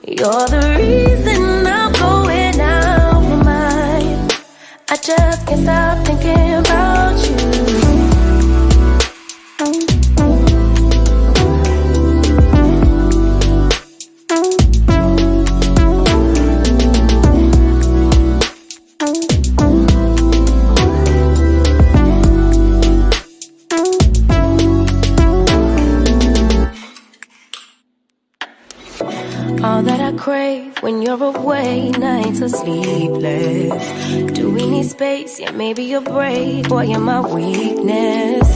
you're the reason I'm going out my mind. I just can't stop thinking about you. All that I crave when you're away, nights are sleepless. Do we need space? Yeah, maybe a break. Boy, you're my weakness.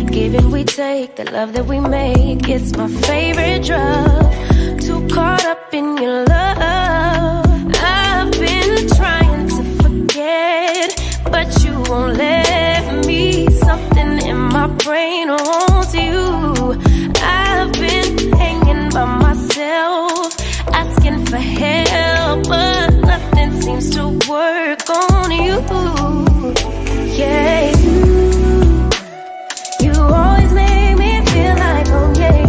Give and we take, the love that we make, it's my favorite drug. Too caught up in your love. I've been trying to forget, but you won't let me. Something in my brain wants you. I've been hanging by myself, asking for help, but nothing seems to work on you. Yeah, you always make me feel like, oh yeah,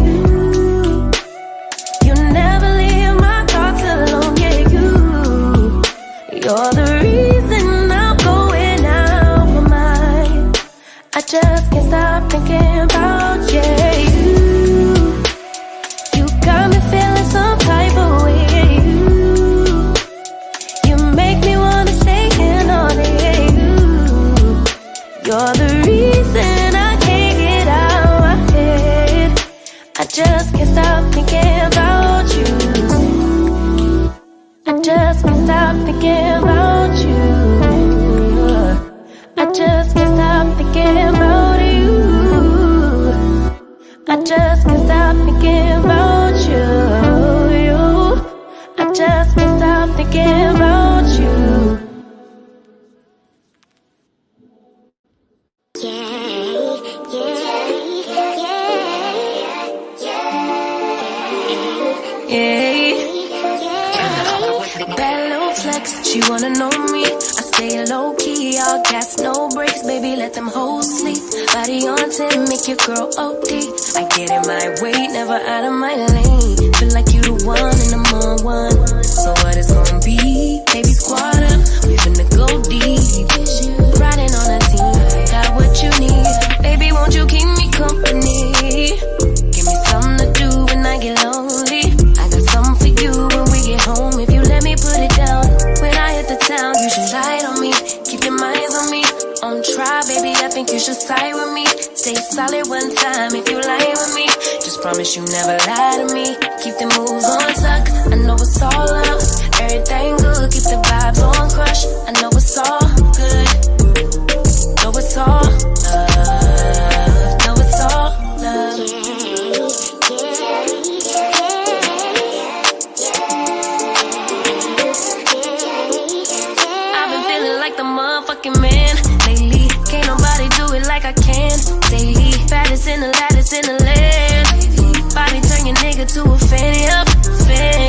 I just can't stop thinking about you. You got me feeling some type of way. You make me wanna stay in all day. You're the reason I can't get out my head. I just can't stop thinking about you. I just can't stop thinking about you. I just can't stop thinking about you. I just can't stop thinking about you. I just can't stop thinking about you. Bad little flex, she wanna know me. I stay low key, all gas, no brakes. Baby, let them hoes sleep. Body on 10, make your girl OD. I get in my way, never out of my lane. Feel like you the one and I'm on one. So what it's gonna be? Baby, squad up, we finna go deep. Riding on a team, got what you need. Baby, won't you keep me company? Give me something to do when I get lonely. I got something for you when we get home. If you let me put it down, when I hit the town, you should ride on me. Keep your minds on me. On try, baby, I think you should side with me. Stay solid one time if you lie with me. Just promise you never lie to me. Keep the moves on tuck. I know it's all love. Everything good, keep the vibes on crush. I know it's all good. Know it's all love. Know it's all love. I've been feeling like the motherfucking man lately. Can't nobody do it like I can daily. Fattest in the lattice in the land. Body turn your nigga to a fan, yep, fan,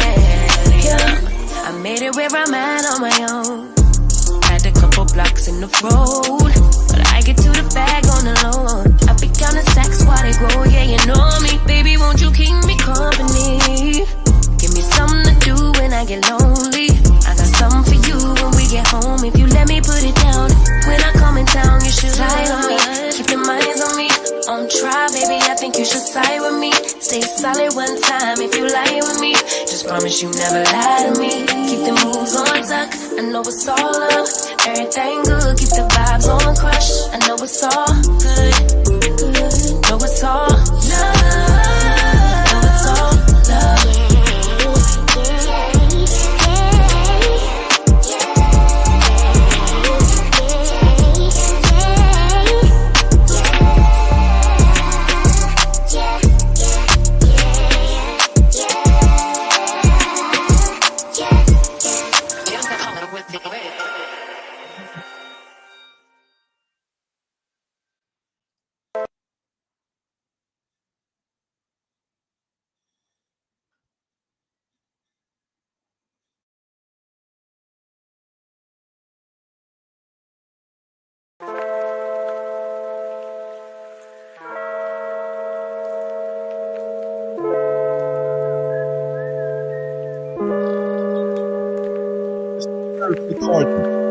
yeah. I made it where I'm at on my own. Had a couple blocks in the road, but I get to the bag on the low. I be counting stacks while they grow, yeah, you know me. Baby, won't you keep me company? Give me something to do when I get lonely. I got something for you when we get home. If you let me put it down, when I come in town, you should slide on me. Keep your minds on me. On try, baby, I think you should side with me. Stay solid one time if you lie with me. Just promise you never lie to me. Keep the moves on tuck. I know it's all love. Everything good, keep the vibes on crush. I know it's all good. Know it's all love. Know it's all love. Recording.